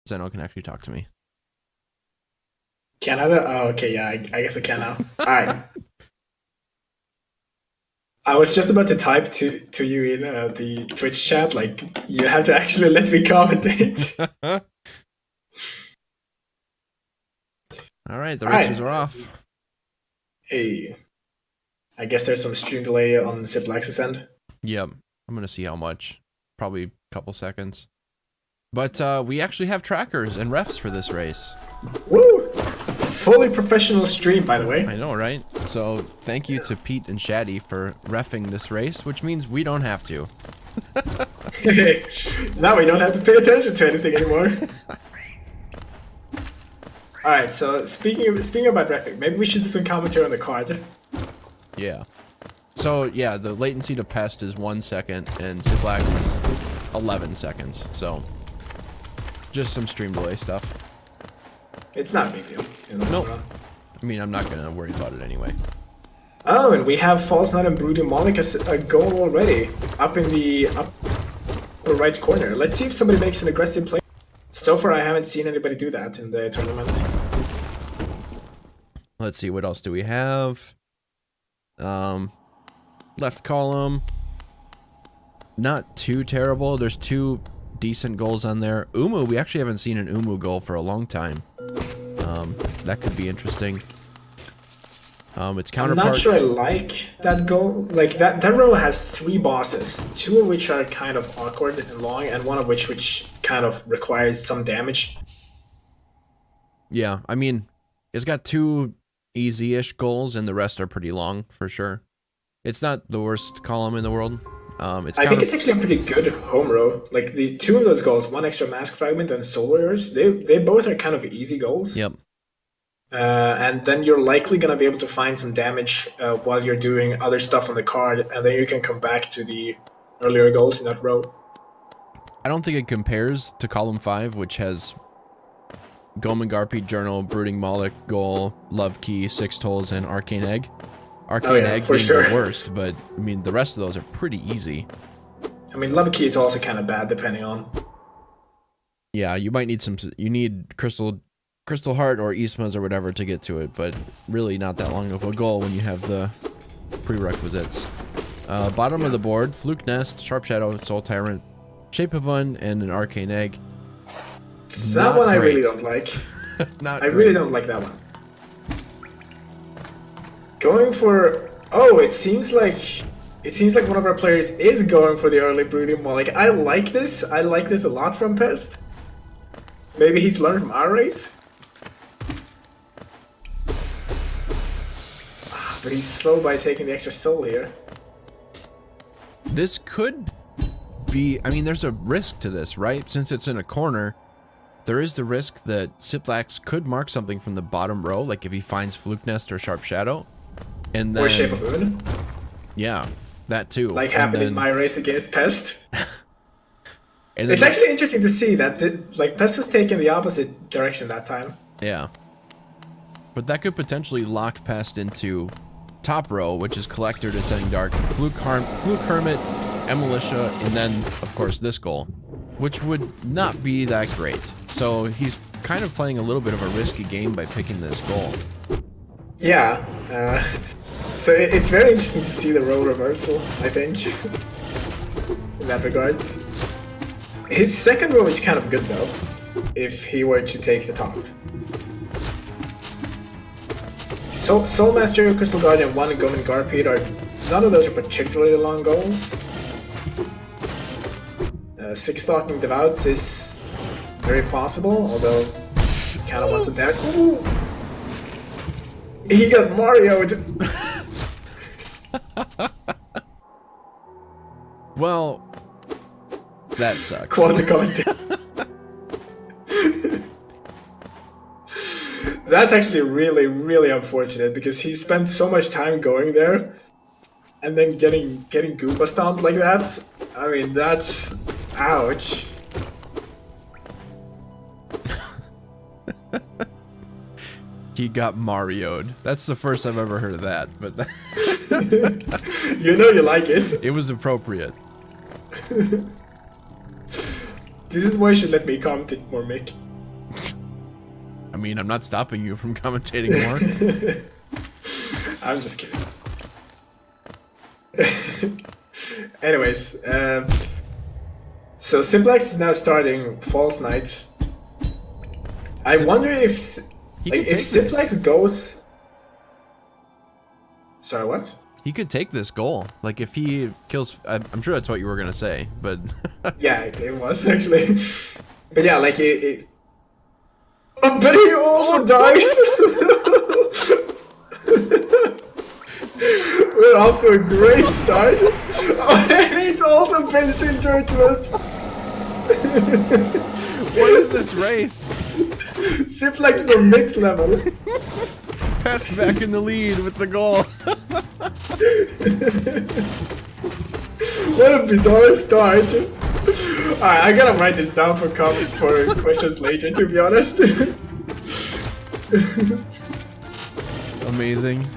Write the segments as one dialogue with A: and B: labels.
A: Zeno can actually talk to me.
B: Canada? Oh, okay, yeah, I guess I can now. All right. I was just about to type to you in the Twitch chat, like, you have to actually let me commentate.
A: All right, the
B: All
A: racers
B: right.
A: are off.
B: Hey, I guess there's some stream delay on Ciplax's end.
A: Yep, I'm gonna see how much. Probably a couple seconds. But we actually have trackers and refs for this race.
B: Woo! Fully professional stream, by the way.
A: I know, right? So thank you to Pete and Shaddy for reffing this race, which means we don't have to.
B: Now we don't have to pay attention to anything anymore. All right. So speaking about traffic, maybe we should do some commentary on the card.
A: Yeah. So yeah, the latency to Pest is 1 second, and Ciplax is 11 seconds. So just some stream delay stuff.
B: It's not a big deal.
A: Nope. I mean, I'm not gonna worry about it anyway.
B: Oh, and we have False Knight and Broody Monic a goal already up in the upper right corner. Let's see if somebody makes an aggressive play. So far, I haven't seen anybody do that in the tournament.
A: Let's see, what else do we have? Left column. Not too terrible. There's 2 decent goals on there. Umu, we actually haven't seen an Umu goal for a long time. That could be interesting. Its counterpart.
B: I'm not sure I like that goal. Like that row has 3 bosses, 2 of which are kind of awkward and long, and one of which kind of requires some damage.
A: Yeah, I mean, it's got 2 easy-ish goals, and the rest are pretty long for sure. It's not the worst column in the world. I
B: think it's actually a pretty good home row. Like the 2 of those goals, 1 extra mask fragment and soul warriors, they both are kind of easy goals.
A: Yep.
B: And then you're likely going to be able to find some damage while you're doing other stuff on the card, and then you can come back to the earlier goals in that row.
A: I don't think it compares to column 5, which has Goman Garpy, Journal, Brooding Moloch, Goal, Love Key, 6 Tolls, and Arcane Egg. Arcane Egg being the worst, but I mean, the rest of those are pretty easy.
B: I mean, Love Key is also kind of bad depending on.
A: Yeah, you might need some. You need Crystal Heart or Isma's or whatever to get to it, but really not that long of a goal when you have the prerequisites. Bottom of the board, Fluke Nest, Sharp Shadow, Soul Tyrant, Shape of One, and an Arcane Egg.
B: That one I really don't like. I really don't like that one. Going for... Oh, it seems like one of our players is going for the early Brooding Moloch. I like this. I like this a lot from Pest. Maybe he's learned from our race. But he's slow by taking the extra soul here.
A: This could be... I mean, there's a risk to this, right? Since it's in a corner, there is the risk that Ciplax could mark something from the bottom row, like if he finds Fluke Nest or Sharp Shadow. And then,
B: or Shape of Moon.
A: Yeah, that too.
B: Like happened in my race against Pest. And it's actually interesting to see that Pest was taking the opposite direction that time.
A: Yeah. But that could potentially lock Pest into top row, which is Collector, Descending Dark, Fluke Hermit, Emilitia, and then, of course, this goal, which would not be that great. So he's kind of playing a little bit of a risky game by picking this goal.
B: Yeah. So it's very interesting to see the role reversal, I think, in that regard. His second row is kind of good, though, if he were to take the top. Soulmaster, Crystal Guardian, 1 and Goman Garpede are... None of those are particularly long goals. 6 Stalking Devouts is very possible, although kind of wants to damage. Ooh! He got Mario'd!
A: Well, that sucks.
B: Quality comment. That's actually really, really unfortunate because he spent so much time going there, and then getting Goomba stomped like that. I mean, that's ouch.
A: He got Mario'd. That's the first I've ever heard of that, but
B: you know you like it.
A: It was appropriate.
B: This is why you should let me commentate more, Mick.
A: I mean, I'm not stopping you from commentating more.
B: I'm just kidding. Anyways, so Ciplax is now starting False Night. I wonder if Ciplax goes. Sorry, what?
A: He could take this goal. Like if he kills, I'm sure that's what you were gonna say, but
B: yeah, it was actually. But yeah, like but he also dies. We're off to a great start. Oh, and he's also finished in judgment.
A: What is this race?
B: Ciplax is on next level.
A: Pest back in the lead with the goal.
B: What a bizarre start. Alright, I gotta write this down for questions later, to be honest.
A: Amazing.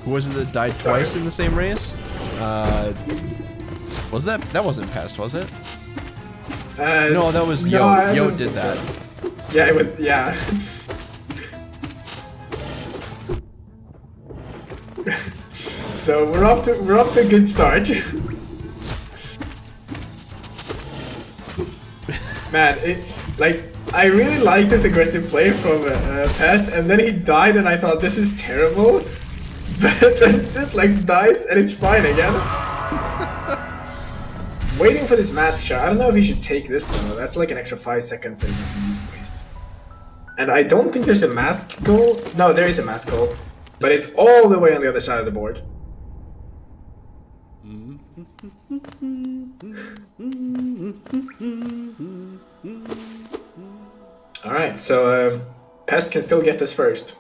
A: Who was it that died twice in the same race? Was that wasn't Pest, was it? No, that was Yo.
B: No,
A: Yo did that.
B: So. Yeah, it was. Yeah. So we're off to a good start. Man, I really like this aggressive play from Pest, and then he died, and I thought this is terrible. But then Ciplax dies, and it's fine again. Waiting for this mask shot. I don't know if he should take this though. That's like an extra 5 seconds that he doesn't need to waste. And I don't think there's a mask goal. No, there is a mask goal, but it's all the way on the other side of the board. Alright, so Pest can still get this first.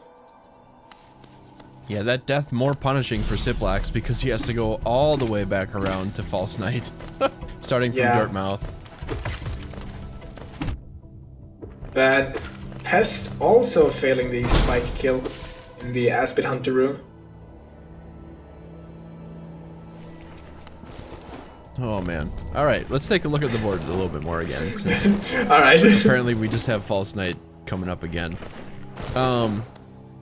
A: Yeah, that death more punishing for Ciplax because he has to go all the way back around to False Night. Starting from Dirtmouth.
B: But Pest also failing the spike kill in the Aspid Hunter room.
A: Oh man. Alright, let's take a look at the board a little bit more again. Since
B: Alright.
A: apparently we just have False Night coming up again.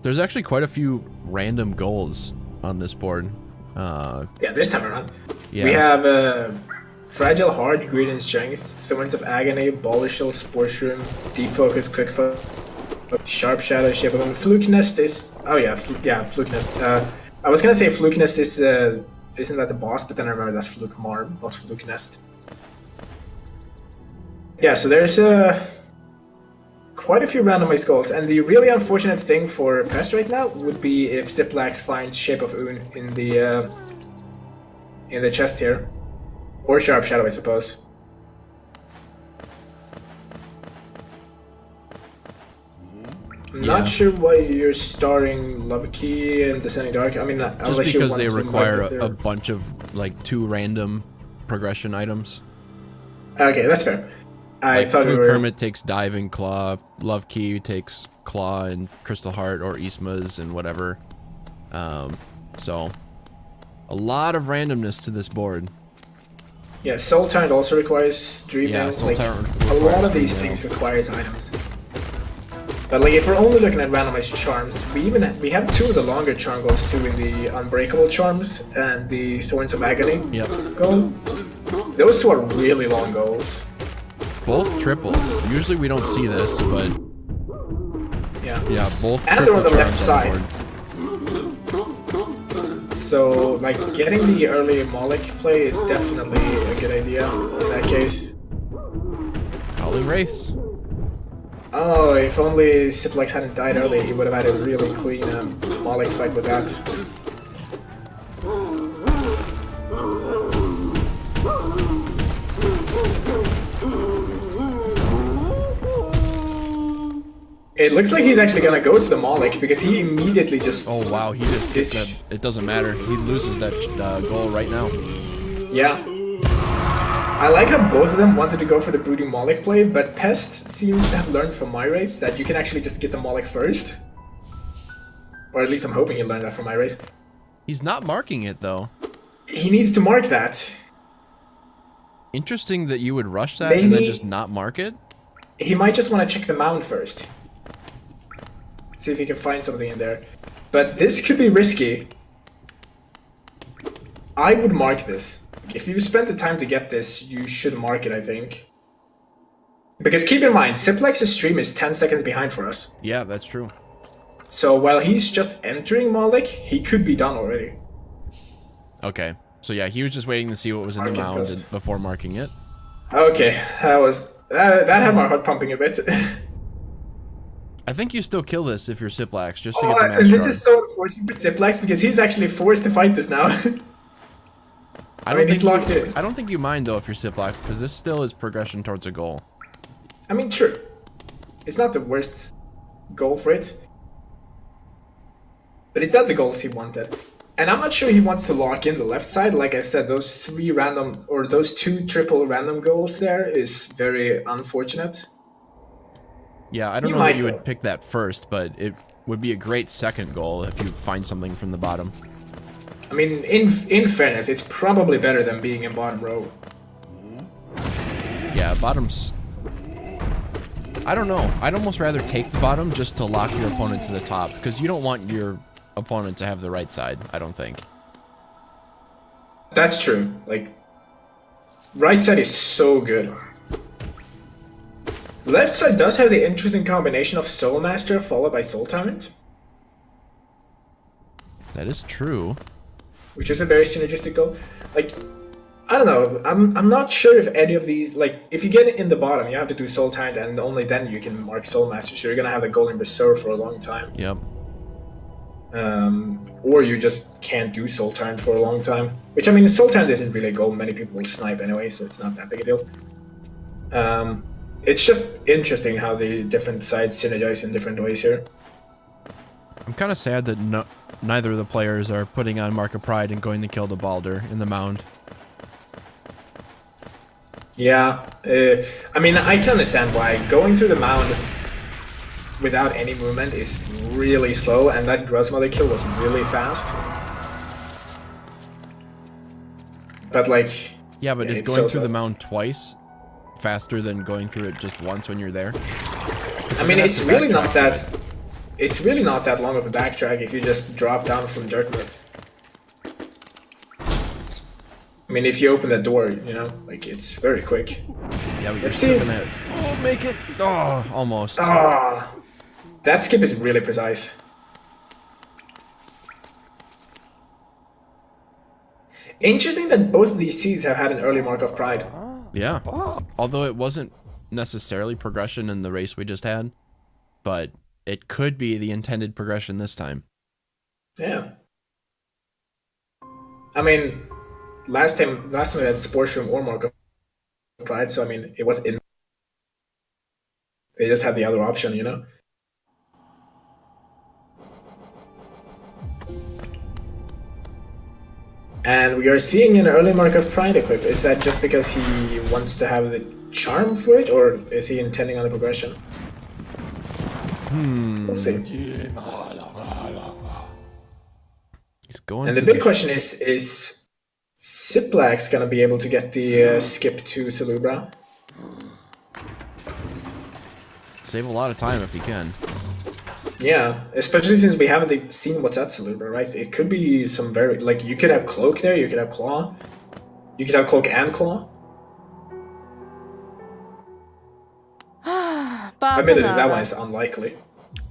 A: There's actually quite a few random goals on this board.
B: Yeah, this time around.
A: Yes.
B: We have Fragile Heart, Greed and Strength, Swords of Agony, Bolishal, Sports Room, Defocus, Quick Foot, Sharp Shadow, Shape of Them. Fluke Nest is... Oh yeah, Fluke Nest. I was gonna say Fluke Nest is... isn't that the boss? But then I remember that's Fluke Marm, not Fluke Nest. Yeah, so there's quite a few randomized goals, and the really unfortunate thing for Pest right now would be if Ciplax finds Shape of Un in the chest here, or Sharp Shadow, I suppose. I'm not sure why you're starring Love Key and Descending Dark. I mean,
A: just because they require a bunch of like 2 random progression items.
B: Okay, that's fair. I thought
A: Fluke Hermit takes Diving Claw, Love Key takes Claw and Crystal Heart or Isma's and whatever. So a lot of randomness to this board.
B: Yeah, Soul Tyrant also requires Dream
A: Yeah,
B: Nail.
A: Soul Tyrant
B: a lot of these things requires items. But like if we're only looking at randomized charms, we have 2 of the longer charm goals too in the Unbreakable charms and the Thorns of Agony goal. Those 2 are really long goals.
A: Both triples. Usually we don't see this, but yeah, both.
B: And they're on the left side. So like getting the early Moloch play is definitely a good idea in that case.
A: Calling Wraiths.
B: Oh, if only Ciplax hadn't died early, he would have had a really clean Moloch fight with that. It looks like he's actually gonna go to the Moloch because he immediately just...
A: Oh wow, he just skipped that. It doesn't matter. He loses that goal right now.
B: Yeah. I like how both of them wanted to go for the Brooding Moloch play, but Pest seems to have learned from my race that you can actually just get the Moloch first. Or at least I'm hoping he learned that from my race.
A: He's not marking it though.
B: He needs to mark that.
A: Interesting that you would rush that and then just not mark it.
B: he might just want to check the mound first. See if he can find something in there. But this could be risky. I would mark this. If you spent the time to get this, you should mark it, I think. Because keep in mind, Ciplax's stream is 10 seconds behind for us.
A: Yeah, that's true.
B: So while he's just entering Malik, he could be done already.
A: Okay. So yeah, he was just waiting to see what was in the mound before marking it.
B: Okay, that had my heart pumping a bit.
A: I think you still kill this if you're Ciplax, just to get the match
B: and this
A: started.
B: is so unfortunate for Ciplax because he's actually forced to fight this now. I mean, he's locked in.
A: I don't think you mind though if you're Ciplax, because this still is progression towards a goal.
B: I mean, true. It's not the worst goal for it. But it's not the goals he wanted. And I'm not sure he wants to lock in the left side. Like I said, those those 2 triple random goals there is very unfortunate.
A: Yeah, I don't know that you would pick that first, but it would be a great second goal if you find something from the bottom.
B: I mean, in fairness, it's probably better than being in bottom row.
A: Yeah, bottom's... I don't know. I'd almost rather take the bottom just to lock your opponent to the top, because you don't want your opponent to have the right side, I don't think.
B: That's true. Like, right side is so good. Left side does have the interesting combination of Soul Master followed by Soul Tyrant.
A: That is true.
B: Which is a very synergistic goal. Like, I don't know. I'm not sure if any of these, like, if you get it in the bottom, you have to do Soul Tyrant, and only then you can mark Soul Master. So you're gonna have the goal in reserve for a long time.
A: Yep.
B: Or you just can't do Soul Tyrant for a long time. Which, I mean, Soul Tyrant isn't really a goal. Many people will snipe anyway, so it's not that big a deal. It's just interesting how the different sides synergize in different ways here.
A: I'm kind of sad that neither of the players are putting on Mark of Pride and going to kill the Balder in the mound.
B: Yeah, I mean, I can understand why. Going through the mound without any movement is really slow, and that Grossmother kill was really fast. But like...
A: Yeah, but is going through the mound twice faster than going through it just once when you're there?
B: I mean, it's really not that... It's really not that long of a backtrack if you just drop down from Dirtmouth. I mean, if you open that door, you know, like, it's very quick.
A: Yeah, but you're skipping it. Oh, make it! Oh, almost.
B: Ah, that skip is really precise. Interesting that both of these seeds have had an early Mark of Pride.
A: Yeah. Although it wasn't necessarily progression in the race we just had, but it could be the intended progression this time.
B: Yeah. I mean, last time we had Sports Room or Mark of Pride, so I mean, it was in. They just had the other option, you know? And we are seeing an early Mark of Pride equip. Is that just because he wants to have the charm for it, or is he intending on the progression? We'll see.
A: He's going.
B: And the big question is Ciplax gonna be able to get the skip to Salubra?
A: Save a lot of time if he can.
B: Yeah, especially since we haven't seen what's at Salubra, right? It could be some very, like, you could have Cloak there, you could have Claw. You could have Cloak and Claw. Admittedly, that one is unlikely.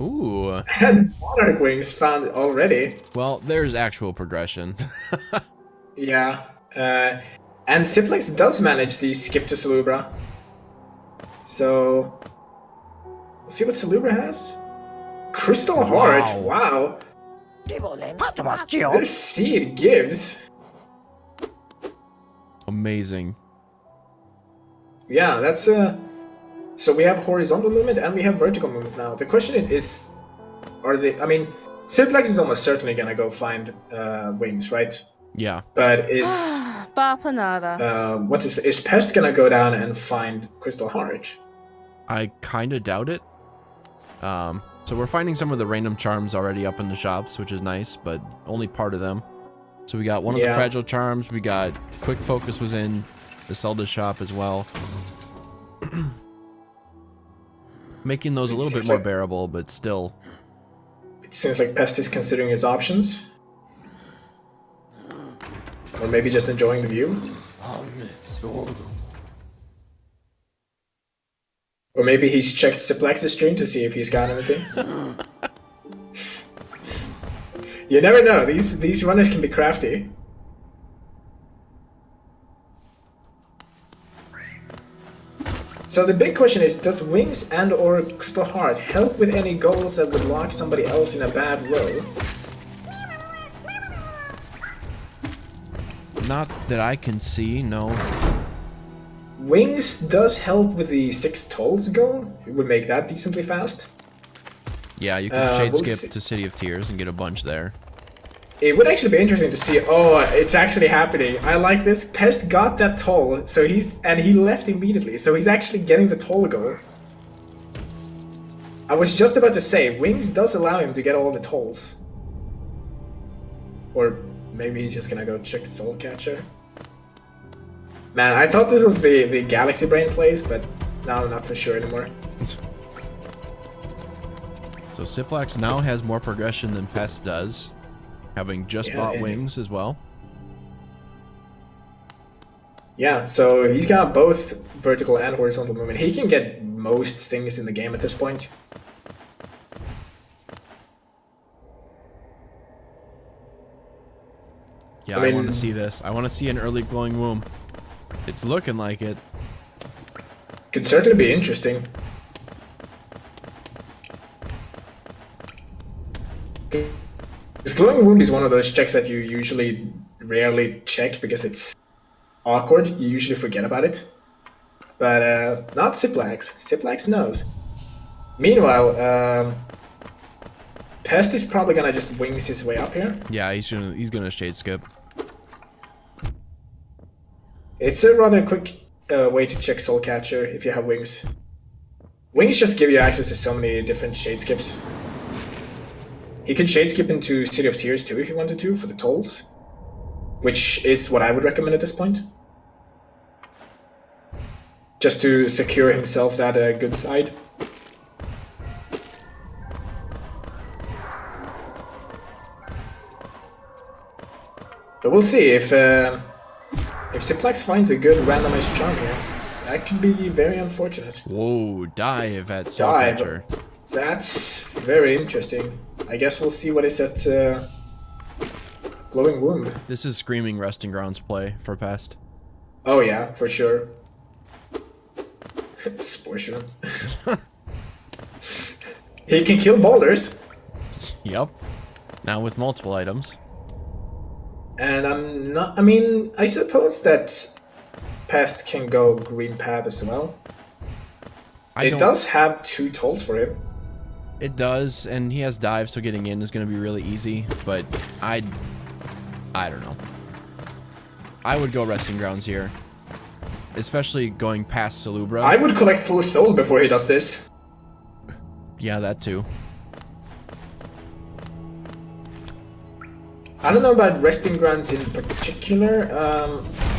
A: Ooh.
B: And Monarch Wings found already.
A: Well, there's actual progression.
B: Yeah. And Ciplax does manage the skip to Salubra. So... Let's see what Salubra has. Crystal Heart, wow. This seed gives.
A: Amazing.
B: Yeah, that's so we have horizontal movement and we have vertical movement now. The question is are they, I mean, Ciplax is almost certainly gonna go find wings, right?
A: Yeah.
B: But is is Pest gonna go down and find Crystal Heart?
A: I kinda doubt it. So we're finding some of the random charms already up in the shops, which is nice, but only part of them. So we got one of the fragile charms, we got Quick Focus was in the Zelda shop as well. making those a little bit more bearable, but still.
B: It seems like Pest is considering his options. Or maybe just enjoying the view. Or maybe he's checked Ciplax's stream to see if he's got anything. You never know, these runners can be crafty. So the big question is, does Wings and or Crystal Heart help with any goals that would lock somebody else in a bad row?
A: Not that I can see, no.
B: Wings does help with the 6 tolls goal. It would make that decently fast.
A: Yeah, you can shade skip to City of Tears and get a bunch there.
B: It would actually be interesting to see. Oh, it's actually happening. I like this. Pest got that toll, so he left immediately, so he's actually getting the toll goal. I was just about to say, Wings does allow him to get all the tolls. Or maybe he's just gonna go check Soul Catcher. Man, I thought this was the Galaxy Brain plays, but now I'm not so sure anymore.
A: So Ciplax now has more progression than Pest does, having just bought Wings as well.
B: Yeah, so he's got both vertical and horizontal movement. He can get most things in the game at this point.
A: Yeah, I want to see this. I want to see an early glowing womb. It's looking like it.
B: Could certainly be interesting. This glowing wound is one of those checks that you usually rarely check because it's awkward. You usually forget about it. But not Ciplax. Ciplax knows. Meanwhile, Pest is probably gonna just wings his way up here.
A: Yeah, he's gonna shade skip.
B: It's a rather quick way to check Soul Catcher if you have Wings. Wings just give you access to so many different shade skips. He could shade skip into City of Tears too if he wanted to for the tolls, which is what I would recommend at this point. Just to secure himself that good side. But we'll see if Ciplax finds a good randomized charm here. That could be very unfortunate.
A: Whoa, dive at Soul Catcher.
B: That's very interesting. I guess we'll see what is at Glowing Womb.
A: This is screaming Resting Grounds play for Pest.
B: Oh yeah, for sure. Sportion. He can kill boulders.
A: Yep. Now with multiple items.
B: And I suppose that Pest can go Green Path as well. It does have 2 tolls for him.
A: It does, and he has dive, so getting in is going to be really easy, but I don't know. I would go Resting Grounds here, especially going past Salubra.
B: I would collect Full Soul before he does this.
A: Yeah, that too.
B: I don't know about Resting Grounds in particular.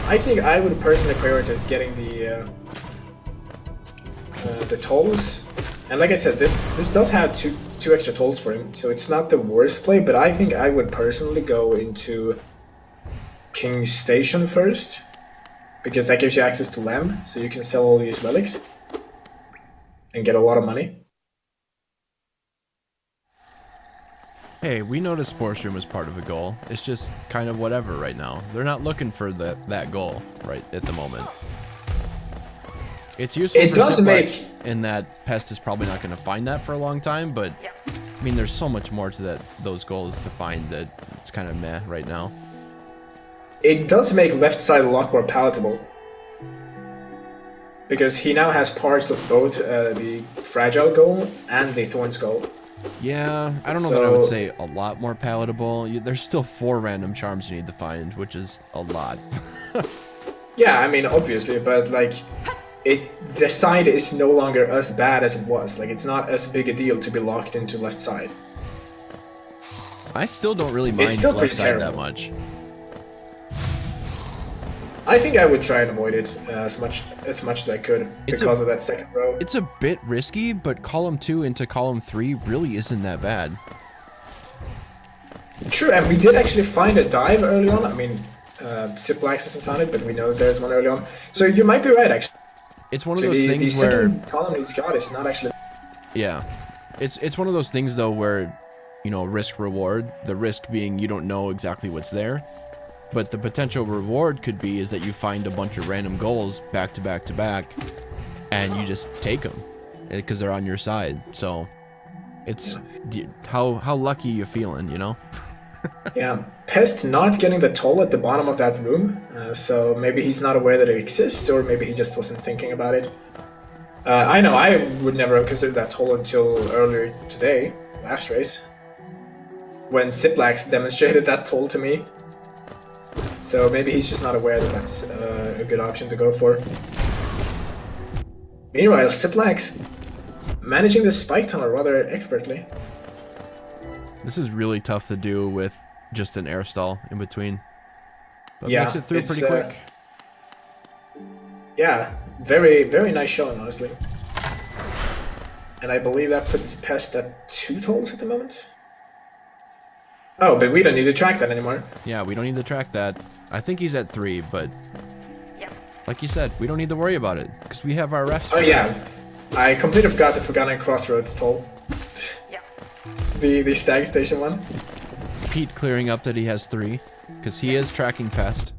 B: I think I would personally prioritize getting the tolls. And like I said, this does have two extra tolls for him, so it's not the worst play, but I think I would personally go into King's Station first, because that gives you access to Lamb, so you can sell all these relics and get a lot of money.
A: Hey, we noticed Sports Room as part of a goal. It's just kind of whatever right now. They're not looking for that goal right at the moment. It's useful for Ciplax in that Pest is probably not going to find that for a long time, but I mean, there's so much more to those goals to find that it's kind of meh right now.
B: It does make left side a lot more palatable, because he now has parts of both the Fragile goal and the Thorns goal.
A: Yeah, I don't know that I would say a lot more palatable. There's still 4 random charms you need to find, which is a lot.
B: Yeah, I mean, obviously, but like, the side is no longer as bad as it was. Like, it's not as big a deal to be locked into left side.
A: I still don't really mind left side that much.
B: I think I would try and avoid it as much as I could because of that second row.
A: It's a bit risky, but column 2 into column 3 really isn't that bad.
B: True, and we did actually find a dive early on. I mean, Ciplax hasn't found it, but we know that there's one early on. So you might be right, actually.
A: It's one of those things where...
B: The second column he's got is not actually...
A: Yeah. It's one of those things, though, where, you know, risk-reward. The risk being you don't know exactly what's there. But the potential reward could be is that you find a bunch of random goals back to back to back, and you just take them because they're on your side. So it's how lucky you feeling, you know?
B: Yeah, Pest not getting the toll at the bottom of that room, so maybe he's not aware that it exists, or maybe he just wasn't thinking about it. I know I would never have considered that toll until earlier today, last race, when Ciplax demonstrated that toll to me. So maybe he's just not aware that that's a good option to go for. Meanwhile, Ciplax managing this spike tunnel rather expertly.
A: This is really tough to do with just an air stall in between. But
B: yeah,
A: makes it through pretty quick.
B: Yeah, very, very nice showing, honestly. And I believe that puts Pest at 2 tolls at the moment. Oh, but we don't need to track that anymore.
A: Yeah, we don't need to track that. I think he's at 3, but like you said, we don't need to worry about it because we have our refs.
B: Oh yeah, I completely forgot the Forgotten Crossroads toll. The Stag Station one.
A: Pete clearing up that he has 3 because he is tracking Pest.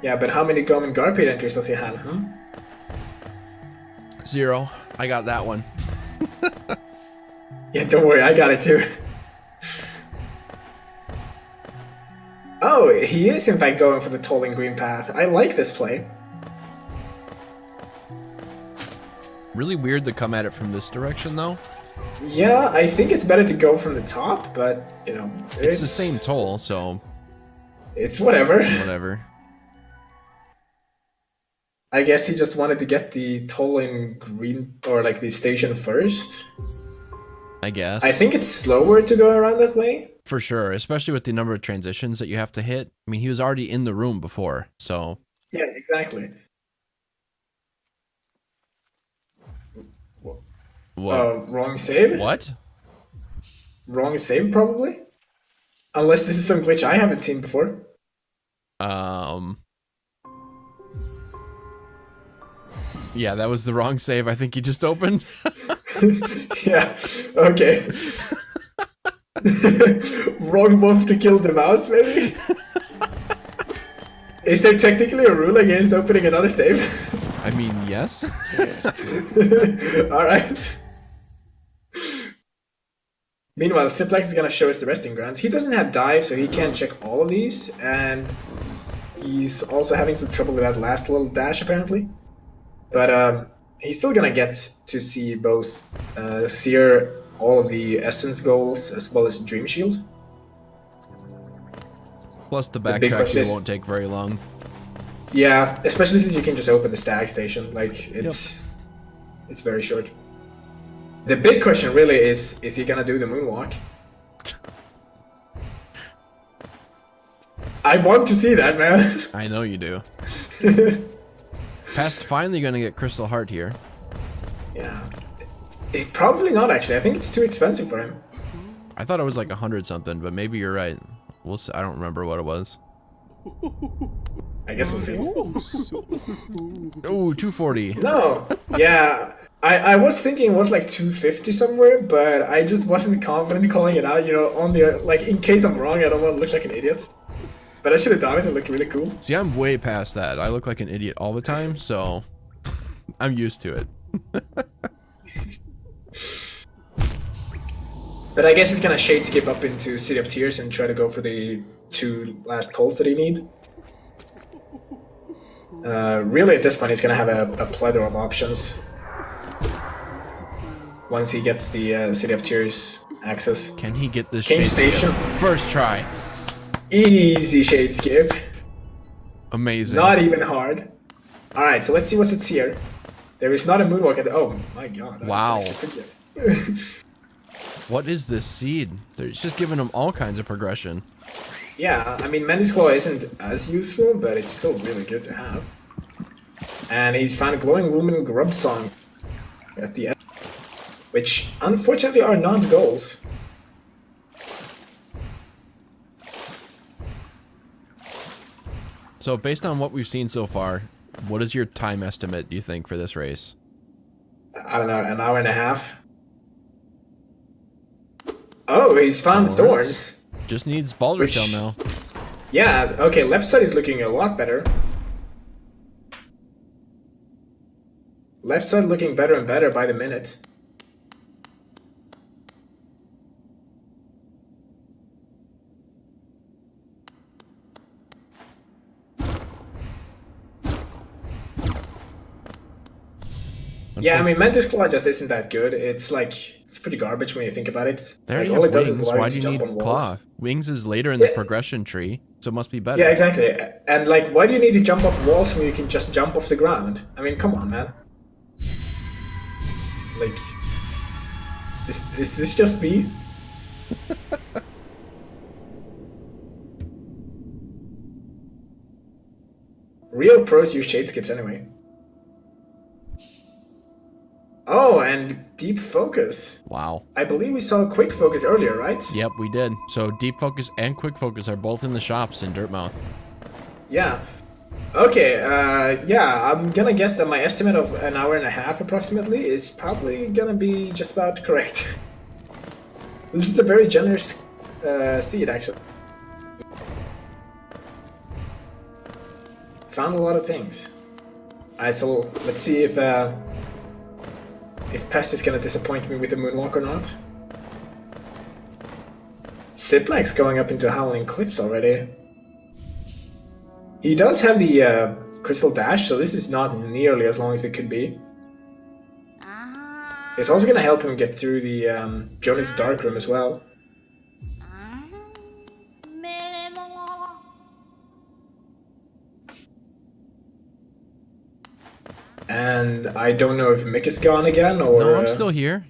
B: Yeah, but how many Gom and Garpede entries does he have?
A: 0. I got that one.
B: Yeah, don't worry, I got it too. Oh, he is in fact going for the tolling green path. I like this play.
A: Really weird to come at it from this direction, though.
B: Yeah, I think it's better to go from the top, but, you know...
A: It's the same toll, so...
B: It's whatever.
A: Whatever.
B: I guess he just wanted to get the tolling green, or like the station first.
A: I guess.
B: I think it's slower to go around that way.
A: For sure, especially with the number of transitions that you have to hit. I mean, he was already in the room before, so...
B: Yeah, exactly.
A: What?
B: Wrong save?
A: What?
B: Wrong save, probably? Unless this is some glitch I haven't seen before.
A: Yeah, that was the wrong save I think he just opened.
B: Yeah, okay. Wrong move to kill the mouse, maybe? Is there technically a rule against opening another save?
A: I mean, yes.
B: Alright. Meanwhile, Ciplax is gonna show us the resting grounds. He doesn't have dive, so he can't check all of these, and he's also having some trouble with that last little dash, apparently. But he's still gonna get to see both Seer, all of the Essence goals, as well as Dream Shield.
A: Plus the backtrack here won't take very long.
B: Yeah, especially since you can just open the Stag Station. Like, it's very short. The big question really is he gonna do the moonwalk? I want to see that, man.
A: I know you do. Pest finally gonna get Crystal Heart here.
B: Yeah. Probably not, actually. I think it's too expensive for him.
A: I thought it was like 100 something, but maybe you're right. We'll see. I don't remember what it was.
B: I guess we'll see.
A: Oh, 240.
B: No. Yeah. I was thinking it was like 250 somewhere, but I just wasn't confident in calling it out, you know, on the, like, in case I'm wrong, I don't want to look like an idiot. But I should have done it, it looked really cool.
A: See, I'm way past that. I look like an idiot all the time, so I'm used to it.
B: But I guess he's gonna shade skip up into City of Tears and try to go for the 2 last tolls that he need. Really, at this point, he's gonna have a plethora of options. Once he gets the City of Tears access.
A: Can he get this
B: King
A: shade
B: Station.
A: skip? First try.
B: Easy shade skip.
A: Amazing.
B: Not even hard. Alright, so let's see what's at Seer. There is not a moonwalk at the... Oh my god.
A: Wow. What is this seed? It's just giving him all kinds of progression.
B: Yeah, I mean, Mendes Claw isn't as useful, but it's still really good to have. And he's found Glowing Lumen Grub Song at the end, which unfortunately are not goals.
A: So based on what we've seen so far, what is your time estimate, do you think, for this race?
B: I don't know, an hour and a half. Oh, he's found Thorns.
A: Just needs Balder Shell now.
B: Yeah, okay, left side is looking a lot better. Left side looking better and better by the minute. Yeah, I mean, Mantis Claw just isn't that good. It's like, it's pretty garbage when you think about it.
A: There
B: like,
A: you
B: all
A: have
B: it does is
A: Wings.
B: allow
A: Why
B: you
A: do
B: to
A: you
B: jump
A: need
B: on
A: Claw?
B: walls.
A: Wings is later in the progression tree, so it must be better.
B: Yeah, exactly. And like, why do you need to jump off walls when you can just jump off the ground? I mean, come on, man. Like, is this just me? Real pros use shade skips anyway. Oh, and deep focus.
A: Wow.
B: I believe we saw quick focus earlier, right?
A: Yep, we did. So deep focus and quick focus are both in the shops in Dirtmouth.
B: Yeah. Okay, yeah, I'm gonna guess that my estimate of an hour and a half approximately is probably gonna be just about correct. This is a very generous seed, actually. Found a lot of things. Alright, so let's see if Pest is gonna disappoint me with the Moonwalk or not. Ciplax going up into Howling Cliffs already. He does have the Crystal Dash, so this is not nearly as long as it could be. It's also gonna help him get through the Jonas Darkroom as well. And I don't know if Mick is gone again or...
A: No, I'm still here.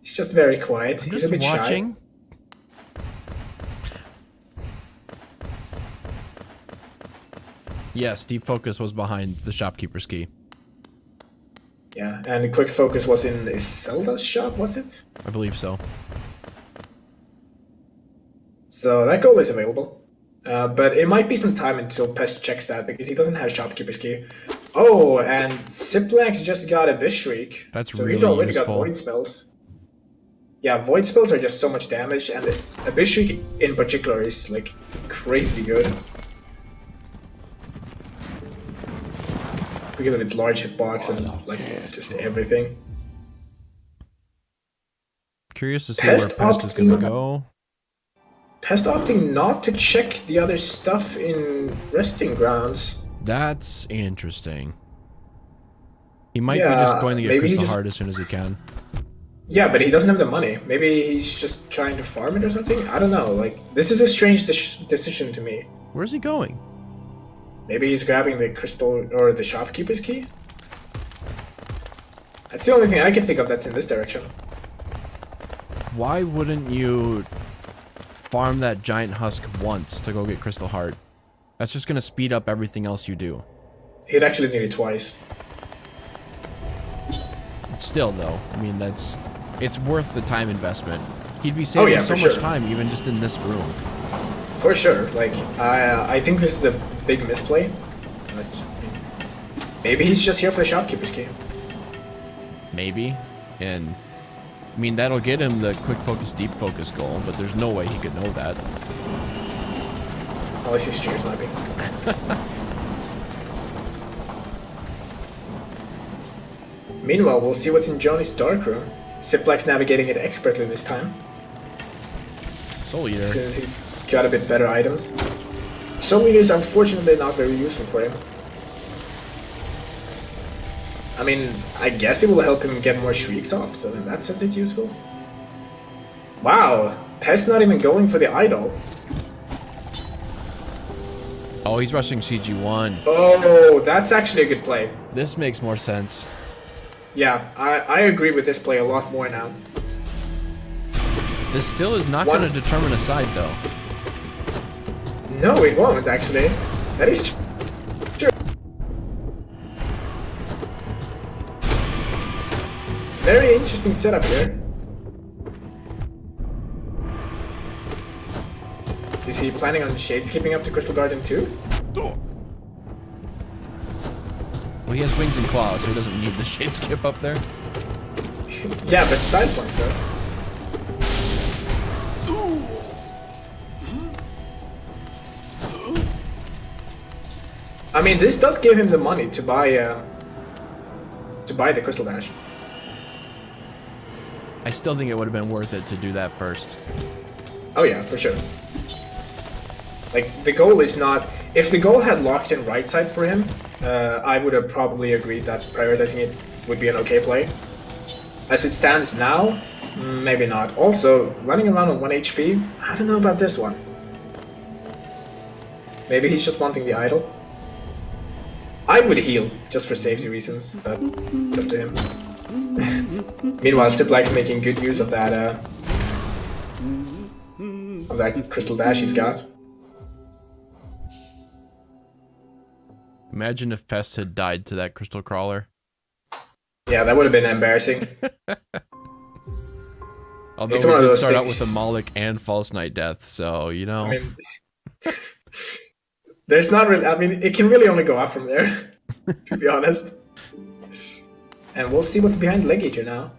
B: He's just very quiet.
A: I'm
B: He's
A: just
B: a bit
A: watching.
B: shy.
A: Yes, deep focus was behind the shopkeeper's key.
B: Yeah, and quick focus was in Zelda's shop, was it?
A: I believe so.
B: So that goal is available. But it might be some time until Pest checks that because he doesn't have shopkeeper's key. Oh, and Ciplax just got a Abyss Shriek.
A: That's
B: so
A: really
B: he's already
A: useful.
B: got Void spells. Yeah, Void spells are just so much damage, and Abyss Shriek in particular is like crazy good. Because of its large hitbox and like just everything.
A: Curious to see
B: Pest
A: where Pest is going to go.
B: Pest opting not to check the other stuff in Resting Grounds.
A: That's interesting. He might be
B: Yeah,
A: just going to get
B: maybe he
A: Crystal
B: just-
A: Heart as soon as he can.
B: Yeah, but he doesn't have the money. Maybe he's just trying to farm it or something? I don't know. Like, this is a strange decision to me.
A: Where's he going?
B: Maybe he's grabbing the crystal or the shopkeeper's key? That's the only thing I can think of that's in this direction.
A: Why wouldn't you farm that giant husk once to go get Crystal Heart? That's just going to speed up everything else you do.
B: He'd actually need it twice.
A: Still, though, I mean, it's worth the time investment. He'd be saving
B: yeah,
A: so
B: for
A: much
B: sure.
A: time even just in this room.
B: For sure. Like, I think this is a big misplay. But maybe he's just here for the shopkeeper's key.
A: Maybe. And, I mean, that'll get him the quick focus, deep focus goal, but there's no way he could know that.
B: Unless he's stream sniping. Meanwhile, we'll see what's in Johnny's Darkroom. Ciplax navigating it expertly this time,
A: Soul Eater.
B: since he's got a bit better items. Soul Eater is unfortunately not very useful for him. I mean, I guess it will help him get more shrieks off, so in that sense it's useful. Wow, Pest not even going for the idol.
A: Oh, he's rushing CG1.
B: Oh, that's actually a good play.
A: This makes more sense.
B: Yeah, I agree with this play a lot more now.
A: This still is not going to determine a side, though.
B: No, it won't, actually. That is true. Very interesting setup here. Is he planning on shade skipping up to Crystal Garden too?
A: Well, he has wings and claws, so he doesn't need the shade skip up there.
B: Yeah, but style points though. I mean, this does give him the money to buy the Crystal Dash.
A: I still think it would have been worth it to do that first.
B: Oh yeah, for sure. Like, the goal is not... If the goal had locked in right side for him, I would have probably agreed that prioritizing it would be an okay play. As it stands now, maybe not. Also, running around on 1 HP, I don't know about this one. Maybe he's just wanting the idol. I would heal, just for safety reasons, but it's up to him. Meanwhile, Ciplax making good use of that Crystal Dash he's got.
A: Imagine if Pest had died to that Crystal Crawler.
B: Yeah, that would have been embarrassing.
A: Although we did start out with a Moloch and False Knight death, so, you know.
B: I mean, there's not really... I mean, it can really only go up from there, to be honest. And we'll see what's behind Leg Eater now.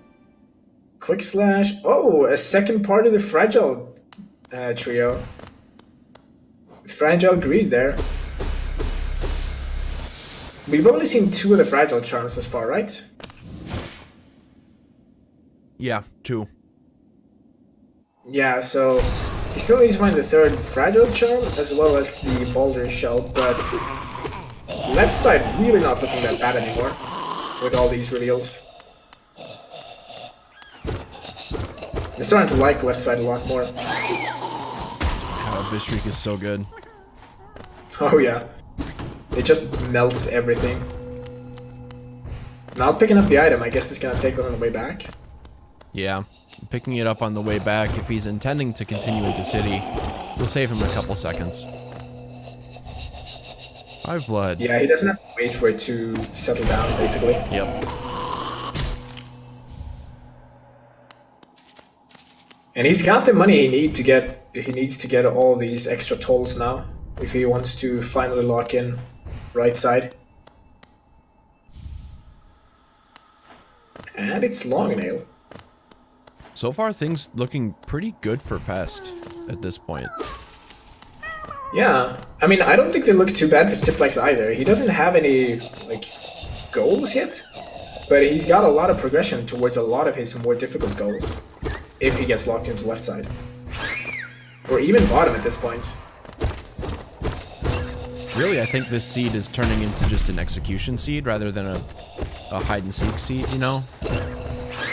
B: Quick Slash. Oh, a second part of the Fragile trio. Fragile Greed there. We've only seen 2 of the Fragile charms thus far, right?
A: Yeah, 2.
B: Yeah, so he still needs to find the 3rd Fragile charm, as well as the Boulder Shell, but left side really not looking that bad anymore, with all these reveals. I'm starting to like left side a lot more.
A: God, Bistreak is so good.
B: Oh yeah. It just melts everything. Now picking up the item, I guess it's gonna take one on the way back.
A: Yeah, picking it up on the way back, if he's intending to continue into city, will save him a couple seconds. 5 blood.
B: Yeah, he doesn't have to wait for it to settle down, basically.
A: Yep.
B: And he's got the money he needs to get all these extra tolls now, if he wants to finally lock in right side. And it's Long Nail.
A: So far, things looking pretty good for Pest at this point.
B: Yeah, I mean, I don't think they look too bad for Ciplax either. He doesn't have any, like, goals yet, but he's got a lot of progression towards a lot of his more difficult goals, if he gets locked into left side. Or even bottom at this point.
A: Really, I think this seed is turning into just an execution seed rather than a hide-and-seek seed, you know?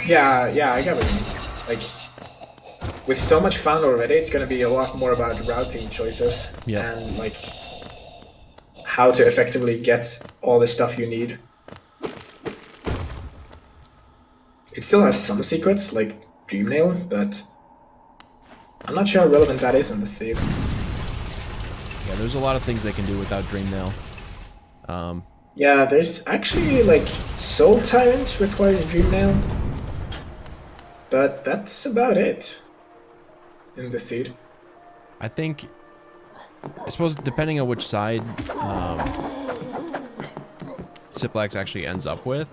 B: Yeah, I get what you mean. Like, with so much found already, it's gonna be a lot more about routing choices.
A: Yeah.
B: And, like, how to effectively get all the stuff you need. It still has some secrets, like Dreamnail, but I'm not sure how relevant that is in this seed.
A: Yeah, there's a lot of things they can do without Dreamnail.
B: Yeah, there's actually, like, Soul Tyrant requires Dreamnail, but that's about it in the seed.
A: I suppose depending on which side Ciplax actually ends up with,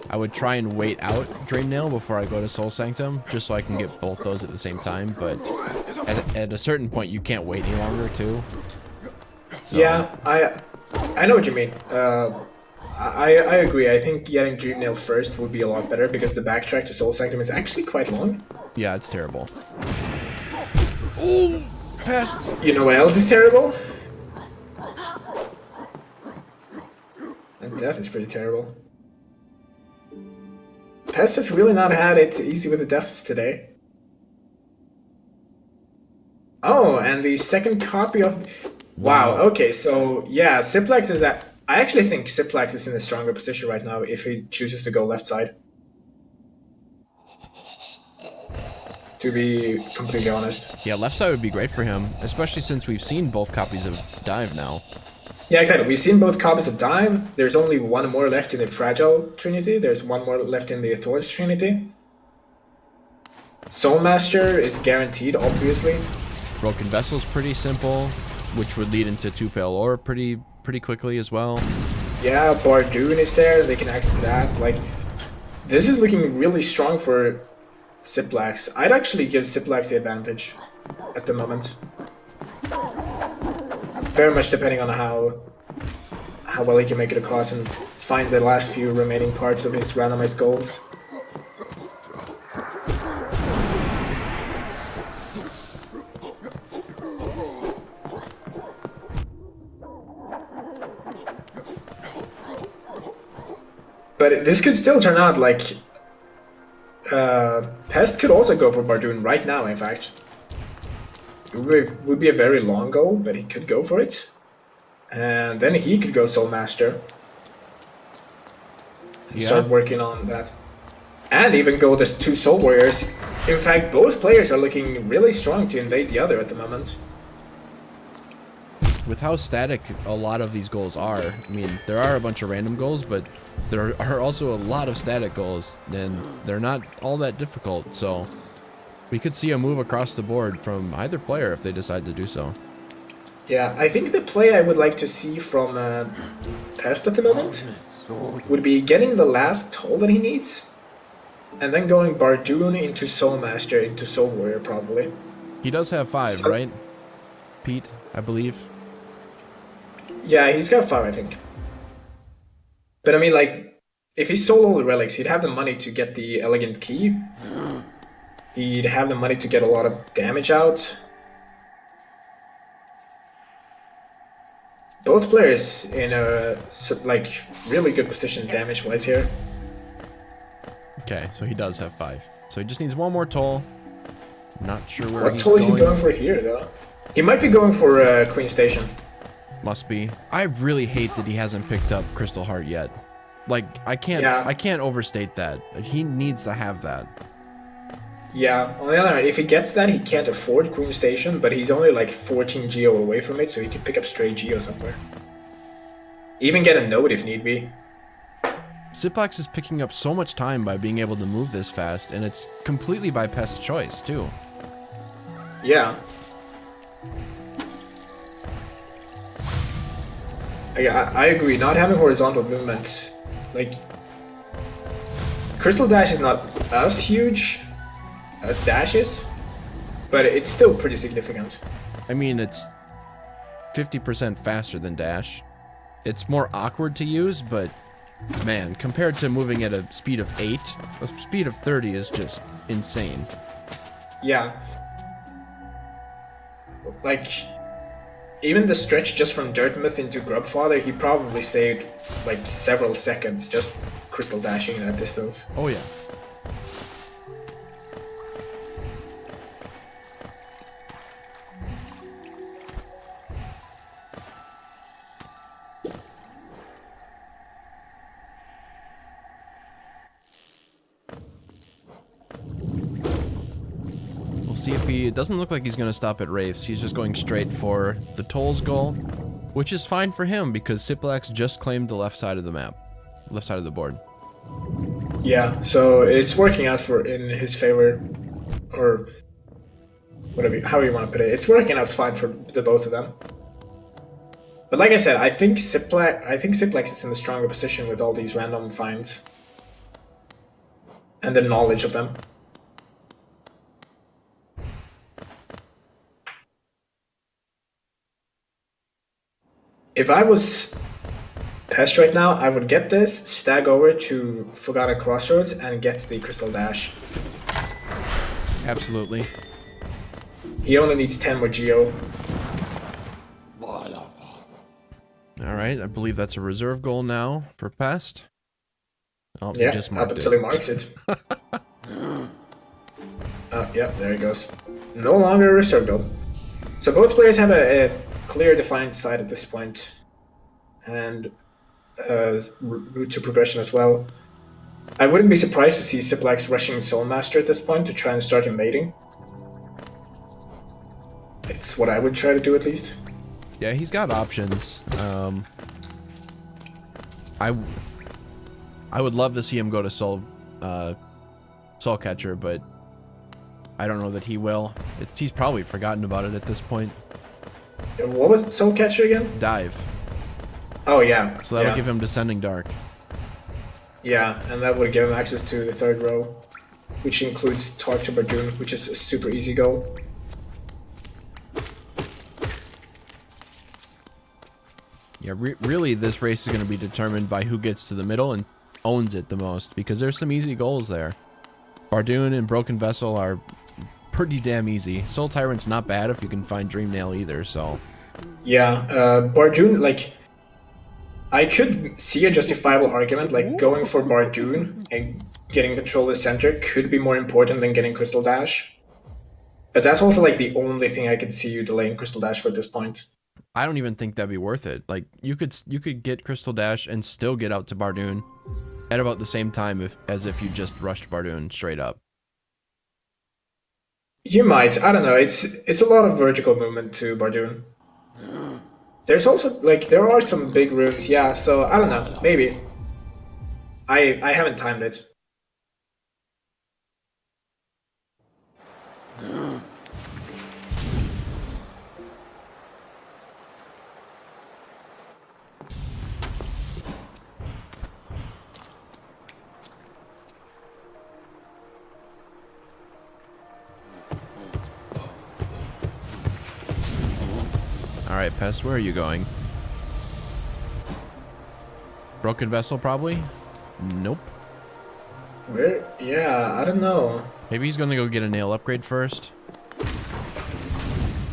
A: I would try and wait out Dreamnail before I go to Soul Sanctum, just so I can get both those at the same time, but at a certain point you can't wait any longer too. So.
B: Yeah, I know what you mean. I agree. I think getting Dreamnail first would be a lot better because the backtrack to Soul Sanctum is actually quite long.
A: Yeah, it's terrible. Ooh, Pest!
B: You know what else is terrible? And death is pretty terrible. Pest has really not had it easy with the deaths today. Oh, and the second copy of... Wow, okay, so yeah, Ciplax is at... I actually think Ciplax is in a stronger position right now if he chooses to go left side. To be completely honest.
A: Yeah, left side would be great for him, especially since we've seen both copies of Dive now.
B: Yeah, exactly. We've seen both copies of Dive. There's only one more left in the Fragile Trinity. There's one more left in the Thor's Trinity. Soulmaster is guaranteed, obviously.
A: Broken Vessel's pretty simple, which would lead into 2 Pale Ore pretty quickly as well.
B: Yeah, Bardoon is there. They can access that. Like, this is looking really strong for Ciplax. I'd actually give Ciplax the advantage at the moment. Very much depending on how well he can make it across and find the last few remaining parts of his randomized goals. But this could still turn out like Pest could also go for Bardoon right now, in fact. It would be a very long goal, but he could go for it. And then he could go Soulmaster.
A: Yeah.
B: Start working on that. And even go the 2 Soul Warriors. In fact, both players are looking really strong to invade the other at the moment.
A: With how static a lot of these goals are, I mean, there are a bunch of random goals, but there are also a lot of static goals, and they're not all that difficult, so we could see a move across the board from either player if they decide to do so.
B: Yeah, I think the play I would like to see from Pest at the moment would be getting the last toll that he needs, and then going Bardoon into Soulmaster into Soul Warrior, probably.
A: He does have 5, right? Pete, I believe.
B: Yeah, he's got 5, I think. But I mean, like, if he sold all the relics, he'd have the money to get the Elegant Key. He'd have the money to get a lot of damage out. Both players in a like really good position damage-wise here.
A: Okay, so he does have 5. So he just needs 1 more toll. Not sure where
B: What
A: he's
B: toll is
A: going.
B: he going for here, though? He might be going for Queen Station.
A: Must be. I really hate that he hasn't picked up Crystal Heart yet. Like, I can't overstate that. He needs to have that.
B: Yeah, on the other hand, if he gets that, he can't afford Queen Station, but he's only like 14 Geo away from it, so he can pick up stray Geo somewhere. Even get a node if need be.
A: Ciplax is picking up so much time by being able to move this fast, and it's completely by Pest's choice, too.
B: Yeah. I agree, not having horizontal movement, like, Crystal Dash is not as huge as Dash is, but it's still pretty significant.
A: I mean, it's 50% faster than Dash. It's more awkward to use, but man, compared to moving at a speed of 8, a speed of 30 is just insane.
B: Yeah. Like, even the stretch just from Dirtmouth into Grubfather, he probably saved like several seconds just crystal dashing that distance.
A: Oh yeah. See if he... It doesn't look like he's going to stop at Wraiths. He's just going straight for the Tolls goal, which is fine for him because Ciplax just claimed the left side of the map. Left side of the board.
B: Yeah, so it's working out in his favor, or whatever, however you want to put it. It's working out fine for the both of them. But like I said, I think Ciplax is in a stronger position with all these random finds and the knowledge of them. If I was Pest right now, I would get this, stag over to Forgotten Crossroads, and get the Crystal Dash.
A: Absolutely.
B: He only needs 10 more Geo.
A: Alright, I believe that's a reserve goal now for Pest. Oh,
B: Yeah,
A: he just marked
B: up until he marks it. Yeah, there he goes. No longer a reserve goal. So both players have a clear defined side at this point. And route to progression as well. I wouldn't be surprised to see Ciplax rushing Soul Master at this point to try and start invading. It's what I would try to do at least.
A: Yeah, he's got options. I would love to see him go to Soul Catcher, but I don't know that he will. He's probably forgotten about it at this point.
B: What was Soul Catcher again?
A: Dive.
B: Oh yeah.
A: So that'll give him Descending Dark.
B: Yeah, and that would give him access to the third row, which includes Talk to Bardoon, which is a super easy goal.
A: Yeah, really this race is going to be determined by who gets to the middle and owns it the most, because there's some easy goals there. Bardoon and Broken Vessel are pretty damn easy. Soul Tyrant's not bad if you can find Dream Nail either, so...
B: Yeah, Bardoon, like... I could see a justifiable argument, like going for Bardoon and getting control of the center could be more important than getting Crystal Dash. But that's also like the only thing I could see you delaying Crystal Dash for at this point.
A: I don't even think that'd be worth it. Like, you could get Crystal Dash and still get out to Bardoon at about the same time as if you just rushed Bardoon straight up.
B: You might, I don't know, it's a lot of vertical movement to Bardoon. There's also, like, there are some big rooms, yeah, so I don't know, maybe. I haven't timed it.
A: Alright, Pest, where are you going? Broken Vessel, probably? Nope.
B: Where? Yeah, I don't know.
A: Maybe he's gonna go get a nail upgrade first.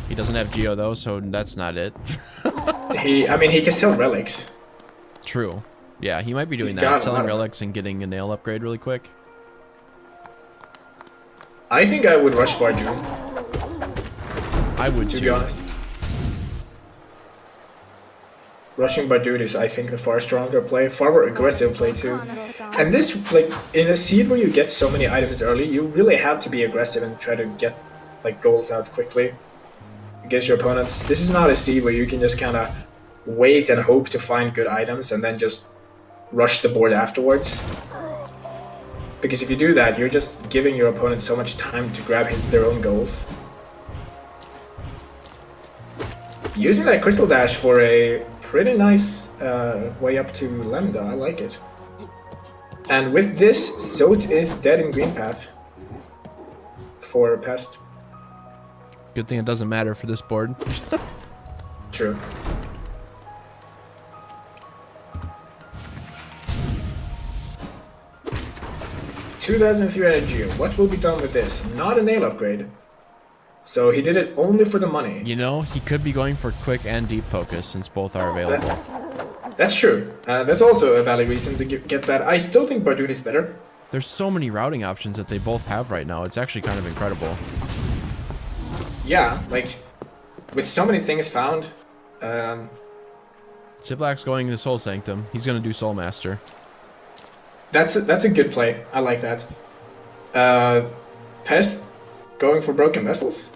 A: He doesn't have Geo, though, so that's not it.
B: I mean, he can sell relics.
A: True. Yeah, he might be doing
B: He's
A: that,
B: got
A: selling
B: a lot of
A: relics and getting a nail upgrade really quick.
B: I think I would rush Bardoon,
A: I would
B: to
A: too.
B: be honest. Rushing Bardoon is, I think, the far stronger play, far more aggressive play too. And this, like, in a seed where you get so many items early, you really have to be aggressive and try to get, like, goals out quickly against your opponents. This is not a seed where you can just kind of wait and hope to find good items and then just rush the board afterwards. Because if you do that, you're just giving your opponent so much time to grab their own goals. Using that Crystal Dash for a pretty nice way up to Lambda, I like it. And with this, Zote is dead in green path for Pest.
A: Good thing it doesn't matter for this board.
B: True. $2,300 Geo. What will be done with this? Not a nail upgrade. So he did it only for the money.
A: You know, he could be going for quick and deep focus since both are available.
B: That's true. That's also a valid reason to get that. I still think Bardoon is better.
A: There's so many routing options that they both have right now. It's actually kind of incredible.
B: Yeah, like, with so many things found.
A: Ciplax going to Soul Sanctum. He's going to do Soul Master.
B: That's a good play. I like that. Pest going for Broken Vessels.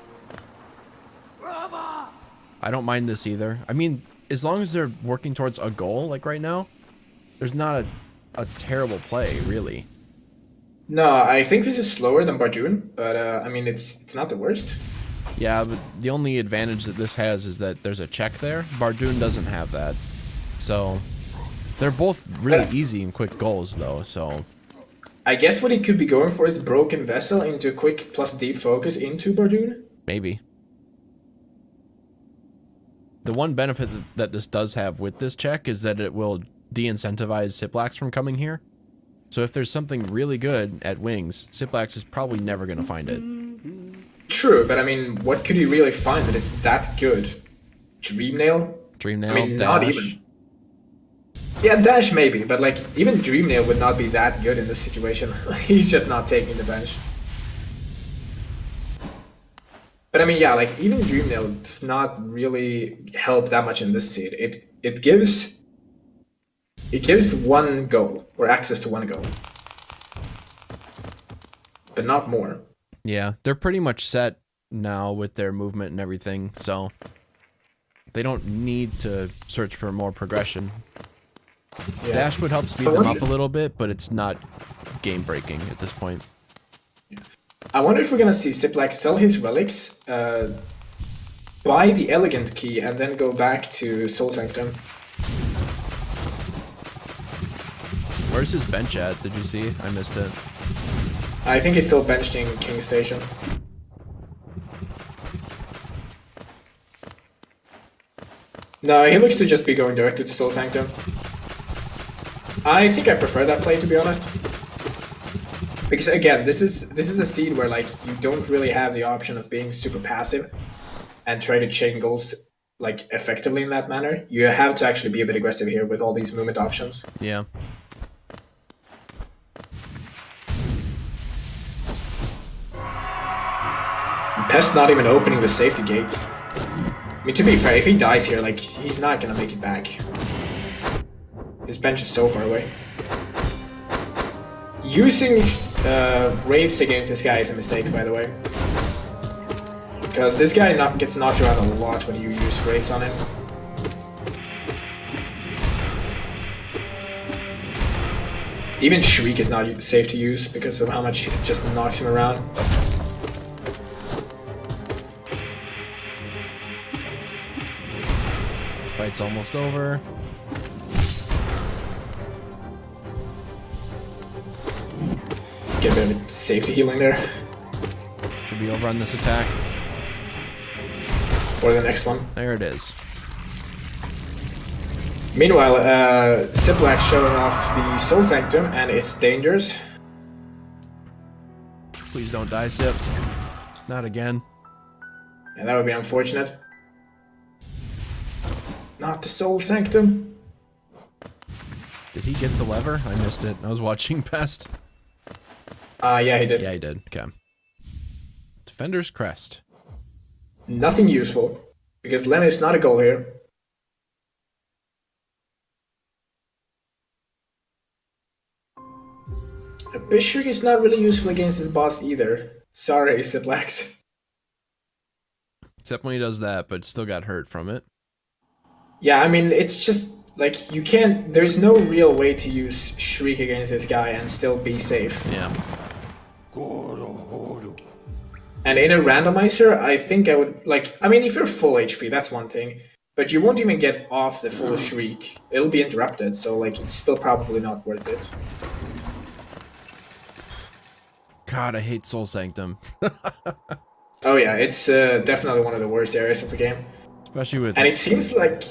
A: I don't mind this either. I mean, as long as they're working towards a goal, like right now, there's not a terrible play, really.
B: No, I think this is slower than Bardoon, but I mean, it's not the worst.
A: Yeah, but the only advantage that this has is that there's a check there. Bardoon doesn't have that. So, they're both really easy and quick goals, though, so...
B: I guess what he could be going for is Broken Vessel into quick plus deep focus into Bardoon?
A: Maybe. The one benefit that this does have with this check is that it will de-incentivize Ciplax from coming here. So if there's something really good at wings, Ciplax is probably never going to find it.
B: True, but I mean, what could he really find that is that good? Dream Nail?
A: Dream Nail,
B: I mean,
A: Dash.
B: not even. Yeah, Dash maybe, but like, even Dream Nail would not be that good in this situation. He's just not taking the bench. But I mean, yeah, like, even Dream Nail does not really help that much in this seed. It gives It gives one goal, or access to one goal. But not more.
A: Yeah, they're pretty much set now with their movement and everything, so they don't need to search for more progression.
B: Yeah.
A: Dash would help speed them up a little bit, but it's not game-breaking at this point.
B: I wonder if we're gonna see Ciplax sell his relics, buy the Elegant Key, and then go back to Soul Sanctum.
A: Where's his bench at? Did you see? I missed it.
B: I think he's still benched in King Station. No, he looks to just be going directly to Soul Sanctum. I think I prefer that play, to be honest. Because again, this is a seed where like you don't really have the option of being super passive and try to chain goals like effectively in that manner. You have to actually be a bit aggressive here with all these movement options.
A: Yeah.
B: Pest not even opening the safety gate. I mean, to be fair, if he dies here, like, he's not gonna make it back. His bench is so far away. Using Wraiths against this guy is a mistake, by the way. Because this guy gets knocked around a lot when you use Wraiths on him. Even Shriek is not safe to use because of how much it just knocks him around.
A: Fight's almost over.
B: Get a bit of safety healing there.
A: Should be over on this attack.
B: Or the next one.
A: There it is.
B: Meanwhile, Ciplax showing off the Soul Sanctum and its dangers.
A: Please don't die, Cip. Not again.
B: And that would be unfortunate. Not the Soul Sanctum.
A: Did he get the lever? I missed it. I was watching Pest.
B: Yeah, he did.
A: Yeah, he did. Okay. Defender's Crest.
B: Nothing useful, because Len is not a goal here. A Bishop is not really useful against this boss either. Sorry, Ciplax.
A: Except when he does that, but still got hurt from it.
B: Yeah, I mean, it's just, like, you can't... There's no real way to use Shriek against this guy and still be safe.
A: Yeah.
B: And in a randomizer, I think I would, like... I mean, if you're full HP, that's one thing. But you won't even get off the full Shriek. It'll be interrupted, so, like, it's still probably not worth it.
A: God, I hate Soul Sanctum.
B: Oh yeah, it's definitely one of the worst areas of the game.
A: Especially with...
B: And it seems like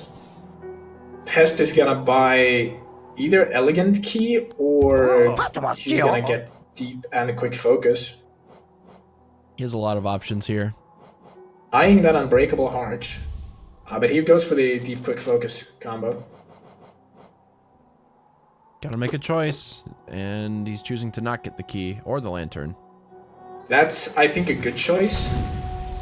B: Pest is gonna buy either Elegant Key or he's gonna get Deep and a Quick Focus.
A: He has a lot of options here.
B: Eyeing that Unbreakable Heart. But he goes for the Deep Quick Focus combo.
A: Gotta make a choice, and he's choosing to not get the key or the lantern.
B: That's, I think, a good choice.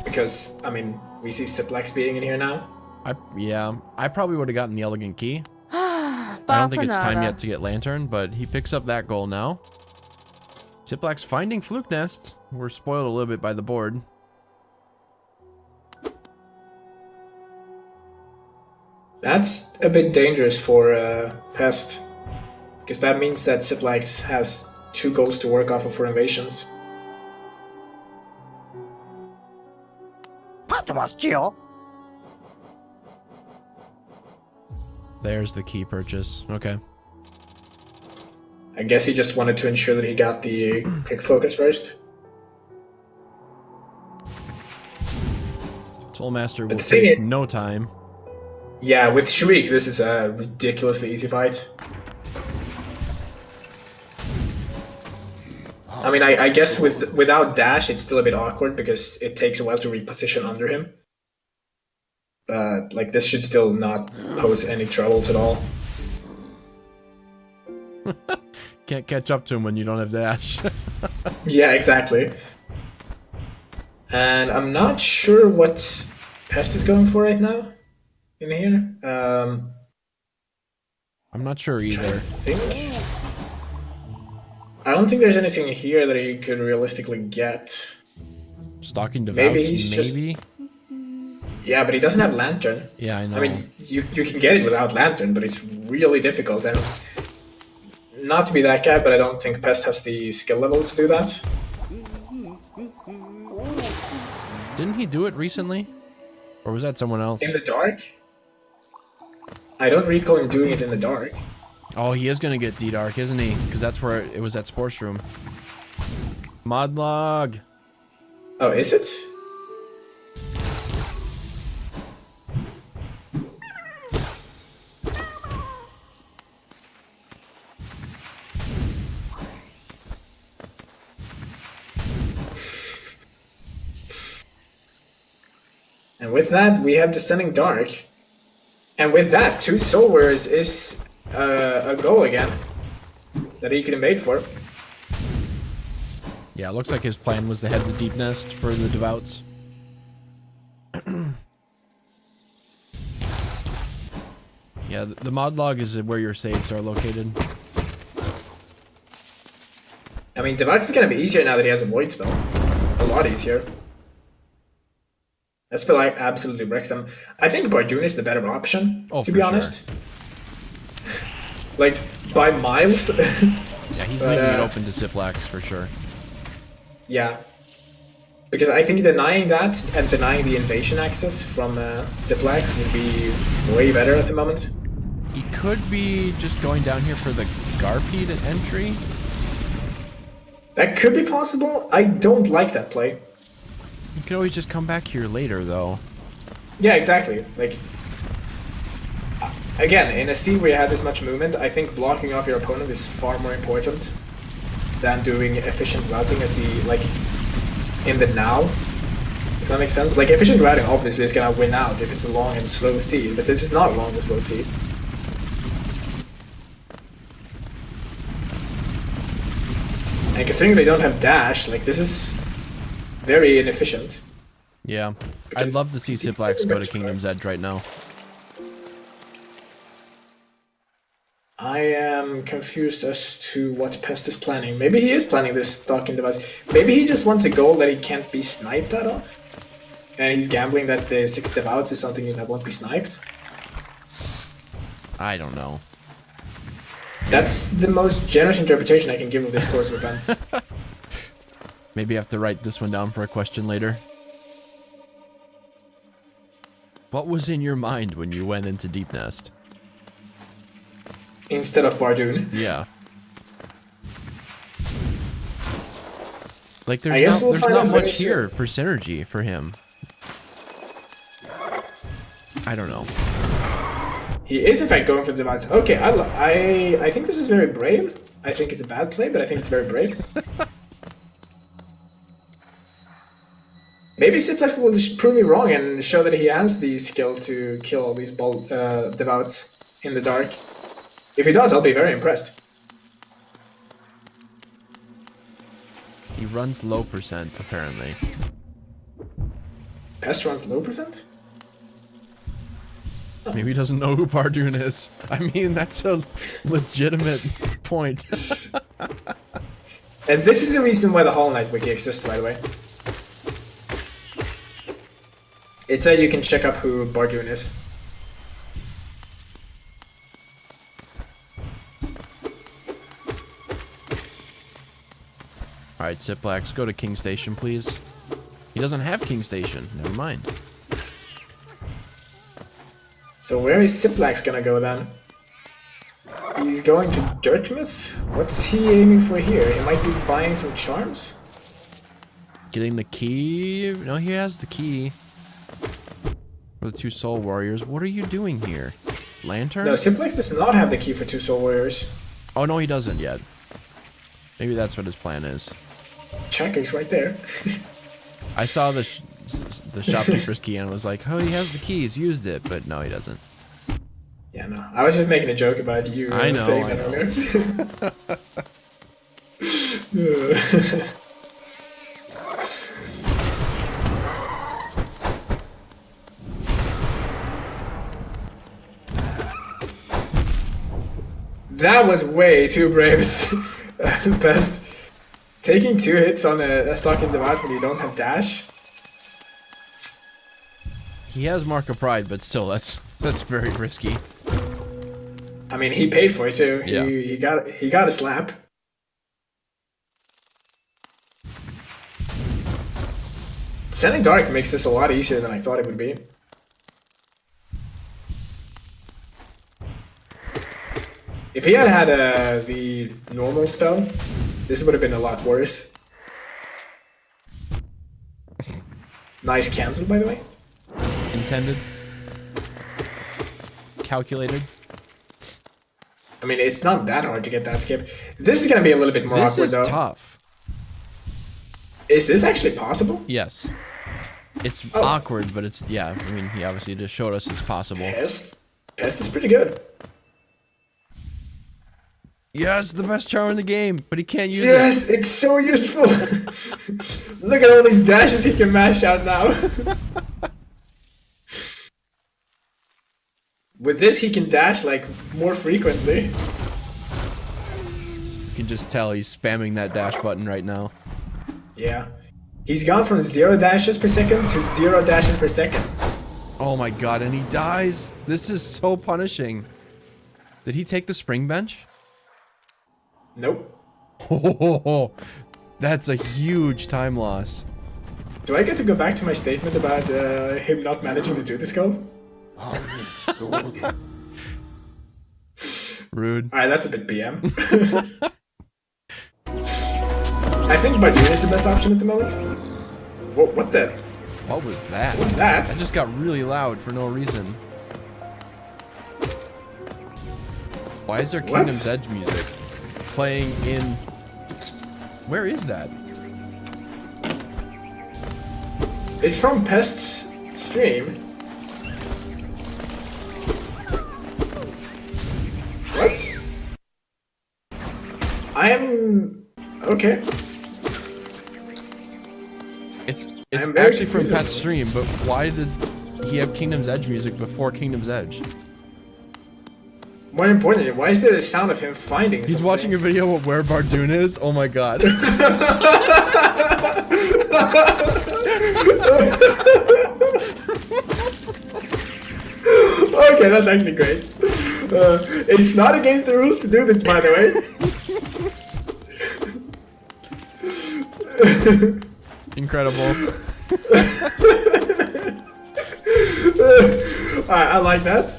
B: Because, I mean, we see Ciplax being in here now.
A: I probably would have gotten the elegant key. I don't think it's time yet to get lantern, but he picks up that goal now. Ciplax finding Fluke Nest. We're spoiled a little bit by the board.
B: That's a bit dangerous for Pest. Because that means that Ciplax has 2 goals to work off of for invasions.
A: There's the key purchase. Okay.
B: I guess he just wanted to ensure that he got the quick focus first.
A: Soulmaster will take no time.
B: Yeah, with Shriek, this is a ridiculously easy fight. I mean, I guess without dash, it's still a bit awkward because it takes a while to reposition under him. But, like, this should still not pose any troubles at all.
A: Can't catch up to him when you don't have dash.
B: Yeah, exactly. And I'm not sure what Pest is going for right now in here.
A: I'm not sure either.
B: I don't think there's anything here that he could realistically get.
A: Stalking
B: Maybe
A: Devouts,
B: he's
A: maybe?
B: Yeah, but he doesn't have Lantern.
A: Yeah, I know.
B: I mean, you can get it without Lantern, but it's really difficult. And not to be that guy, but I don't think Pest has the skill level to do that.
A: Didn't he do it recently? Or was that someone else?
B: In the dark? I don't recall him doing it in the dark.
A: Oh, he is gonna get D-Dark, isn't he? Because that's where it was at Sports Room. Mod log.
B: Oh, is it? And with that, we have Descending Dark. And with that, 2 Soul Warriors is a goal again that he could have made for.
A: Yeah, it looks like his plan was to head the Deep Nest for the Devouts. Yeah, the mod log is where your saves are located.
B: I mean, Devouts is going to be easier now that he has a Void spell. A lot easier. That spell absolutely wrecks them. I think Bardoon is the better option, to be honest. Like, by miles.
A: Yeah, he's leaving it open to Ciplax for sure.
B: Yeah. Because I think denying that and denying the invasion access from Ciplax would be way better at the moment.
A: He could be just going down here for the Garpede entry.
B: That could be possible. I don't like that play.
A: You could always just come back here later, though.
B: Yeah, exactly. Like, again, in a scene where you have this much movement, I think blocking off your opponent is far more important than doing efficient routing at the, like, in the now. Does that make sense? Like, efficient routing obviously is gonna win out if it's a long and slow seed, but this is not a long and slow seed. And considering they don't have dash, like, this is very inefficient.
A: Yeah, I'd love to see Ciplax go to Kingdom's Edge right now.
B: I am confused as to what Pest is planning. Maybe he is planning this stalking device. Maybe he just wants a goal that he can't be sniped out of. And he's gambling that the 6 Devouts is something that won't be sniped.
A: I don't know.
B: That's the most generous interpretation I can give of this course of events.
A: Maybe I have to write this one down for a question later. What was in your mind when you went into Deep Nest?
B: Instead of Bardoon.
A: Yeah. Like, there's not much here for synergy for him. I don't know.
B: He is, in fact, going for the Devouts. Okay, I think this is very brave. I think it's a bad play, but I think it's very brave. Maybe Ciplax will just prove me wrong and show that he has the skill to kill all these Devouts in the dark. If he does, I'll be very impressed.
A: He runs low percent, apparently.
B: Pest runs low percent?
A: Oh. Maybe he doesn't know who Bardoon is. I mean, that's a legitimate point.
B: And this is the reason why the Hollow Knight wiki exists, by the way. It said you can check up who Bardoon is.
A: Alright, Ciplax, go to King Station, please. He doesn't have King Station. Never mind.
B: So where is Ciplax gonna go then? He's going to Dirtmouth? What's he aiming for here? He might be buying some charms?
A: Getting the key? No, he has the key. For the 2 Soul Warriors. What are you doing here? Lantern?
B: No, Ciplax does not have the key for 2 Soul Warriors.
A: Oh, no, he doesn't yet. Maybe that's what his plan is.
B: Checker's right there.
A: I saw the shopkeeper's key and was like, oh, he has the key, he's used it, but no, he doesn't.
B: Yeah, no. I was just making a joke about you
A: I know,
B: saying
A: I
B: that
A: know.
B: earlier. That was way too brave. Pest. Taking 2 hits on a stock in device when you don't have dash.
A: He has Mark of Pride, but still, that's very risky.
B: I mean, he paid for it too.
A: Yeah.
B: He got a slap. Sending Dark makes this a lot easier than I thought it would be. If he had had the normal spell, this would have been a lot worse. Nice cancel, by the way.
A: Intended. Calculated.
B: I mean, it's not that hard to get that skip. This is gonna be a little bit more awkward, though.
A: This is tough.
B: Is this actually possible?
A: Yes. It's awkward, but it's, yeah, I mean, he obviously just showed us it's possible.
B: Pest is pretty good.
A: Yes, the best charm in the game, but he can't use it.
B: Yes, it's so useful. Look at all these dashes he can mash out now. With this, he can dash like more frequently.
A: You can just tell he's spamming that dash button right now.
B: Yeah. He's gone from 0 dashes per second to 0 dashes per second.
A: Oh my god, and he dies. This is so punishing. Did he take the spring bench?
B: Nope.
A: Oh, that's a huge time loss.
B: Do I get to go back to my statement about him not managing to do this goal?
A: Rude.
B: Alright, that's a bit BM. I think Bardoon is the best option at the moment. What the?
A: What was that?
B: What's that?
A: That just got really loud for no reason. Why is there Kingdom's Edge music playing in... Where is that?
B: It's from Pest's stream. What? I am... Okay.
A: It's
B: I'm very
A: actually from
B: confused.
A: Pest's stream, but why did he have Kingdom's Edge music before Kingdom's Edge?
B: More importantly, why is there the sound of him finding
A: He's
B: something?
A: watching a video of where Bardoon is? Oh my god.
B: Okay, that's actually great. It's not against the rules to do this, by the way.
A: Incredible.
B: Alright, I like that.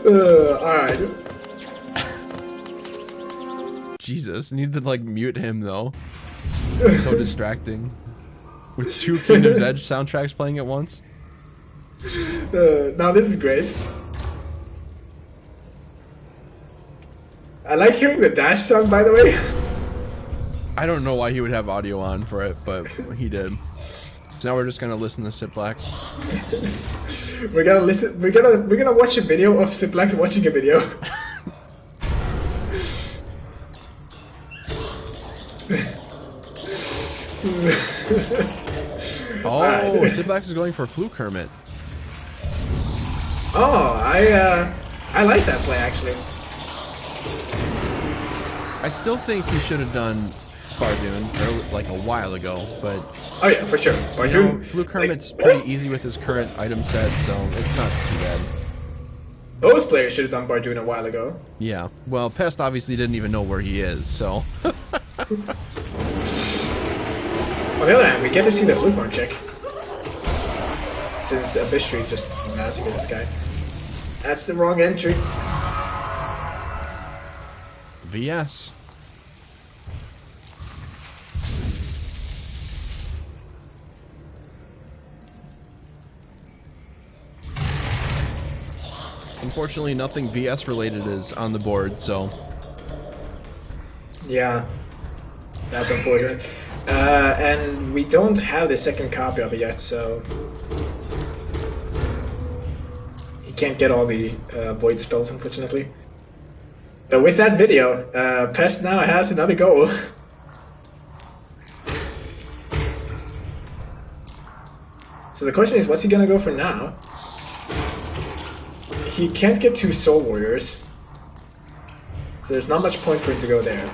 B: Alright.
A: Jesus, need to like mute him though. It's so distracting. With 2 Kingdom's Edge soundtracks playing at once.
B: Now this is great. I like hearing the dash sound, by the way.
A: I don't know why he would have audio on for it, but he did. So now we're just gonna listen to Ciplax.
B: We're gonna listen. We're gonna watch a video of Ciplax watching a video.
A: Oh, Ciplax is going for Fluke Hermit.
B: Oh, I like that play actually.
A: I still think he should have done Bardoon like a while ago, but
B: Oh yeah, for sure.
A: you know, Fluke Hermit's pretty easy with his current item set, so it's not too bad.
B: Both players should have done Bardoon a while ago.
A: Yeah, well, Pest obviously didn't even know where he is, so...
B: On the other hand, we get to see the Fluke Horn check. Since Abyss Street just massacred this guy. That's the wrong entry.
A: VS. Unfortunately, nothing VS related is on the board, so...
B: Yeah, that's unfortunate. And we don't have the second copy of it yet, so... He can't get all the void spells, unfortunately. But with that video, Pest now has another goal. So the question is, what's he gonna go for now? He can't get 2 Soul Warriors. So there's not much point for him to go there.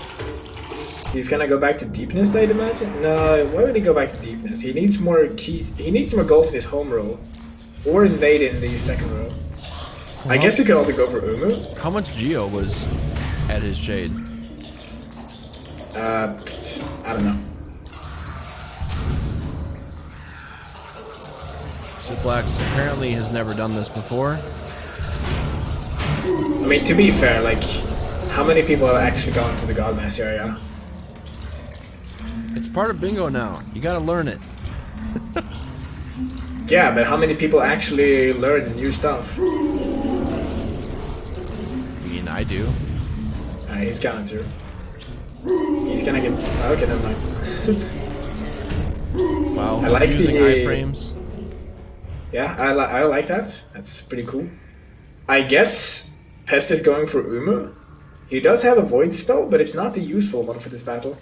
B: He's gonna go back to Deepness, I'd imagine? No, why would he go back to Deepness? He needs more keys. He needs more goals in his home row. Or invade in the second row.
A: Well,
B: I guess he could also go for Umu.
A: How much Geo was at his shade?
B: I don't know.
A: Ciplax apparently has never done this before.
B: I mean, to be fair, like, how many people have actually gone to the Godmass area?
A: It's part of bingo now. You gotta learn it.
B: Yeah, but how many people actually learn new stuff?
A: I mean, I do.
B: He's gonna too. He's gonna get. Okay, never mind.
A: Wow,
B: I like
A: using
B: the
A: iframes.
B: Yeah, I like that. That's pretty cool. I guess Pest is going for Umu. He does have a Void spell, but it's not the useful one for this battle.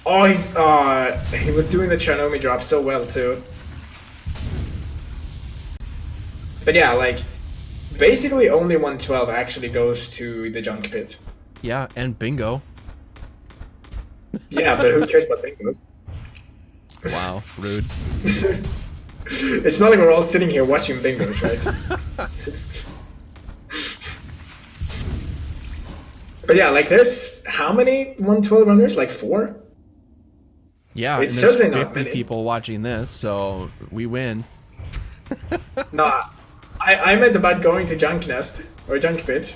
B: Oh, he was doing the Chernomi drop so well too. But yeah, like, basically only 112 actually goes to the junk pit.
A: Yeah, and bingo.
B: Yeah, but who cares about bingos?
A: Wow, rude.
B: It's not like we're all sitting here watching bingos, right? But yeah, like, there's how many 112 runners? Like 4?
A: Yeah,
B: It's
A: and there's
B: certainly not
A: 50
B: many.
A: people watching this, so we win.
B: No, I meant about going to Junk Nest or Junk Pit.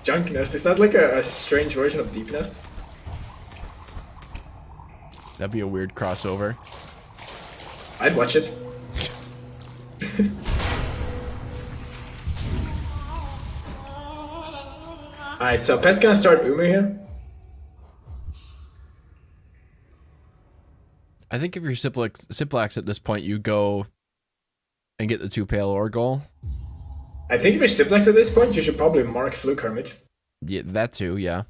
B: Junk Nest, is that like a strange version of Deep Nest?
A: That'd be a weird crossover.
B: I'd watch it. Alright, so Pest gonna start Umu here.
A: I think if you're Ciplax at this point, you go and get the 2 Pale Ore goal.
B: I think if you're Ciplax at this point, you should probably mark Fluke Hermit.
A: Yeah, that too, yeah.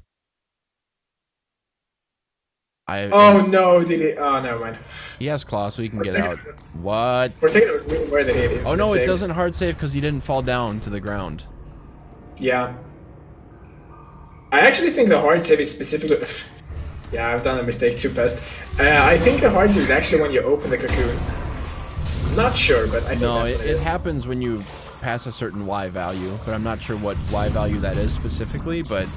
B: Oh no, did he? Oh, never mind.
A: He has claw, so he can get out. What?
B: For a second, I was really worried that he had
A: Oh no, it
B: save.
A: doesn't hard save because he didn't fall down to the ground.
B: Yeah. I actually think the hard save is specifically... Yeah, I've done a mistake too, Pest. I think the hard save is actually when you open the cocoon. I'm not sure, but I think
A: No,
B: that's what
A: it
B: is.
A: happens when you pass a certain Y value, but I'm not sure what Y value that is specifically, but...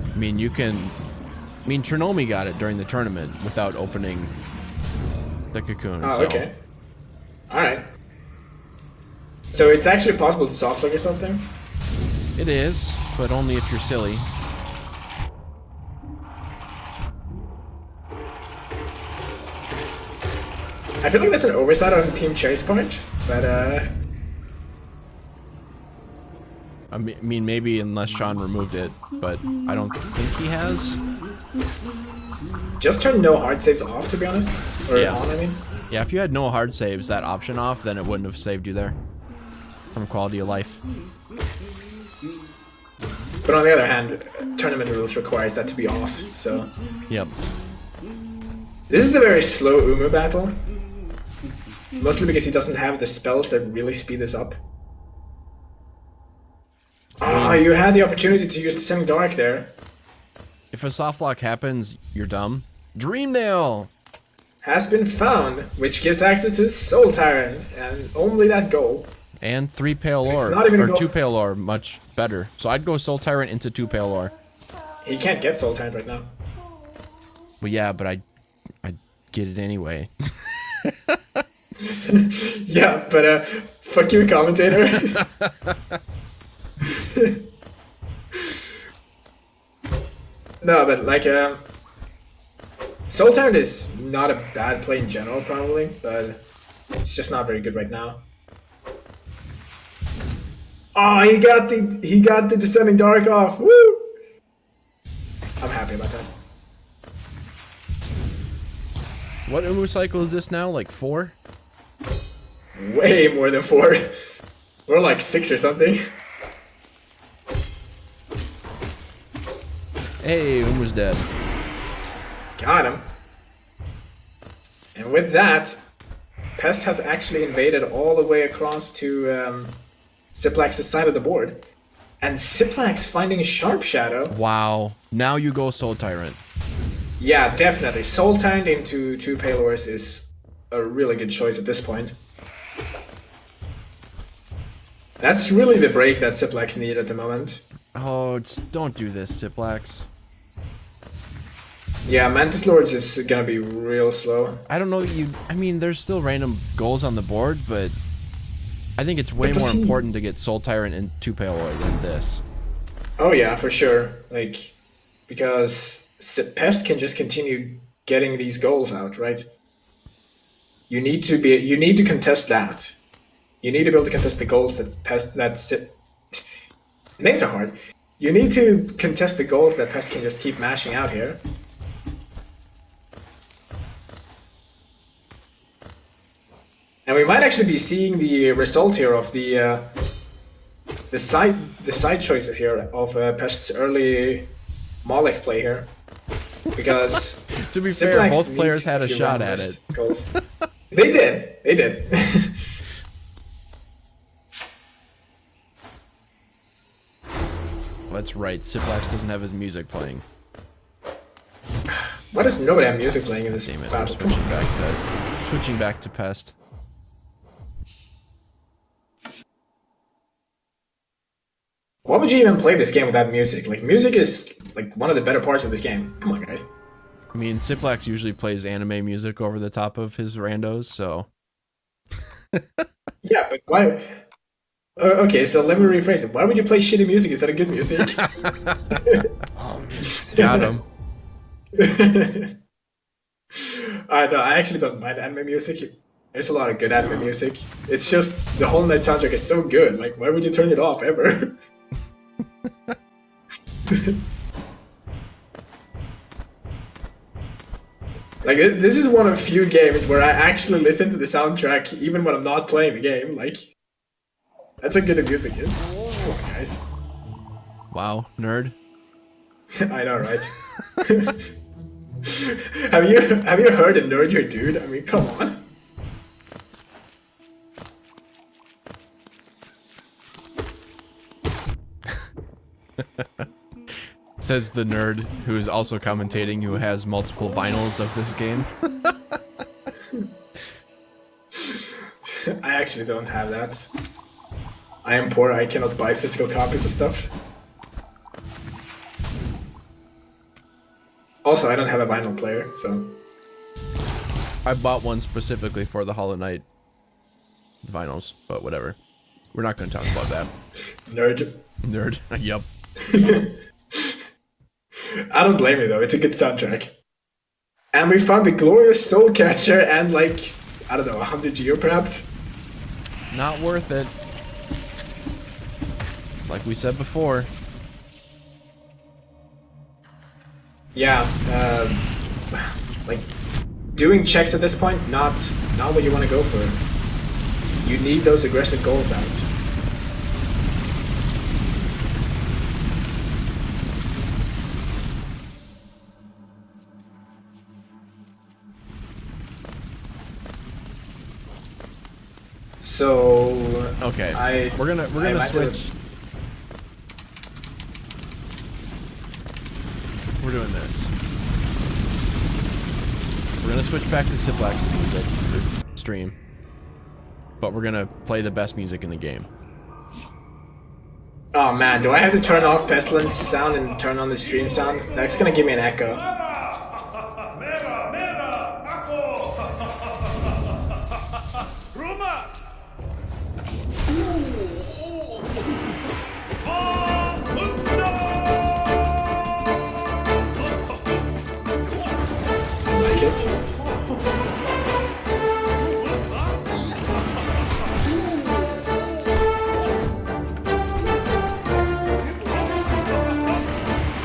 A: I mean, you can... I mean, Chernomi got it during the tournament without opening the cocoon.
B: Oh,
A: so.
B: okay. Alright. So it's actually possible to soft look or something?
A: It is, but only if you're silly.
B: I feel like that's an oversight on Team Cherry's part, but
A: I mean, maybe unless Sean removed it, but I don't think he has.
B: just turn no hard saves off, to be honest. Or
A: Yeah.
B: on, I mean.
A: Yeah, if you had no hard saves, that option off, then it wouldn't have saved you there. From quality of life.
B: But on the other hand, tournament rules requires that to be off, so...
A: Yep.
B: This is a very slow Umu battle. Mostly because he doesn't have the spells that really speed this up. Oh, you had the opportunity to use the Semi-Dark there.
A: If a soft lock happens, you're dumb. Dream Nail!
B: Has been found, which gives access to Soul Tyrant, and only that goal.
A: And 3 Pale
B: It's
A: Ore.
B: not even a
A: Or
B: goal.
A: 2 Pale Ore, much better. So I'd go Soul Tyrant into 2 Pale Ore.
B: He can't get Soul Tyrant right now.
A: Well, yeah, but I'd get it anyway.
B: Yeah, but fuck you, commentator. No, but like, Soul Tyrant is not a bad play in general, probably, but it's just not very good right now. Oh, he got the Descending Dark off. Woo! I'm happy about that.
A: What Umu cycle is this now? Like 4?
B: Way more than 4. We're like 6 or something.
A: Hey, Umu's dead.
B: Got him. And with that, Pest has actually invaded all the way across to Ciplax's side of the board. And Ciplax finding a Sharp Shadow.
A: Wow. Now you go Soul Tyrant.
B: Yeah, definitely. Soul Tyrant into 2 Palors is a really good choice at this point. That's really the break that Ciplax needs at the moment.
A: Oh, don't do this, Ciplax.
B: Yeah, Mantis Lords is gonna be real slow.
A: I don't know that you... I mean, there's still random goals on the board, but I think it's way more important to get Soul Tyrant and 2 Palor than this.
B: Oh yeah, for sure. Like, because Pest can just continue getting these goals out, right? You need to contest that. You need to be able to contest the goals that Pest names are hard. You need to contest the goals that Pest can just keep mashing out here. And we might actually be seeing the result here of the side choices here of Pest's early Moloch play here, because
A: to be fair, both players had a shot at it.
B: They did.
A: That's right. Ciplax doesn't have his music playing.
B: Why does nobody have music playing in this
A: Damn it!
B: battle?
A: Switching back to Pest.
B: Why would you even play this game without music? Like, music is like one of the better parts of this game. Come on, guys.
A: I mean, Ciplax usually plays anime music over the top of his randos, so...
B: Yeah, but why... okay, so let me rephrase it. Why would you play shitty music instead of good music?
A: Got him.
B: I actually don't mind anime music. There's a lot of good anime music. It's just the Hollow Knight soundtrack is so good. Like, why would you turn it off ever? Like, this is one of few games where I actually listen to the soundtrack even when I'm not playing the game. Like, that's how good the music is. Come on, guys.
A: Wow, nerd.
B: I know, right? Have you heard a nerd your dude? I mean, come on.
A: Says the nerd who is also commentating, who has multiple vinyls of this game.
B: I actually don't have that. I am poor, I cannot buy physical copies of stuff. Also, I don't have a vinyl player, so...
A: I bought one specifically for the Hollow Knight vinyls, but whatever. We're not going to talk about that.
B: Nerd.
A: Nerd, yep.
B: I don't blame you though, it's a good soundtrack. And we found the glorious Soul Catcher and like, I don't know, 100 Geo perhaps?
A: Not worth it. Like we said before.
B: Yeah, like, doing checks at this point, not what you want to go for. You need those aggressive goals out. So
A: okay, we're gonna switch. We're doing this. We're gonna switch back to Ciplax's music or stream, but we're gonna play the best music in the game.
B: Oh man, do I have to turn off Pestilence sound and turn on the stream sound? That's gonna give me an echo.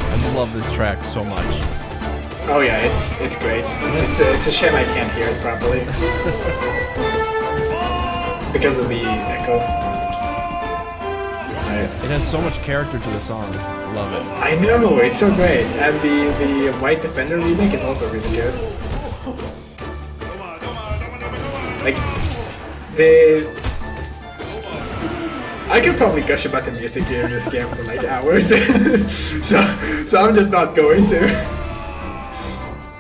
A: I love this track so much.
B: Oh yeah, it's great. It's a shame I can't hear it properly because of the echo.
A: It has so much character to the song. Love it.
B: I know, it's so great. And the White Defender remake is also really good. Like, the... I could probably gush about the music here in this game for like hours. so I'm just not going to.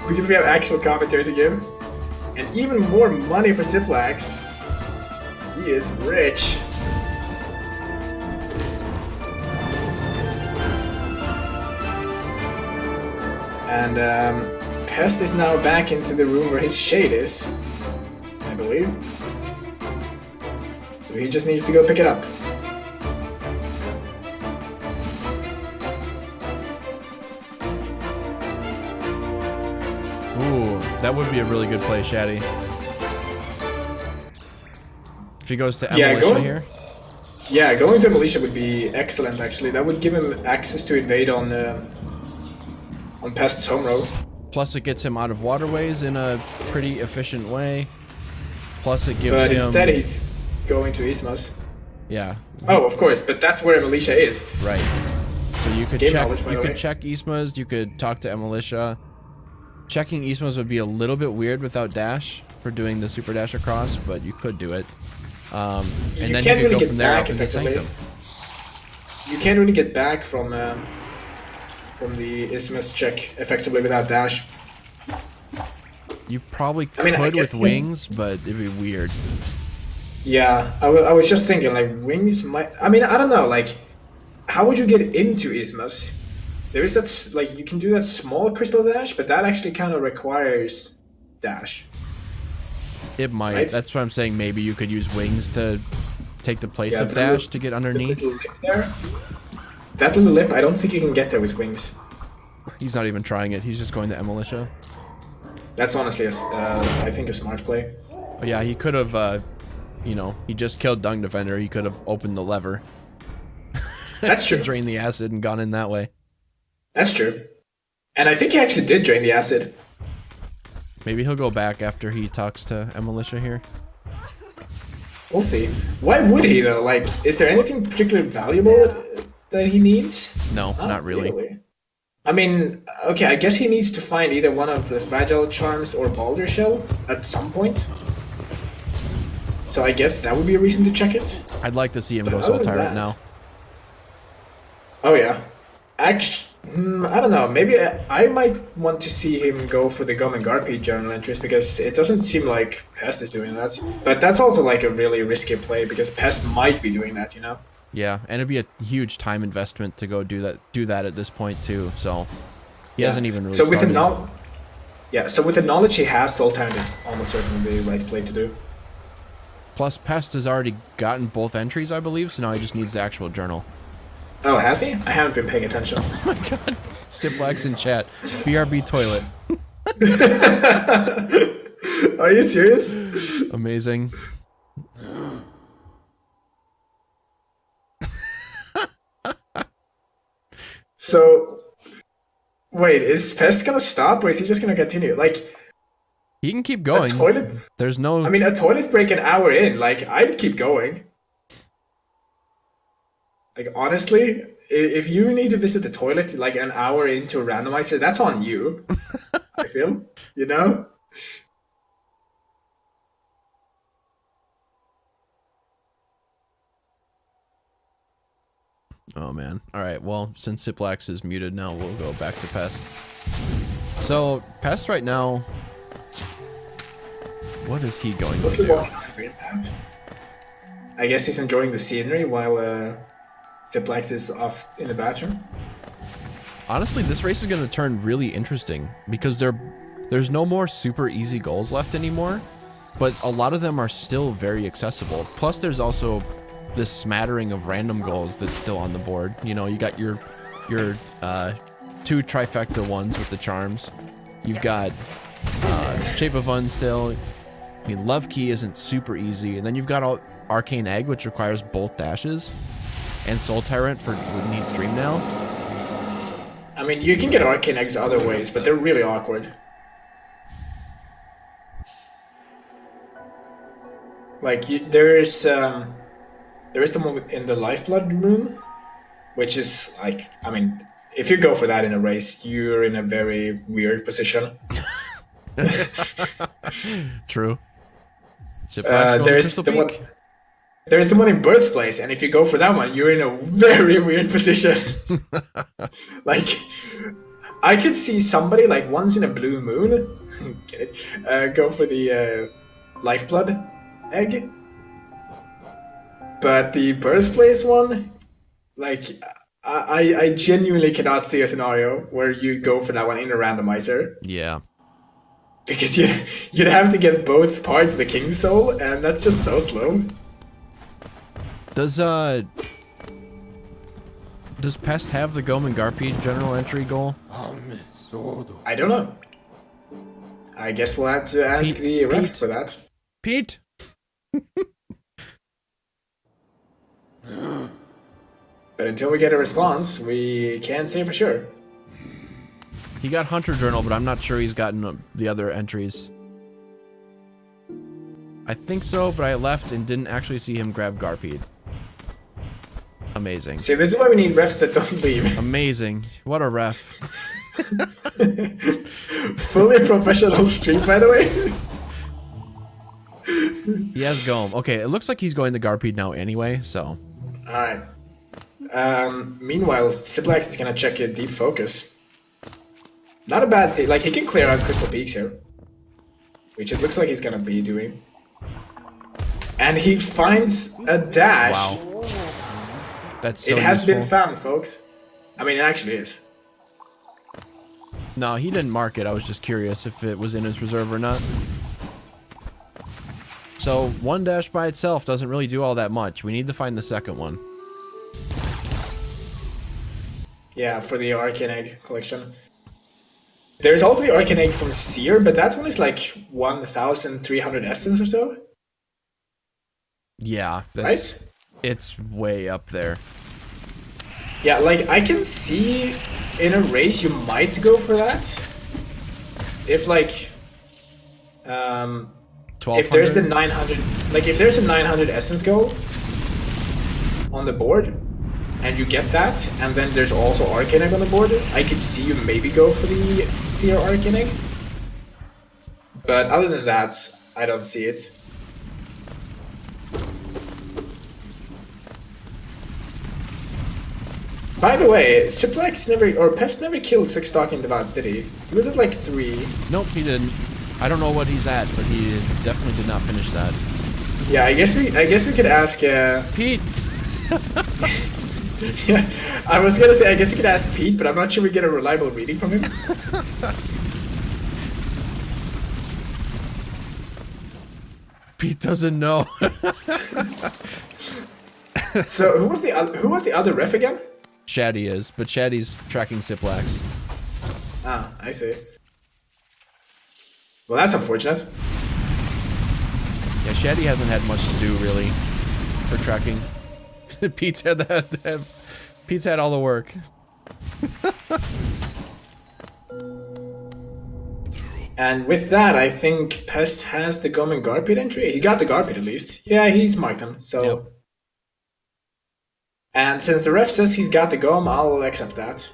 B: Because we have actual commentary to give. And even more money for Ciplax. He is rich. And Pest is now back into the room where his shade is, I believe. So he just needs to go pick it up.
A: Ooh, that would be a really good play, Shaddy. If he goes to Militia here.
B: Yeah, going to Militia would be excellent actually. That would give him access to invade on Pest's home row.
A: Plus it gets him out of waterways in a pretty efficient way. Plus it gives him...
B: But instead he's going to Ismas.
A: Yeah.
B: Oh, of course, but that's where Militia is.
A: Right. So you could check Ismas, you could talk to Militia. Checking Ismas would be a little bit weird without dash for doing the super dash across, but you could do it. And then you could go from there up into Sanctum.
B: You can't really get back from the Isthmus check effectively without dash.
A: You probably could with wings, but it'd be weird.
B: Yeah, I was just thinking, like, wings might... I mean, I don't know, like, how would you get into Isthmus? There is that, like, you can do that small crystal dash, but that actually kind of requires dash.
A: It might. Right? That's what I'm saying. Maybe you could use wings to take the place of dash to get underneath.
B: That little lip, I don't think you can get there with wings.
A: He's not even trying it. He's just going to Militia.
B: That's honestly, I think, a smart play.
A: But yeah, he could have, you know, he just killed Dung Defender. He could have opened the lever.
B: That's true.
A: Drain the acid and gone in that way.
B: That's true. And I think he actually did drain the acid.
A: Maybe he'll go back after he talks to Militia here.
B: We'll see. Why would he, though? Like, is there anything particularly valuable that he needs?
A: No, not really.
B: I mean, okay, I guess he needs to find either one of the Fragile Charms or Boulder Shell at some point. So I guess that would be a reason to check it.
A: I'd like to see him go Soul Tyrant now.
B: Oh, yeah. Actually, I don't know. Maybe I might want to see him go for the Gum and Garpy journal entries because it doesn't seem like Pest is doing that. But that's also like a really risky play because Pest might be doing that, you know?
A: Yeah, and it'd be a huge time investment to go do that at this point too. So he hasn't even really started.
B: So with the knowledge he has, Soul Tyrant is almost certainly the right play to do.
A: Plus, Pest has already gotten both entries, I believe, so now he just needs the actual journal.
B: Oh, has he? I haven't been paying attention.
A: Oh my god. Ciplax in chat. BRB toilet.
B: Are you serious?
A: Amazing.
B: So, wait, is Pest gonna stop or is he just gonna continue? Like,
A: he can keep going. There's no...
B: I mean, a toilet break an hour in, like, I'd keep going. Like, honestly, if you need to visit the toilet like an hour into a randomizer, that's on you. I feel, you know?
A: Oh man. Alright, well, since Ciplax is muted now, we'll go back to Pest. So, Pest right now... What is he going to do?
B: I guess he's enjoying the scenery while Ciplax is off in the bathroom.
A: Honestly, this race is going to turn really interesting because there's no more super easy goals left anymore, but a lot of them are still very accessible. Plus, there's also this smattering of random goals that's still on the board. You know, you got your 2 trifecta ones with the charms. You've got Shape of Fun still. I mean, Love Key isn't super easy, and then you've got Arcane Egg, which requires both dashes, and Soul Tyrant for needs Dream now.
B: I mean, you can get Arcane Eggs other ways, but they're really awkward. Like, there is the one in the Lifeblood room, which is like, I mean, if you go for that in a race, you're in a very weird position.
A: True. Ciplax going
B: There's
A: Crystal
B: the one.
A: Peak.
B: There's the one in Birthplace, and if you go for that one, you're in a very weird position. Like, I could see somebody like once in a blue moon, get it? Go for the lifeblood egg. But the Birthplace one, like, I genuinely cannot see a scenario where you go for that one in a randomizer.
A: Yeah.
B: Because you'd have to get both parts of the King's Soul, and that's just so slow.
A: Does Pest have the Goem and Garpede general entry goal?
B: I don't know. I guess we'll have to ask the refs for that.
A: Pete?
B: But until we get a response, we can't say for sure.
A: He got Hunter Journal, but I'm not sure he's gotten the other entries. I think so, but I left and didn't actually see him grab Garpede. Amazing.
B: See, this is why we need refs that don't leave.
A: Amazing. What a ref.
B: Fully professional stream, by the way.
A: He has Goem. Okay, it looks like he's going to Garpede now anyway, so.
B: Alright. Meanwhile, Ciplax is gonna check a deep focus. Not a bad thing. Like, he can clear out Crystal Peaks here. Which it looks like he's gonna be doing. And he finds a dash.
A: Wow. That's so
B: It has
A: useful.
B: been found, folks. I mean, it actually is.
A: No, he didn't mark it. I was just curious if it was in his reserve or not. So, one dash by itself doesn't really do all that much. We need to find the second one.
B: Yeah, for the Arcane Egg collection. There's also the Arcane Egg from Seer, but that one is like 1,300 essence or so.
A: Yeah, that's...
B: Right?
A: It's way up there.
B: Yeah, like, I can see in a race you might go for that. If, like... if there's the 900... Like, if there's a 900 essence goal on the board, and you get that, and then there's also Arcane Egg on the board, I could see you maybe go for the Seer Arcane Egg. But other than that, I don't see it. By the way, Ciplax never, or Pest never killed 6 Stalking Devots, did he? He was at like 3.
A: Nope, he didn't. I don't know what he's at, but he definitely did not finish that.
B: Yeah, I guess we could ask,
A: Pete!
B: Yeah, I was gonna say, I guess we could ask Pete, but I'm not sure we get a reliable reading from him.
A: Pete doesn't know.
B: So who was the other ref again?
A: Shaddy is, but Shaddy's tracking Ciplax.
B: Ah, I see. Well, that's unfortunate.
A: Yeah, Shaddy hasn't had much to do, really, for tracking. Pete's had all the work.
B: And with that, I think Pest has the Goem and Garpede entry. He got the Garpede at least. Yeah, he's marked him, so...
A: Yep.
B: And since the ref says he's got the Goem, I'll accept that.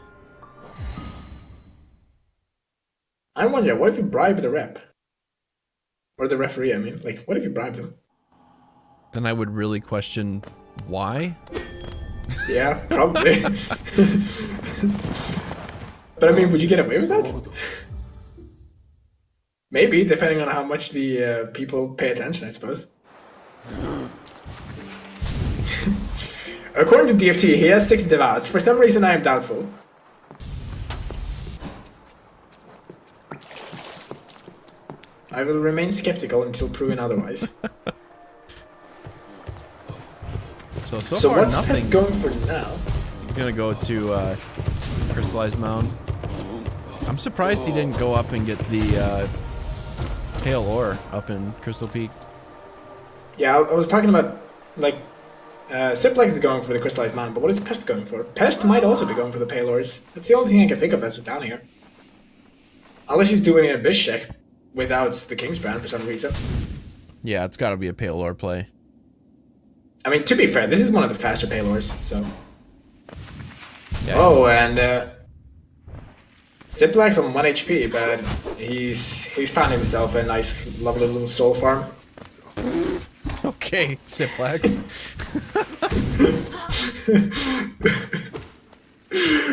B: I wonder, what if you bribe the rep? Or the referee, I mean. Like, what if you bribed him?
A: Then I would really question why.
B: Yeah, probably. But I mean, would you get away with that? Maybe, depending on how much the people pay attention, I suppose. According to DFT, he has 6 Devots. For some reason, I am doubtful. I will remain skeptical until proven otherwise.
A: So far,
B: what's
A: nothing.
B: Pest going for now?
A: He's gonna go to Crystallized Mound. I'm surprised he didn't go up and get the Pale Ore up in Crystal Peak.
B: Yeah, I was talking about, like, Ciplax is going for the Crystallized Mound, but what is Pest going for? Pest might also be going for the Pale Ores. That's the only thing I can think of that's down here. Unless he's doing an Abyss check without the Kingsbrand for some reason.
A: Yeah, it's gotta be a Pale Ore play.
B: I mean, to be fair, this is one of the faster Pale Ores, so...
A: Yeah,
B: oh, and Ciplax on 1 HP, but he's found himself a nice, lovely little soul farm.
A: Okay, Ciplax.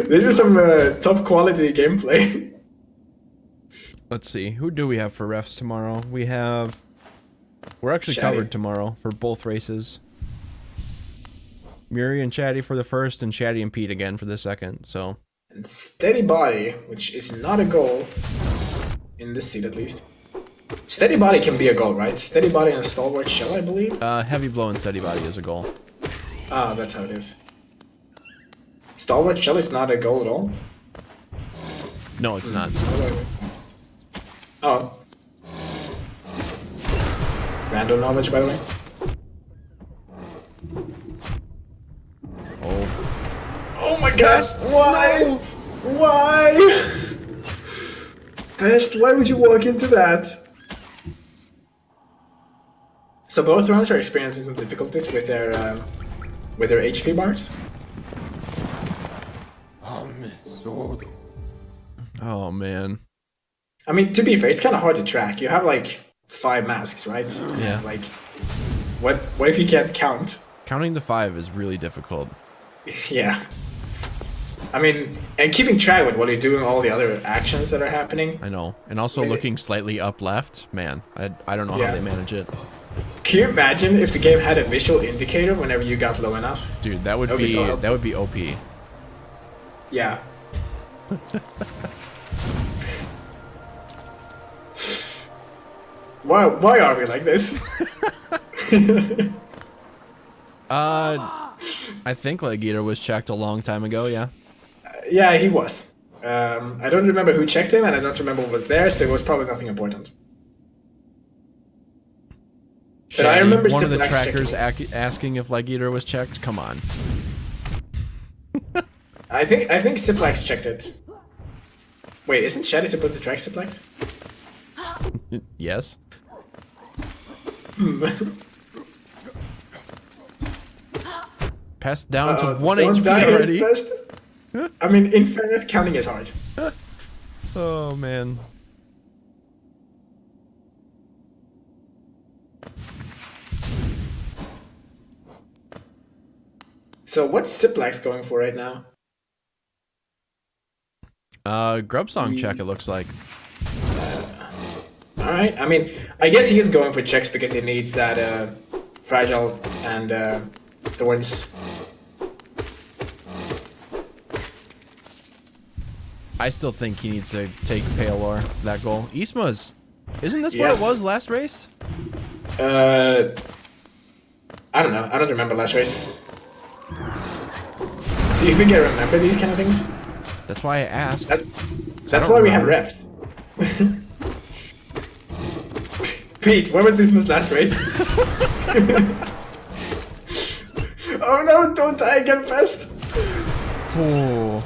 B: This is some top quality gameplay.
A: Let's see. Who do we have for refs tomorrow? We're actually
B: Chatty.
A: covered tomorrow for both races. Muri and Chatty for the first, and Chatty and Pete again for the second. So.
B: And Steady Body, which is not a goal in this seat at least. Steady Body can be a goal, right? Steady Body and a Stalwart Shell, I believe.
A: Heavy blow and steady body is a goal.
B: Ah, that's how it is. Stalwart Shell is not a goal at all.
A: No, it's not.
B: Oh. Rando knowledge, by the way.
A: Oh.
B: Oh my god! Why? No. Why? Pest, why would you walk into that? So both rounds are experiencing some difficulties with their HP bars.
A: Oh man.
B: I mean, to be fair, it's kind of hard to track. You have like 5 masks, right?
A: Yeah.
B: Like, what if you can't count?
A: Counting to 5 is really difficult.
B: Yeah. I mean, and keeping track with while you're doing all the other actions that are happening.
A: I know. And also looking slightly up left. Man, I don't know how they manage it.
B: Can you imagine if the game had a visual indicator whenever you got low enough?
A: Dude, that would be OP.
B: Yeah. Why are we like this?
A: I think Leg Eater was checked a long time ago, yeah.
B: Yeah, he was. I don't remember who checked him, and I don't remember what was there, so it was probably nothing important. But I remember
A: one of the
B: Ciplax
A: trackers asking if Leg Eater was checked. Come on.
B: I think Ciplax checked it. Wait, isn't Shady supposed to track Ciplax?
A: Yes. Pest down to 1
B: don't
A: HP
B: die
A: already.
B: First. I mean, in fairness, counting is hard.
A: Oh man.
B: So what's Ciplax going for right now?
A: Grub Song check, it looks like.
B: Alright, I mean, I guess he is going for checks because he needs that Fragile and Thorns.
A: I still think he needs to take Paelor, that goal. Isma's. Isn't this what it was last race?
B: I don't know. I don't remember last race. Do you think I remember these kind of things?
A: That's why I asked.
B: That's why we have refs. Pete, what was this last race? Oh no, don't die again, Pest!
A: Oh.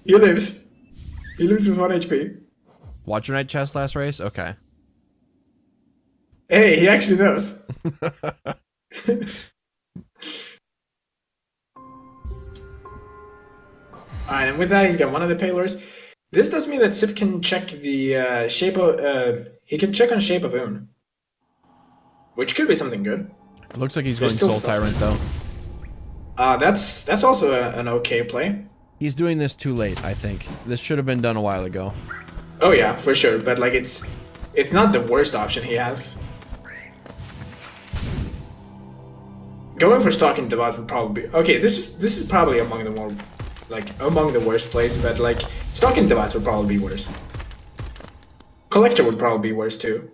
B: He lives. He lives with 1 HP.
A: Watcher Knight chest last race? Okay.
B: Hey, he actually knows. Alright, and with that, he's got one of the Paelors. This does mean that Sip can check the shape of. He can check on Shape of Oon, which could be something good.
A: It looks like he's going Soul Tyrant though.
B: That's also an okay play.
A: He's doing this too late, I think. This should have been done a while ago.
B: Oh yeah, for sure. But like, it's not the worst option he has. Going for Stalking Devout would probably be okay. This is probably among the more among the worst plays, but like Stalking Device would probably be worse. Collector would probably be worse too.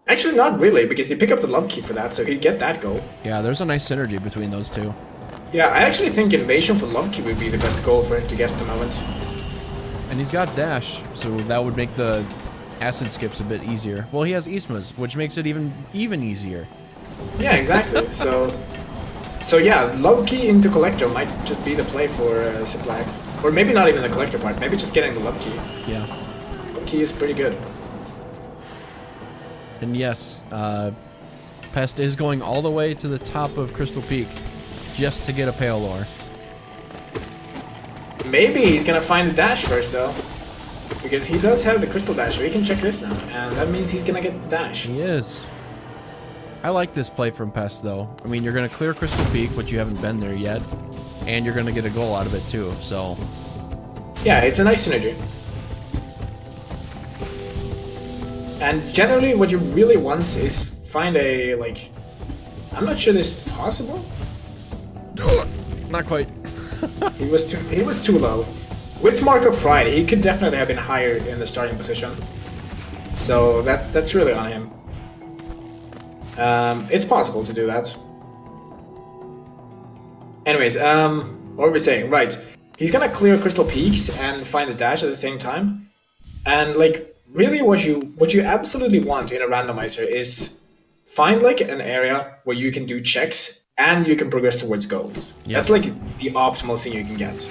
B: Actually, not really, because you pick up the Love Key for that, so he'd get that goal.
A: Yeah, there's a nice synergy between those two.
B: Yeah, I actually think Invasion for Love Key would be the best goal for him to get at the moment.
A: And he's got Dash, so that would make the acid skips a bit easier. Well, he has Isma's, which makes it even easier.
B: Yeah, exactly. So yeah, Love Key into Collector might just be the play for Ciplax. Or maybe not even the Collector part, maybe just getting the Love Key.
A: Yeah.
B: Love Key is pretty good.
A: And yes, Pest is going all the way to the top of Crystal Peak just to get a Paelor.
B: Maybe he's gonna find the dash first though. Because he does have the Crystal Dash, so he can check this now. And that means he's gonna get the dash.
A: He is. I like this play from Pest, though. I mean, you're going to clear Crystal Peak, which you haven't been there yet, and you're going to get a goal out of it, too, so...
B: Yeah, it's a nice synergy. And generally, what you really want is find a, like... I'm not sure this is possible.
A: Not quite.
B: He was too low. With Mark of Pride, he could definitely have been higher in the starting position. So that's really on him. It's possible to do that. Anyways, what were we saying? Right, he's gonna clear Crystal Peaks and find the dash at the same time. And like, really, what you absolutely want in a randomizer is find like an area where you can do checks and you can progress towards goals. Yep. That's like the optimal thing you can get.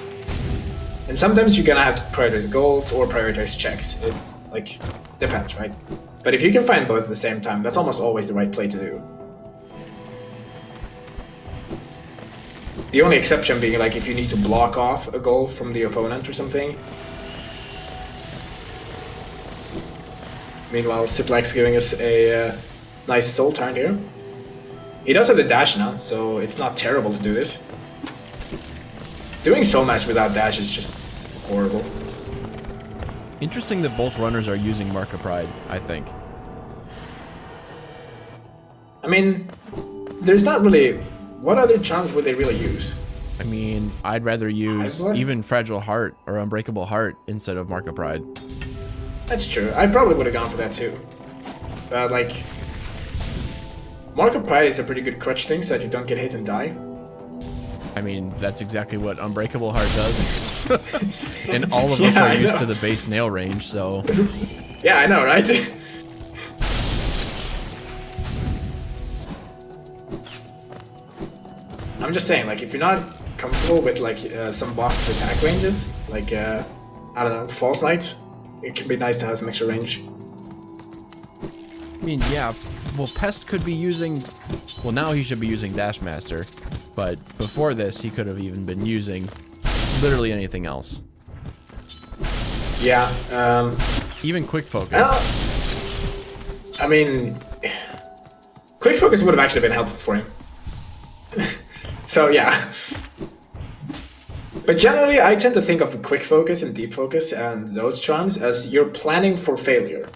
B: And sometimes you're gonna have to prioritize goals or prioritize checks. It's like, depends, right? But if you can find both at the same time, that's almost always the right play to do. The only exception being like if you need to block off a goal from the opponent or something. Meanwhile, Ciplax giving us a nice soul turn here. He does have the dash now, so it's not terrible to do this. Doing so much without dash is just horrible.
A: Interesting that both runners are using Mark of Pride, I think.
B: I mean, there's not really... What other charms would they really use?
A: I mean, I'd rather use even Fragile Heart or Unbreakable Heart instead of Mark of Pride.
B: That's true. I probably would have gone for that too. But like... Mark of Pride is a pretty good crutch thing so that you don't get hit and die.
A: I mean, that's exactly what Unbreakable Heart does. And all of us are used to the base nail range, so...
B: Yeah, I know, right? I'm just saying, like, if you're not comfortable with, like, some boss attack ranges, like, I don't know, False Knight, it can be nice to have some extra range.
A: I mean, yeah, well, Pest could be using... Well, now he should be using Dash Master, but before this, he could have even been using literally anything else.
B: Yeah,
A: even Quick Focus.
B: I mean... Quick Focus would have actually been helpful for him. So, yeah. But generally, I tend to think of Quick Focus and Deep Focus and those charms as you're planning for failure.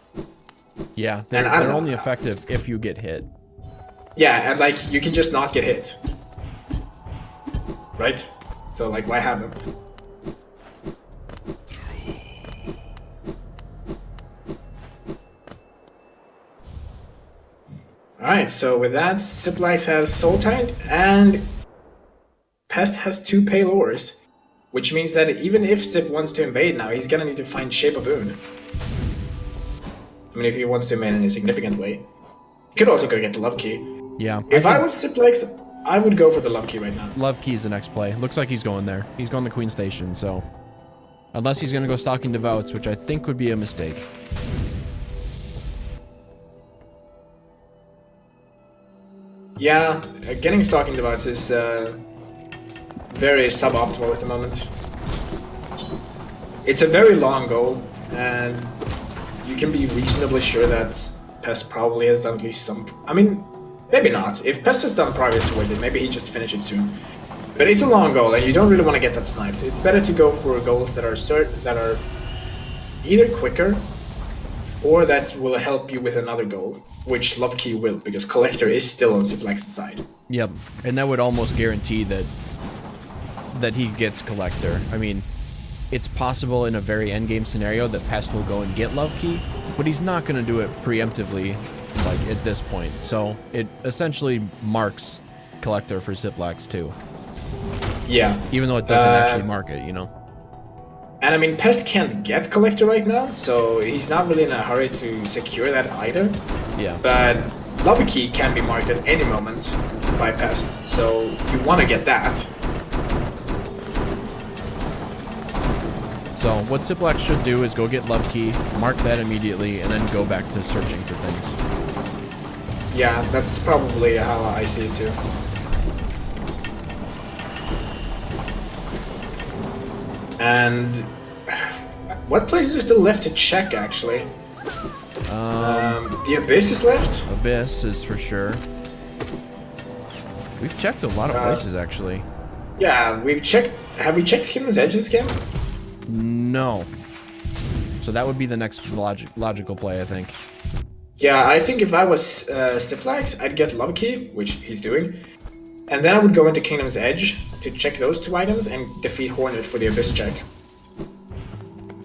A: Yeah, they're only effective if you get hit.
B: Yeah, and like, you can just not get hit. Right? So, like, why have them? Alright, so with that, Ciplax has Soul Tide, and Pest has 2 Pale Ores, which means that even if Cip wants to invade now, he's gonna need to find Shape of Wound. I mean, if he wants to invade in a significant way. He could also go get the Love Key.
A: Yeah.
B: If I was Ciplax, I would go for the Love Key right now.
A: Love Key is the next play. Looks like he's going there. He's going to Queen Station, so... Unless he's gonna go Stalking Devouts, which I think would be a mistake.
B: Yeah, getting Stalking Devouts is very suboptimal at the moment. It's a very long goal, and you can be reasonably sure that Pest probably has done at least some... I mean, maybe not. If Pest has done progress towards it, maybe he just finish it soon. But it's a long goal, and you don't really want to get that sniped. It's better to go for goals that are either quicker, or that will help you with another goal, which Love Key will, because Collector is still on Ciplax's side.
A: Yep, and that would almost guarantee that he gets Collector. I mean, it's possible in a very endgame scenario that Pest will go and get Love Key, but he's not going to do it preemptively, like, at this point. So, it essentially marks Collector for Ciplax, too.
B: Yeah.
A: Even though it doesn't actually mark it, you know?
B: And I mean, Pest can't get Collector right now, so he's not really in a hurry to secure that either.
A: Yeah.
B: But Love Key can be marked at any moment by Pest, so you want to get that.
A: So what Ciplax should do is go get Love Key, mark that immediately, and then go back to searching for things.
B: Yeah, that's probably how I see it too. And what places are still left to check, actually? The Abyss is left?
A: Abyss is for sure. We've checked a lot of places, actually.
B: Yeah, we've checked. Have we checked Kingdom's Edge this game?
A: No. So that would be the next logical play, I think.
B: Yeah, I think if I was Ciplax, I'd get Love Key, which he's doing. And then I would go into Kingdom's Edge to check those 2 items and defeat Hornet for the Abyss check.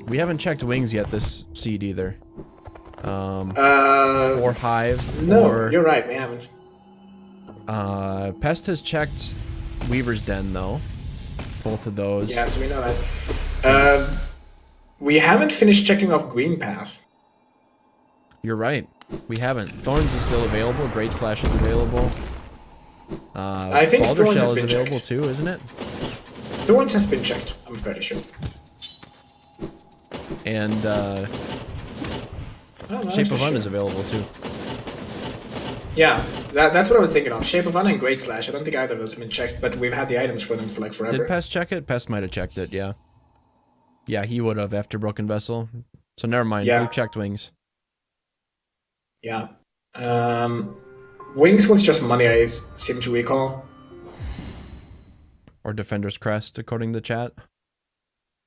A: We haven't checked Wings yet this seed either. Or Hive.
B: No,
A: or,
B: you're right, we haven't.
A: Pest has checked Weaver's Den, though. Both of those.
B: Yeah, so we know that. We haven't finished checking off Green Path.
A: You're right. We haven't. Thorns is still available. Great Slash is available.
B: I think
A: Balder
B: Thorns
A: Shell
B: has
A: is
B: been
A: available
B: checked.
A: too, isn't it?
B: Thorns has been checked, I'm fairly sure.
A: And Shape of Un is available too.
B: Yeah, that's what I was thinking of. Shape of Un and Great Slash. I don't think either of those have been checked, but we've had the items for them for like forever.
A: Did Pest check it? Pest might have checked it, yeah. Yeah, he would have after Broken Vessel. So never mind,
B: Yeah.
A: we've checked Wings.
B: Yeah. Wings was just money, I seem to recall.
A: Or Defender's Crest, according to the chat.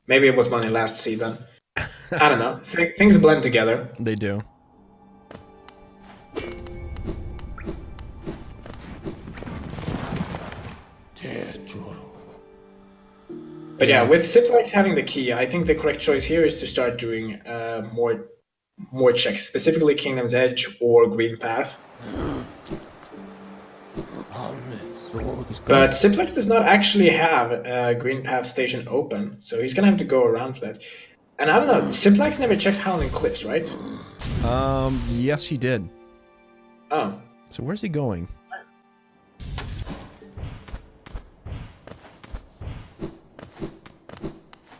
B: Maybe it was money last season. I don't know. Things blend together.
A: They do.
B: But yeah, with Ciplax having the key, I think the correct choice here is to start doing more checks, specifically Kingdom's Edge or Green Path. But Ciplax does not actually have a Green Path station open, so he's gonna have to go around for that. And I don't know, Ciplax never checked Howling Cliffs, right?
A: Yes, he did.
B: Oh.
A: So where's he going?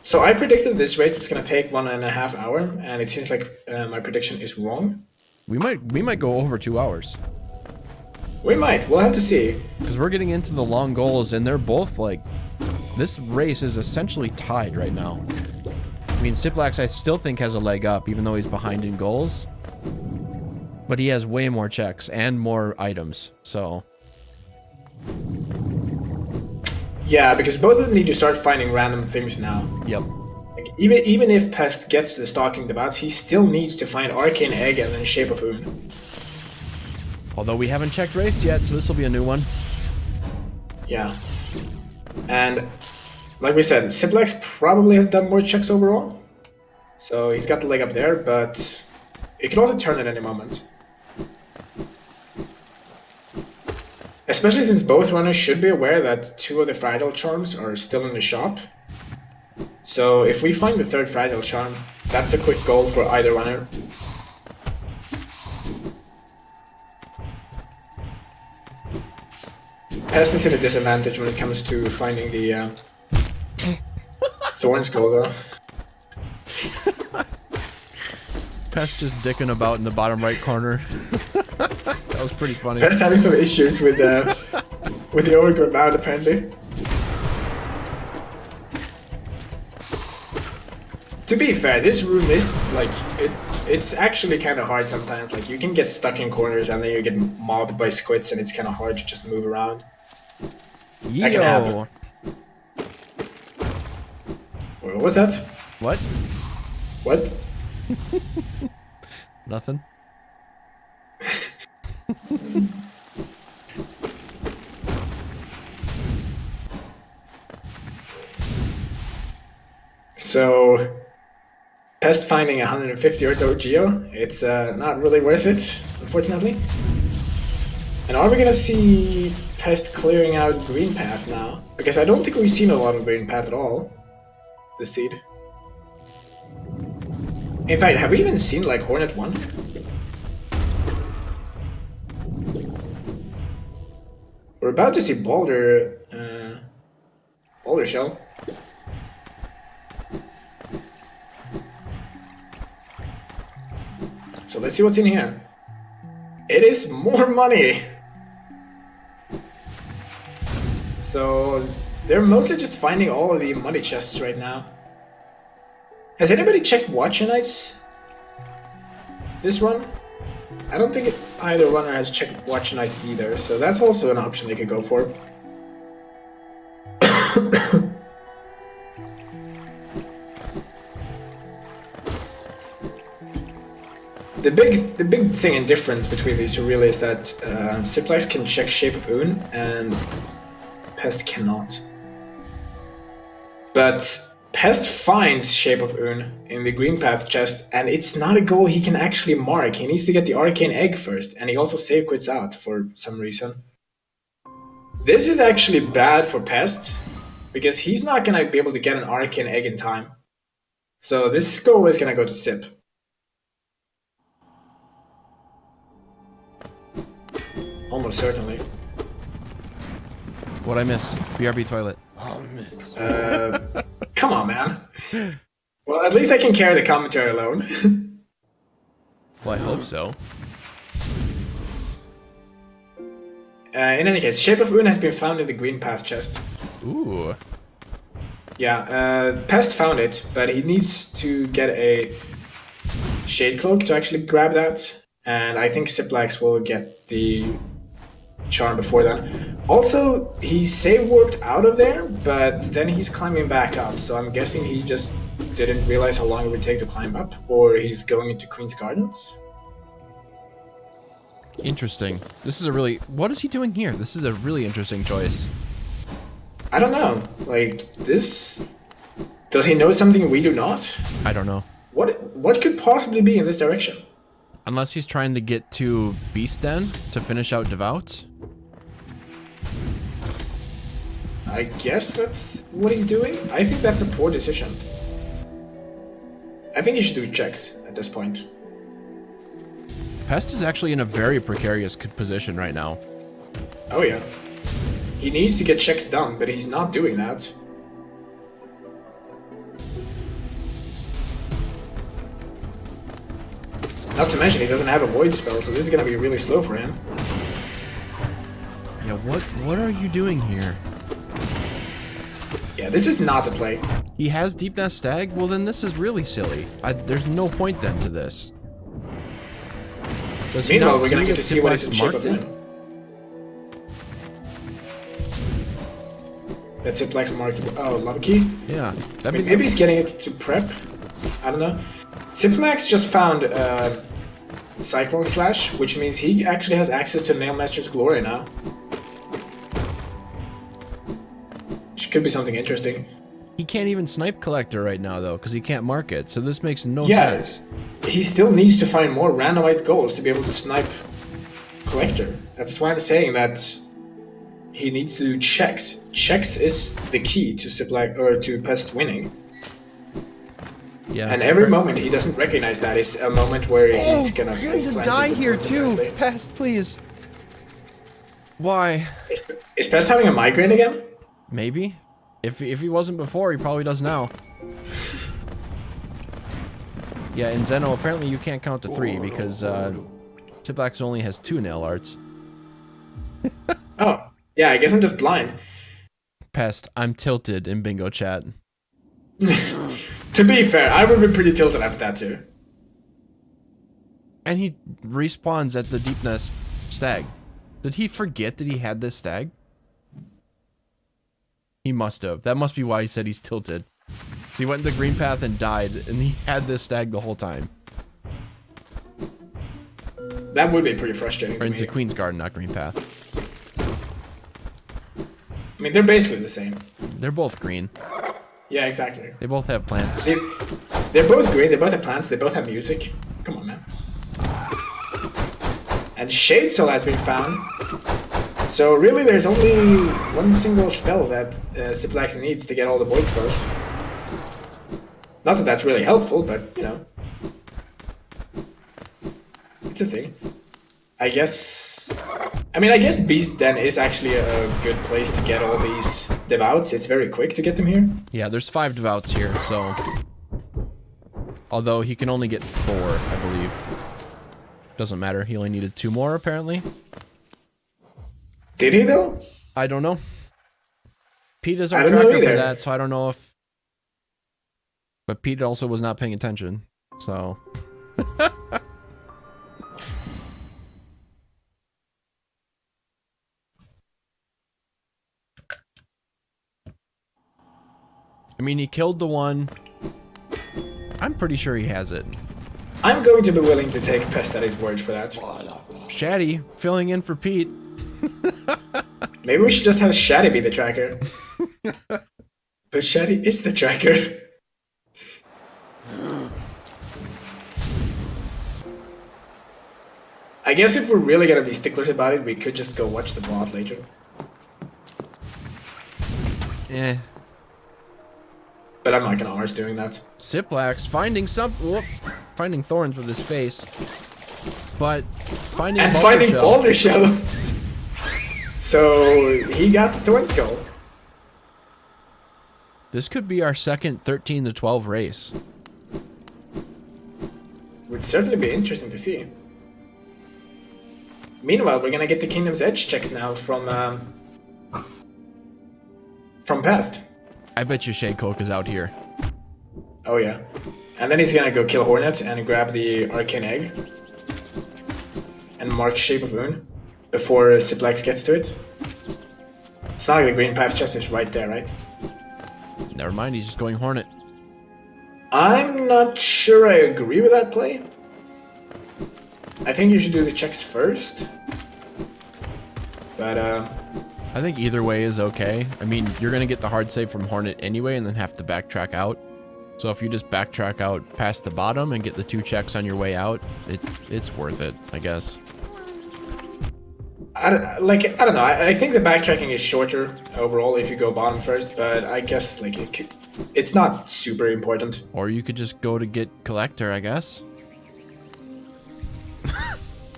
B: So I predicted this race was gonna take 1.5 hours, and it seems like my prediction is wrong.
A: We might go over 2 hours.
B: We might. We'll have to see.
A: Because we're getting into the long goals, and they're both like... This race is essentially tied right now. I mean, Ciplax I still think has a leg up, even though he's behind in goals. But he has way more checks and more items, so...
B: Yeah, because both of them need to start finding random things now.
A: Yep.
B: Like, even if Pest gets the Stalking Devours, he still needs to find Arcane Egg and then Shape of Un.
A: Although we haven't checked Wraiths yet, so this will be a new one.
B: Yeah. And, like we said, Ciplax probably has done more checks overall. So he's got the leg up there, but it can also turn at any moment. Especially since both runners should be aware that 2 of the Fragile Charms are still in the shop. So if we find the 3rd Fragile Charm, that's a quick goal for either runner. Pest is at a disadvantage when it comes to finding the Thorns goal though.
A: Pest just dicking about in the bottom right corner. That was pretty funny.
B: Pest having some issues with the overgrowth mount apparently. To be fair, this room is like it's actually kind of hard sometimes. Like you can get stuck in corners and then you get mobbed by squids, and it's kind of hard to just move around. That can happen. What was that?
A: What?
B: What?
A: Nothing.
B: So, Pest finding 150 or so Geo, it's not really worth it, unfortunately. And are we gonna see Pest clearing out Green Path now? Because I don't think we've seen a lot of Green Path at all this seed. In fact, have we even seen like Hornet 1? We're about to see Balder Shell. So let's see what's in here. It is more money! So they're mostly just finding all of the money chests right now. Has anybody checked Watcher Knights this run? I don't think either runner has checked Watch Night either, so that's also an option they could go for. The big thing and difference between these two really is that Ciplax can check Shape of Un and Pest cannot. But Pest finds Shape of Un in the green path chest, and it's not a goal he can actually mark. He needs to get the Arcane Egg first, and he also save quits out for some reason. This is actually bad for Pest, because he's not gonna be able to get an Arcane Egg in time. So this goal is gonna go to Cip. Almost certainly.
A: What'd I miss? BRB toilet.
B: Come on, man. Well, at least I can carry the commentary alone.
A: Well, I hope so.
B: In any case, Shape of Un has been found in the green path chest.
A: Ooh.
B: Yeah, Pest found it, but he needs to get a Shade Cloak to actually grab that. And I think Ciplax will get the charm before then. Also, he save warped out of there, but then he's climbing back up, so I'm guessing he just didn't realize how long it would take to climb up, or he's going into Queen's Gardens.
A: Interesting. This is a really... What is he doing here? This is a really interesting choice.
B: I don't know. Like, this... Does he know something we do not?
A: I don't know.
B: What could possibly be in this direction?
A: Unless he's trying to get to Beast Den to finish out Devout.
B: I guess that's what he's doing. I think that's a poor decision. I think he should do checks at this point.
A: Pest is actually in a very precarious position right now.
B: Oh yeah. He needs to get checks done, but he's not doing that. Not to mention he doesn't have a void spell, so this is gonna be really slow for him.
A: Yeah, what are you doing here?
B: Yeah, this is not the play.
A: He has Deep Nest Stag? Well, then this is really silly. There's no point then to this. Does he
B: Meanwhile,
A: not
B: we're gonna
A: see
B: get
A: that
B: to see what it's
A: Ciplax
B: Shape
A: marked
B: of
A: it?
B: Un. That's Ciplax marked. Oh, Love Key?
A: Yeah.
B: Maybe he's getting it to prep. I don't know. Ciplax just found Cyclone Slash, which means he actually has access to Nailmaster's Glory now. Which could be something interesting.
A: He can't even snipe Collector right now, though, because he can't mark it, so this makes no sense.
B: He still needs to find more randomized goals to be able to snipe Collector. That's why I'm saying that he needs to do checks. Checks is the key to Ciplax or to Pest winning.
A: Yeah.
B: And every moment he doesn't recognize that is a moment where he's gonna
A: die here, too! Pest, please! Why?
B: Is Pest having a migraine again?
A: Maybe. If he wasn't before, he probably does now. Yeah, in Zeno, apparently you can't count to 3 because Ciplax only has 2 nail arts.
B: Oh, yeah, I guess I'm just blind.
A: Pest, I'm tilted in bingo chat.
B: To be fair, I would be pretty tilted after that too.
A: And he respawns at the Deep Nest Stag. Did he forget that he had this stag? He must have. That must be why he said he's tilted. So he went in the green path and died, and he had this stag the whole time.
B: That would be pretty frustrating.
A: Or into Queen's Garden, not green path.
B: I mean, they're basically the same.
A: They're both green.
B: Yeah, exactly.
A: They both have plants.
B: They're both green, they both have plants, they both have music. Come on, man. And Shade Soul has been found. So really there's only one single spell that Ciplax needs to get all the void spells. Not that that's really helpful, but, you know. It's a thing. I guess Beast Den is actually a good place to get all these Devouts. It's very quick to get them here.
A: Yeah, there's 5 Devouts here, so... Although he can only get 4, I believe. Doesn't matter, he only needed 2 more, apparently.
B: Did he, though?
A: I don't know. Pete is our tracker for that, so I don't know if... But Pete also was not paying attention, so... I mean, he killed the one. I'm pretty sure he has it.
B: I'm going to be willing to take Pest at his word for that.
A: Shaddy, filling in for Pete.
B: Maybe we should just have Shaddy be the tracker. But Shaddy is the tracker. I guess if we're really gonna be sticklers about it, we could just go watch the bot later.
A: Eh.
B: But I'm not gonna arse doing that.
A: Ciplax finding finding thorns with his face. But finding
B: And
A: Boulder
B: finding
A: Shell.
B: Boulder Shell. So he got the Thorn Skull.
A: This could be our second 13 to 12 race.
B: Would certainly be interesting to see. Meanwhile, we're gonna get the Kingdom's Edge checks now from Pest.
A: I bet you Shade Cloak is out here.
B: Oh yeah. And then he's gonna go kill Hornet and grab the Arcane Egg. And mark Shape of Moon before Ciplax gets to it. It's not like the green path chest is right there, right?
A: Never mind, he's just going Hornet.
B: I'm not sure I agree with that play. I think you should do the checks first. But
A: I think either way is okay. I mean, you're going to get the hard save from Hornet anyway and then have to backtrack out. So if you just backtrack out past the bottom and get the 2 checks on your way out, it's worth it, I guess.
B: I don't know. I think the backtracking is shorter overall if you go bottom first, but I guess like it's not super important.
A: Or you could just go to get Collector, I guess.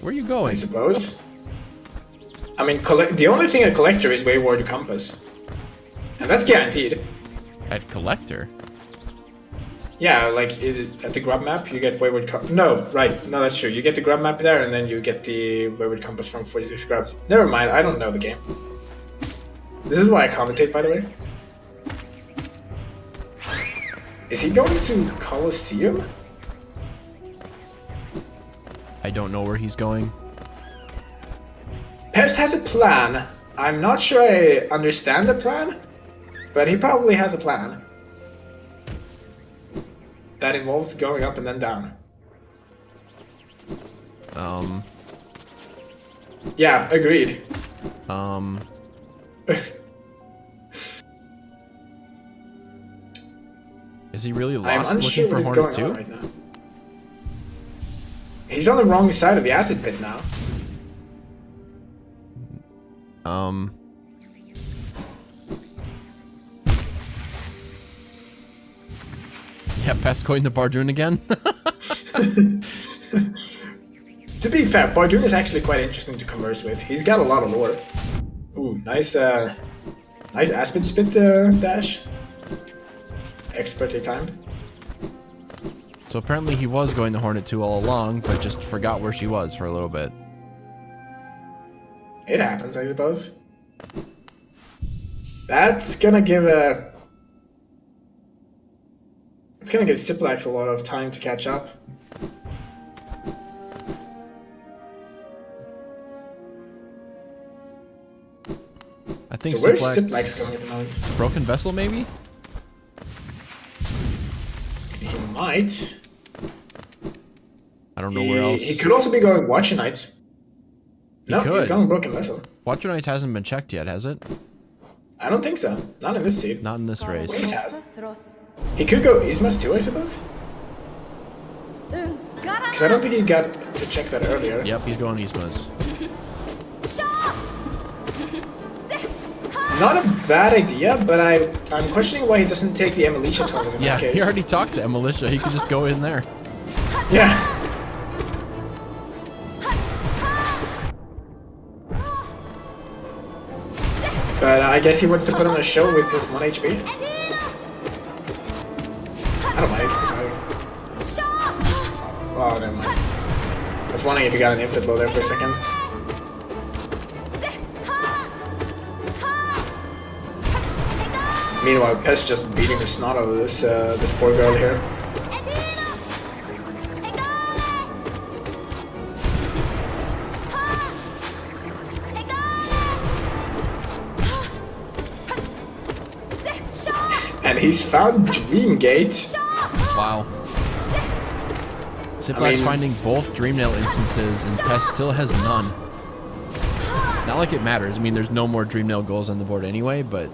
A: Where are you
B: I
A: going?
B: suppose. I mean, the only thing a Collector is Wayward Compass, and that's guaranteed.
A: At Collector?
B: Yeah, like at the grub map, you get Wayward Compass. No, right. No, that's true. You get the grub map there, and then you get the Wayward Compass from 46 grubs. Never mind, I don't know the game. This is why I commentate, by the way. Is he going to Colosseum?
A: I don't know where he's going.
B: Pest has a plan. I'm not sure I understand the plan, but he probably has a plan. That involves going up and then down. Yeah, agreed.
A: Is he really
B: I'm
A: lost
B: unsure
A: looking for
B: what is
A: Hornet
B: going on
A: too?
B: right now. He's on the wrong side of the acid pit now.
A: Yeah, Pest going to Bardoon again?
B: To be fair, Bardoon is actually quite interesting to converse with. He's got a lot of lore. Ooh, nice Aspen Spit dash. Expertly timed.
A: So apparently he was going to Hornet 2 all along, but just forgot where she was for a little bit.
B: It happens, I suppose. That's gonna give It's gonna give Ciplax a lot of time to catch up.
A: I think
B: So where's
A: Ciplax...
B: Ciplax going at the moment?
A: Broken Vessel, maybe?
B: He might.
A: I don't know where else.
B: He could also be going Watcher Knights. No,
A: could.
B: he's going Broken Vessel.
A: Watcher Knights hasn't been checked yet, has it?
B: I don't think so. Not in this seed.
A: Not in this race.
B: Ace has. He could go Ismas too, I suppose. Because I don't think he got to check that earlier.
A: Yep, he's going Ismas.
B: Not a bad idea, but I'm questioning why he doesn't take the Emilitia token in
A: Yeah,
B: that case.
A: he already talked to Emilitia. He could just go in there.
B: Yeah. But I guess he wants to put on a show with his 1 HP. I don't mind. It's fine. Oh, never mind. I was wondering if he got an infinite blow there for a second. Meanwhile, Pest just beating the snot out of this poor girl here. And he's found Dreamgate.
A: Wow. Ciplax finding both Dreamnail instances, and Pest still has none. Not like it matters. I mean, there's no more Dreamnail goals on the board anyway, but...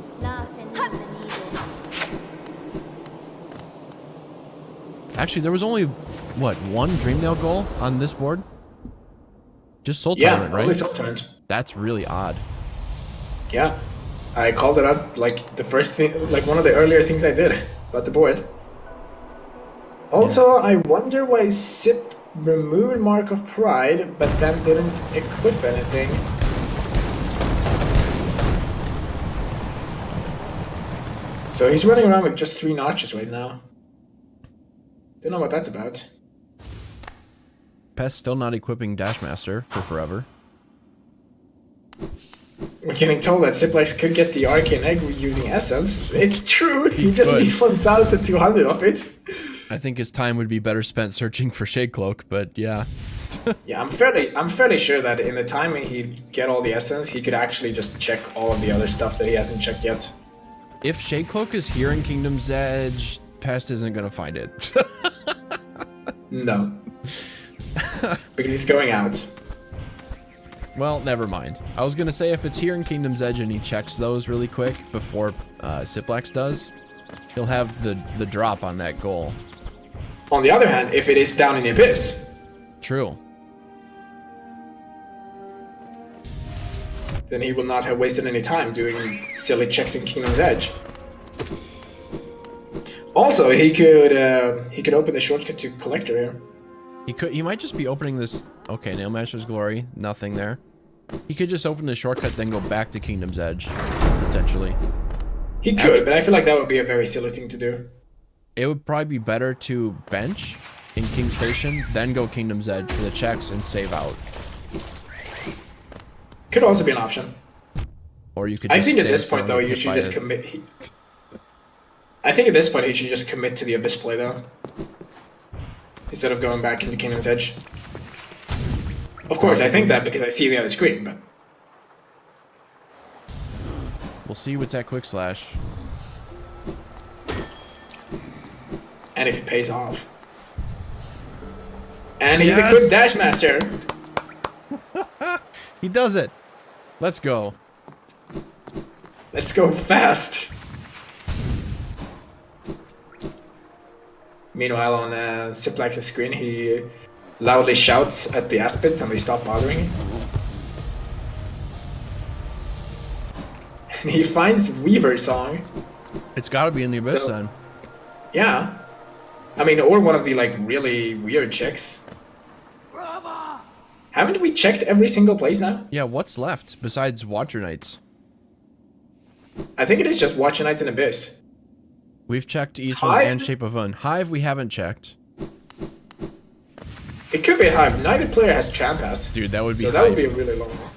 A: Actually, there was only, what, one Dreamnail goal on this board? Just Soul Tournament, right?
B: Only Soul Tournament.
A: That's really odd.
B: Yeah. I called it up like the first thing, like one of the earlier things I did about the board. Also, I wonder why Sip removed Mark of Pride, but then didn't equip anything. So he's running around with just 3 notches right now. Don't know what that's about.
A: Pest still not equipping Dashmaster for forever.
B: We're getting told that Ciplax could get the Arcane Egg using Essence. It's true, he just
A: could.
B: needs 1,200 of it.
A: I think his time would be better spent searching for Shade Cloak, but yeah.
B: Yeah, I'm fairly sure that in the time when he'd get all the Essence, he could actually just check all of the other stuff that he hasn't checked yet.
A: If Shade Cloak is here in Kingdom's Edge, Pest isn't gonna find it.
B: No. Because he's going out.
A: Well, never mind. I was gonna say if it's here in Kingdom's Edge and he checks those really quick before Ciplax does, he'll have the drop on that goal.
B: On the other hand, if it is down in the Abyss...
A: True.
B: Then he will not have wasted any time doing silly checks in Kingdom's Edge. Also, he could open the shortcut to Collector here.
A: He might just be opening this. Okay, Nailmaster's Glory, nothing there. He could just open the shortcut, then go back to Kingdom's Edge, potentially.
B: He could, but I feel like that would be a very silly thing to do.
A: It would probably be better to bench in King Station, then go Kingdom's Edge for the checks and save out.
B: Could also be an option.
A: Or you could.
B: I
A: Just
B: think at
A: stay
B: this
A: still
B: point,
A: and
B: though,
A: get
B: you
A: hit
B: should
A: by
B: just
A: it.
B: commit. I think at this point he should just commit to the Abyss play, though, instead of going back into Kingdom's Edge. Of course, I think that because I see the other screen, but
A: We'll see what's at Quick Slash.
B: and if it pays off. And he's a good Dash Master.
A: He does it. Let's go.
B: Let's go fast. Meanwhile, on Ciplax's screen, he loudly shouts at the Aspids and they stop bothering him. And he finds Weaver's song.
A: It's got to be in the Abyss
B: So-
A: then.
B: Yeah. I mean, or one of the, like, really weird checks. Haven't we checked every single place now?
A: Yeah, what's left besides Watcher Knights?
B: I think it is just Watcher Knights and Abyss.
A: We've checked Eastman's
B: Hive?
A: and Shape of Un. Hive we haven't checked.
B: It could be a Hive. Neither player has Trampas.
A: Dude, that would be
B: So that
A: Hive.
B: would be a really long one.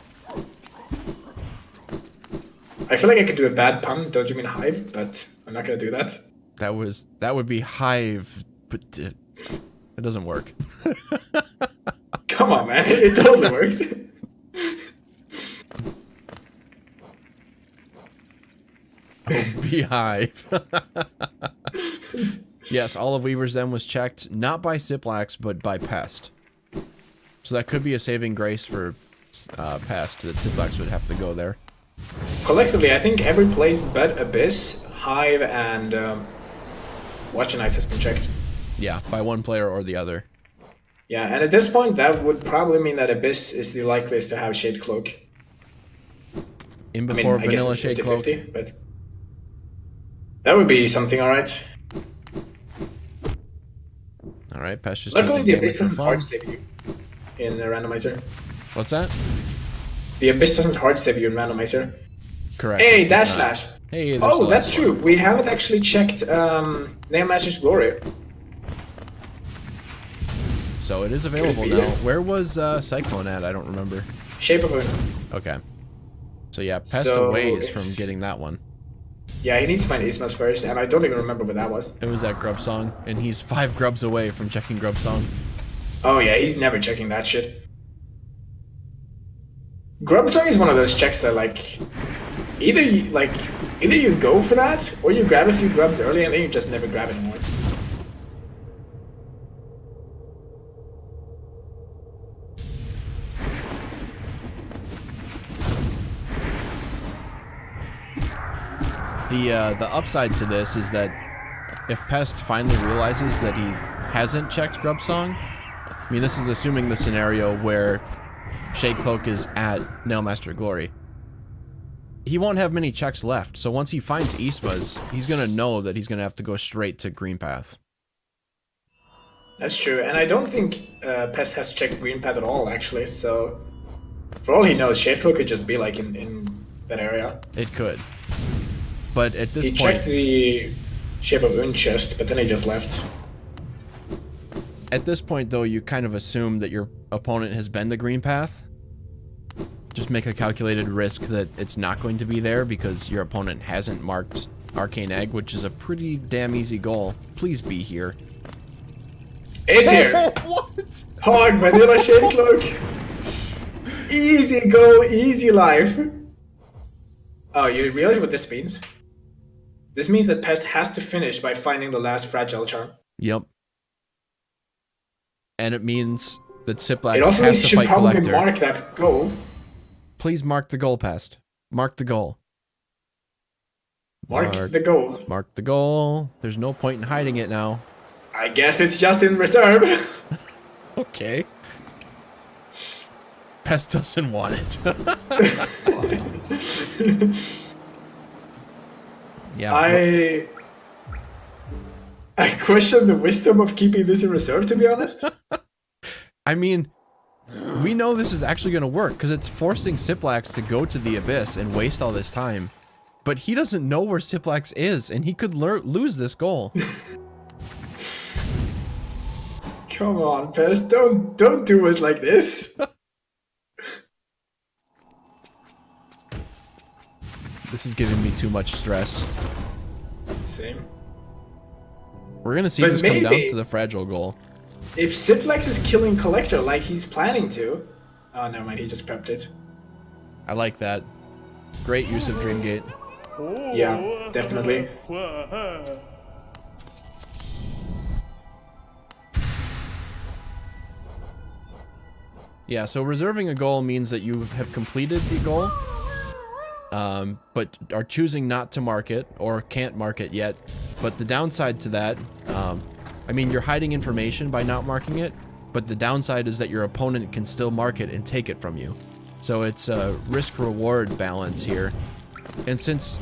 B: I feel like I could do a bad pun, don't you mean Hive? But I'm not gonna do that.
A: That would be Hive, but it doesn't work.
B: Come on, man. It totally works.
A: Beehive. Yes, all of Weaver's then was checked, not by Ciplax, but by Pest. So that could be a saving grace for Pest, that Ciplax would have to go there.
B: Collectively, I think every place but Abyss, Hive, and Watcher Knights has been checked.
A: Yeah, by one player or the other.
B: Yeah, and at this point, that would probably mean that Abyss is the likeliest to have Shade Cloak.
A: In
B: I mean,
A: before
B: I guess
A: Vanilla
B: it's
A: Shade Cloak.
B: 50-50, but that would be something, alright.
A: Alright, Pest just
B: Luckily,
A: keeping
B: the
A: damage
B: Abyss
A: for
B: doesn't
A: fun.
B: hard save you in the randomizer.
A: What's that?
B: The Abyss doesn't hard save you in randomizer.
A: Correct.
B: Hey,
A: it
B: Dash
A: does not.
B: Slash!
A: Hey, there's
B: Oh,
A: the
B: that's
A: last
B: true.
A: one.
B: We haven't actually checked Nailmaster's Glory.
A: So it is available
B: Could it be
A: now.
B: it?
A: Where was Cyclone at? I don't remember.
B: Shape of Un.
A: Okay. So yeah, Pest
B: So
A: a ways from
B: it's-
A: getting that one.
B: Yeah, he needs to find Ismas first, and I don't even remember what that was.
A: It was that Grub Song, and he's 5 grubs away from checking Grub Song.
B: Oh yeah, he's never checking that shit. Grub Song is one of those checks that, like, either you, like, Either you go for that, or you grab a few grubs early and then you just never grab anymore.
A: The upside to this is that if Pest finally realizes that he hasn't checked Grub Song, I mean, this is assuming the scenario where Shade Cloak is at Nailmaster Glory. He won't have many checks left, so once he finds Isma's, he's gonna know that he's gonna have to go straight to Green Path.
B: That's true, and I don't think Pest has checked Green Path at all, actually, so... For all he knows, Shade Cloak could just be, like, in that area.
A: It could. But at this
B: He
A: point...
B: checked the Shape of Un chest, but then he just left.
A: At this point, though, you kind of assume that your opponent has been to Green Path. Just make a calculated risk that it's not going to be there because your opponent hasn't marked Arcane Egg, which is a pretty damn easy goal. Please be here.
B: It's here!
A: What?
B: Hog, Vanilla Shade Cloak! Easy goal, easy life! Oh, you realize what this means? This means that Pest has to finish by finding the last fragile charm.
A: Yep. And it means that Ciplax
B: It also
A: has
B: means
A: to
B: should
A: fight
B: probably
A: Collector.
B: mark that goal.
A: Please mark the goal, Pest. Mark the goal.
B: Mark the goal.
A: Mark the goal. There's no point in hiding it now.
B: I guess it's just in reserve.
A: Okay. Pest doesn't want it. Yeah.
B: I question the wisdom of keeping this in reserve, to be honest.
A: I mean, we know this is actually going to work because it's forcing Ciplax to go to the Abyss and waste all this time. But he doesn't know where Ciplax is, and he could lose this goal.
B: Come on, Pest, don't do us like this.
A: This is giving me too much stress.
B: Same.
A: We're gonna see
B: But
A: this come down
B: maybe-
A: to the fragile goal.
B: If Ciplax is killing Collector like he's planning to... Oh, never mind, he just prepped it.
A: I like that. Great use of Dreamgate.
B: Yeah, definitely.
A: Yeah, so reserving a goal means that you have completed the goal, but are choosing not to mark it or can't mark it yet. But the downside to that, I mean, you're hiding information by not marking it, but the downside is that your opponent can still mark it and take it from you. So it's a risk-reward balance here. And since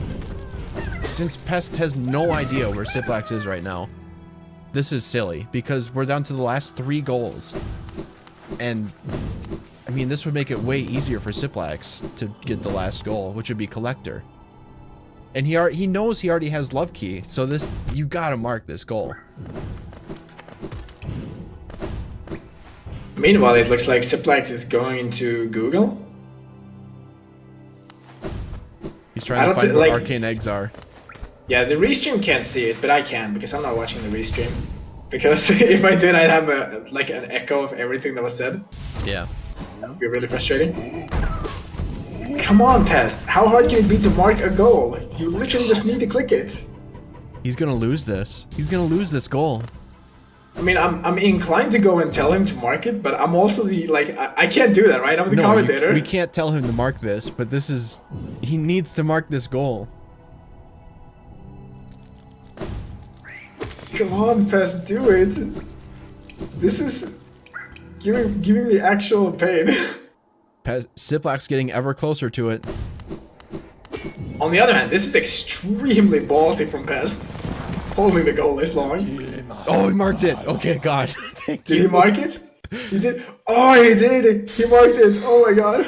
A: Pest has no idea where Ciplax is right now, this is silly because we're down to the last 3 goals. And I mean, this would make it way easier for Ciplax to get the last goal, which would be Collector. And he knows he already has Love Key, so you gotta mark this goal.
B: Meanwhile, it looks like Ciplax is going into Google.
A: He's trying to find where Arcane Eggs are.
B: Yeah, the restream can't see it, but I can because I'm not watching the restream. Because if I did, I'd have an echo of everything that was said.
A: Yeah.
B: That would be really frustrating. Come on, Pest. How hard can it be to mark a goal? You literally just need to click it.
A: He's gonna lose this. He's gonna lose this goal.
B: I mean, I'm inclined to go and tell him to mark it, but I'm also I can't do that, right? I'm the commentator.
A: We can't tell him to mark this, but he needs to mark this goal.
B: Come on, Pest, do it. This is giving me actual pain.
A: Ciplax getting ever closer to it.
B: On the other hand, this is extremely ballsy from Pest. Holding the goal this long.
A: Oh, he marked it. Okay, God. Thank you.
B: Did he mark it? He did. Oh, he did. He marked it. Oh my god.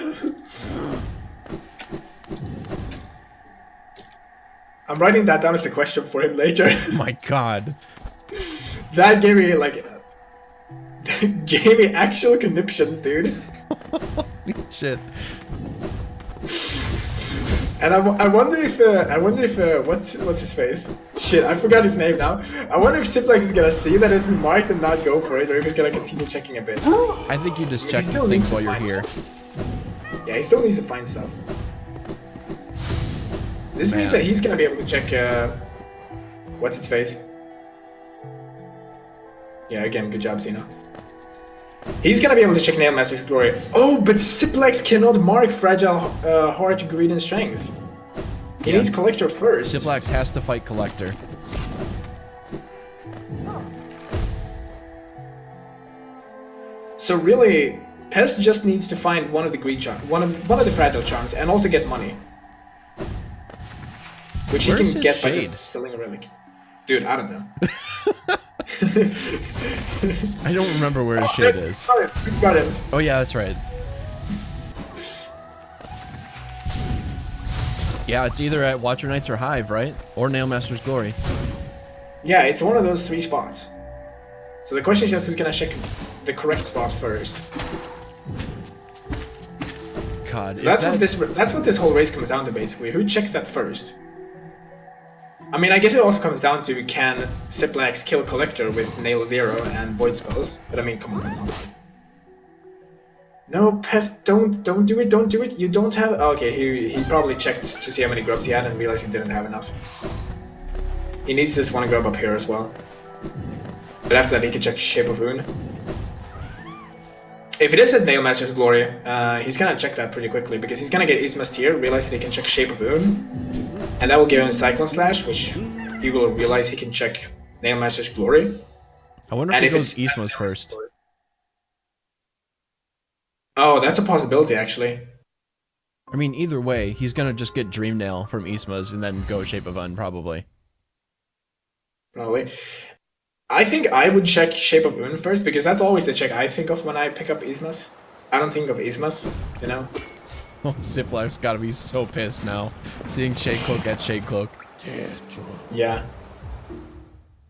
B: I'm writing that down as a question for him later.
A: Oh my God.
B: That gave me gave me actual conniptions, dude.
A: Holy shit.
B: And I wonder if what's his face? Shit, I forgot his name now. I wonder if Ciplax is gonna see that it's marked and not go for it, or if he's gonna continue checking a bit.
A: I think you just check
B: He
A: these
B: still
A: things
B: needs to
A: while you're
B: find
A: here.
B: stuff. Yeah, he still needs to find stuff. This means that he's gonna be able to check, what's its face? Yeah, again, good job, Xeno. He's gonna be able to check Nail Master's Glory. Oh, but Ciplax cannot mark Fragile Heart, Greed, and Strength. He needs Collector first.
A: Ciplax has to fight Collector.
B: So really, Pest just needs to find one of the greed charms, one of the fragile charms, and also get money, which
A: Where's
B: he can get by
A: shade?
B: just selling a relic. Dude, I don't know.
A: I don't remember where his shade is.
B: We've got it.
A: Oh yeah, that's right. Yeah, it's either at Watcher Knights or Hive, right? Or Nail Master's Glory.
B: Yeah, it's one of those 3 spots. So the question is just who's gonna check the correct spot first.
A: God,
B: So that's what this whole race comes down to, basically. Who checks that first? I mean, I guess it also comes down to can Ciplax kill Collector with Nail Zero and Void Spells? But I mean, come on, it's not hard. No, Pest, don't do it, don't do it. You don't have. Oh, okay, he probably checked to see how many grubs he had and realized he didn't have enough. He needs this one grub up here as well. But after that, he can check Shape of Wound. If it is at Nail Master's Glory, he's gonna check that pretty quickly because he's gonna get Ismust here, realize that he can check Shape of Wound, and that will give him Cyclone Slash, which he will realize he can check Nail Master's Glory.
A: I wonder if he goes Ismos first.
B: Oh, that's a possibility, actually.
A: I mean, either way, he's gonna just get Dream Nail from Ismos and then go Shape of Un, probably.
B: Probably. I think I would check Shape of Wound first, because that's always the check I think of when I pick up Ismas. I don't think of Ismas, you know?
A: Oh, Ciplax gotta be so pissed now, seeing Shade Cloak at Shade Cloak.
B: Yeah.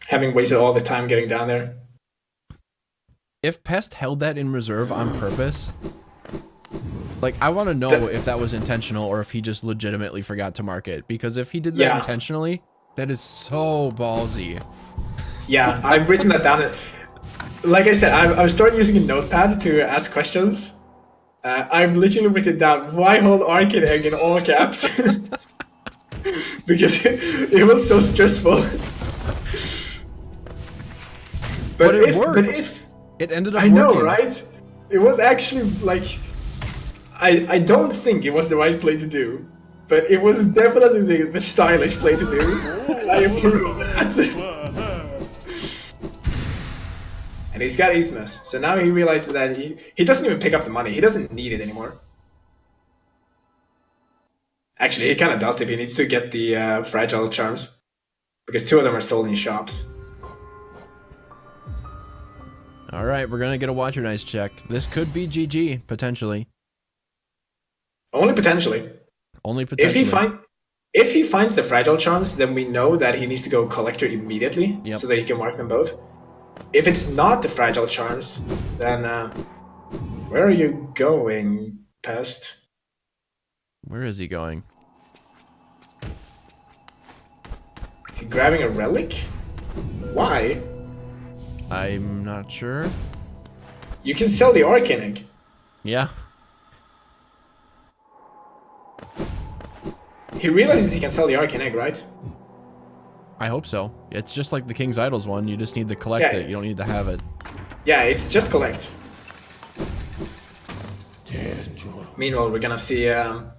B: Having wasted all the time getting down there.
A: If Pest held that in reserve on purpose, like, I want to know if that was intentional or if he just legitimately forgot to mark it, because if he did that intentionally, that is so ballsy.
B: Yeah, I've written that down. Like I said, I've started using a notepad to ask questions. I've literally written down, why hold Arcane Egg in all caps? Because it was so stressful.
A: But it worked. It ended up
B: I
A: working.
B: know, right? It was actually, like... I don't think it was the right play to do. But it was definitely the stylish play to do. And I approve of that. And he's got Ismas, so now he realizes that he doesn't even pick up the money. He doesn't need it anymore. Actually, he kind of does if he needs to get the fragile charms, because 2 of them are sold in shops.
A: All right, we're gonna get a Watcher Knights check. This could be GG potentially.
B: Only potentially.
A: Only potentially.
B: If he finds the fragile charms, then we know that he needs to go Collector immediately, so that he can mark them both. If it's not the fragile charms, then where are you going, Pest?
A: Where is he going?
B: Is he grabbing a relic? Why?
A: I'm not sure.
B: You can sell the Arcane Egg.
A: Yeah.
B: He realizes he can sell the Arcane Egg, right?
A: I hope so. It's just like the King's Idols one. You just need to collect it. You don't need to have it.
B: Yeah, it's just collect. Meanwhile, we're gonna see a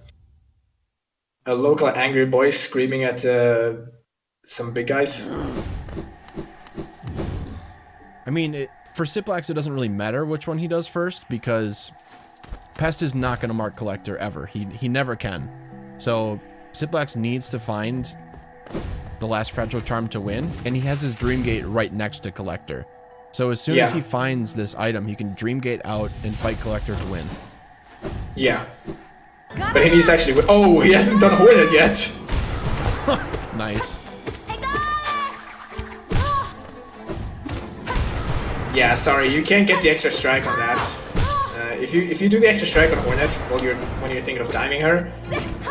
B: local angry boy screaming at some big guys.
A: I mean, for Ciplax, it doesn't really matter which one he does first, because Pest is not going to mark Collector ever. He never can. So Ciplax needs to find the last Fragile Charm to win, and he has his Dream Gate right next to Collector. So as soon as he finds this item, he can Dream Gate out and fight Collector to win.
B: Yeah. But he needs actually... Oh, he hasn't done Hornet yet!
A: Nice.
B: Yeah, sorry, you can't get the extra strike on that. If you do the extra strike on Hornet when you're thinking of timing her,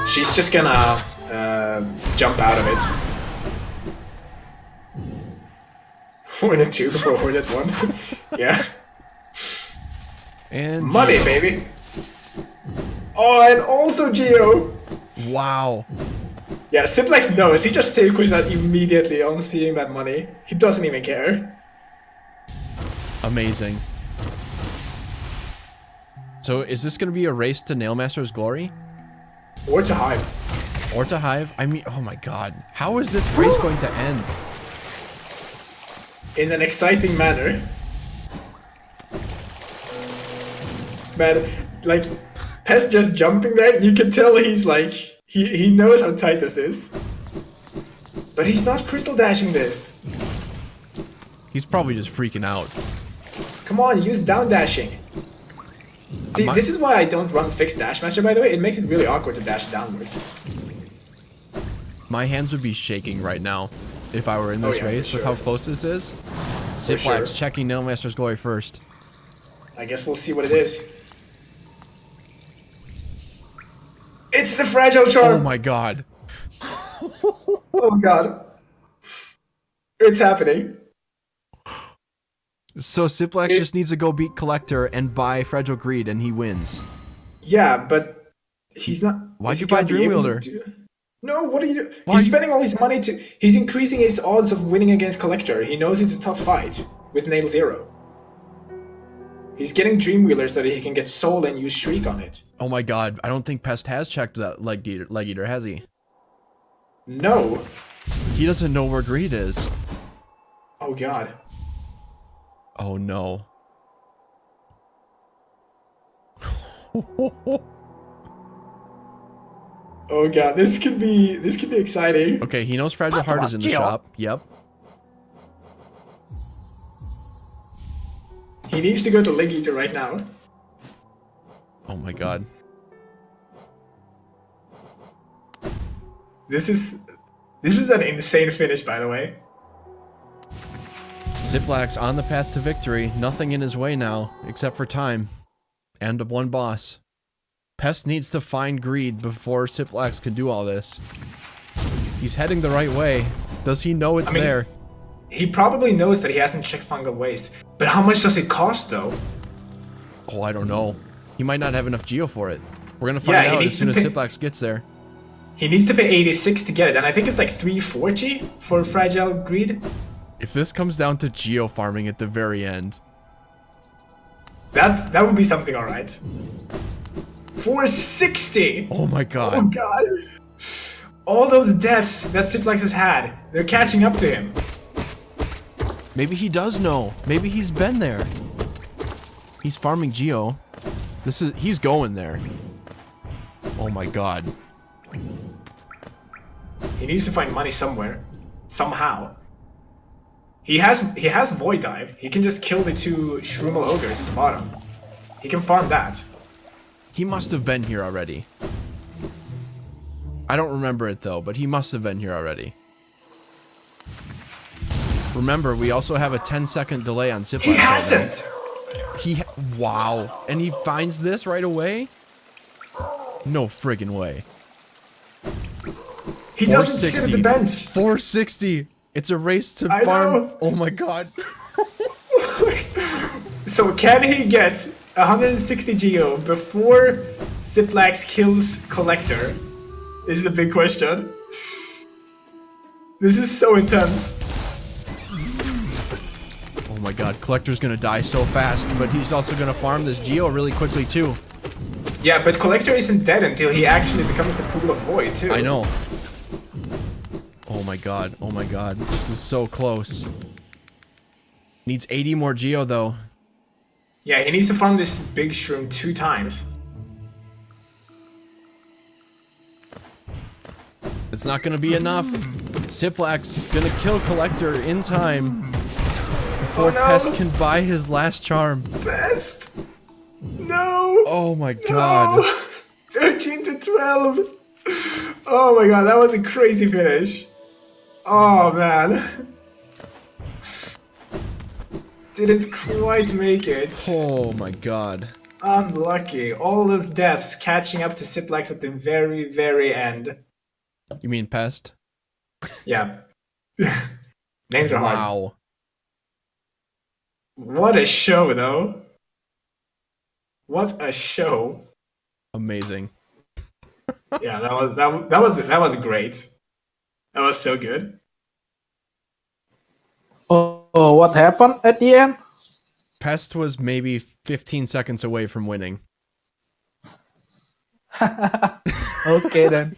B: she's just gonna jump out of it. Hornet 2 before Hornet 1. Yeah.
A: And
B: money, baby. Oh, and also Geo.
A: Wow.
B: Yeah, Ciplax knows. He just save quits that immediately on seeing that money. He doesn't even care.
A: Amazing. So is this going to be a race to Nailmaster's glory?
B: Or to Hive.
A: Or to Hive? I mean, oh my god. How is this race going to end?
B: In an exciting manner. Man, like, Pest just jumping there, you can tell he's like, he knows how tight this is. But he's not crystal dashing this.
A: He's probably just freaking out.
B: Come on, use down dashing. See, this is why I don't run fixed dash master, by the way. It makes it really awkward to dash downwards.
A: My hands would be shaking right now if I were in this race with how close this is. Ciplax checking Nailmaster's glory first.
B: I guess we'll see what it is. It's the fragile charm!
A: Oh my god.
B: Oh god. It's happening.
A: So Ciplax just needs to go beat Collector and buy Fragile Greed and he wins.
B: Yeah, but he's not...
A: Why'd you buy Dreamwielder?
B: No, what are you doing? He's spending all his money to... He's increasing his odds of winning against Collector. He knows it's a tough fight with Nail Zero. He's getting Dreamwheeler so that he can get Soul and use Shriek on it.
A: Oh my god, I don't think Pest has checked that Leg Eater, has he?
B: No.
A: He doesn't know where Greed is.
B: Oh god.
A: Oh no.
B: Oh god, this could be exciting.
A: Okay, he knows Fragile Heart is in the shop. Yep.
B: He needs to go to Leg Eater right now.
A: Oh my god.
B: This is an insane finish, by the way.
A: Ciplax on the path to victory. Nothing in his way now, except for time. And one boss. Pest needs to find Greed before Ciplax can do all this. He's heading the right way. Does he know it's there?
B: He probably knows that he hasn't checked Fungal Waste. But how much does it cost, though?
A: Oh, I don't know. He might not have enough Geo for it. We're gonna find out as soon as Ciplax gets there.
B: He needs to pay 86 to get it, and I think it's like 340 for Fragile Greed.
A: If this comes down to Geo farming at the very end...
B: That would be something, alright. 460!
A: Oh my god.
B: Oh god. All those deaths that Ciplax has had, they're catching up to him.
A: Maybe he does know. Maybe he's been there. He's farming Geo. He's going there. Oh my god.
B: He needs to find money somewhere. Somehow. He has Void Dive. He can just kill the two Shroomal Ogres at the bottom. He can farm that.
A: He must have been here already. I don't remember it though, but he must have been here already. Remember, we also have a 10-second delay on Ciplax.
B: He hasn't!
A: Wow. And he finds this right away? No friggin' way.
B: He doesn't sit at the bench.
A: 460. It's a race to farm. Oh my god.
B: So can he get 160 Geo before Ciplax kills Collector? Is the big question. This is so intense.
A: Oh my god, Collector's gonna die so fast, but he's also gonna farm this Geo really quickly too.
B: Yeah, but Collector isn't dead until he actually becomes the Pool of Void too.
A: I know. Oh my god, this is so close. Needs 80 more Geo though.
B: Yeah, he needs to farm this big shroom 2 times.
A: It's not gonna be enough. Ciplax gonna kill Collector in time before Pest can buy his last charm.
B: Pest! No!
A: Oh my god.
B: No. 13 to 12! Oh my god, that was a crazy finish. Oh man. Didn't quite make it.
A: Oh my god.
B: Unlucky. All those deaths catching up to Ciplax at the very, very end.
A: You mean Pest?
B: Yeah. Names are hard.
A: Wow.
B: What a show, though. What a show.
A: Amazing.
B: Yeah, that was great. That was so good.
C: Oh, what happened at the end?
A: Pest was maybe 15 seconds away from winning.
C: Okay then.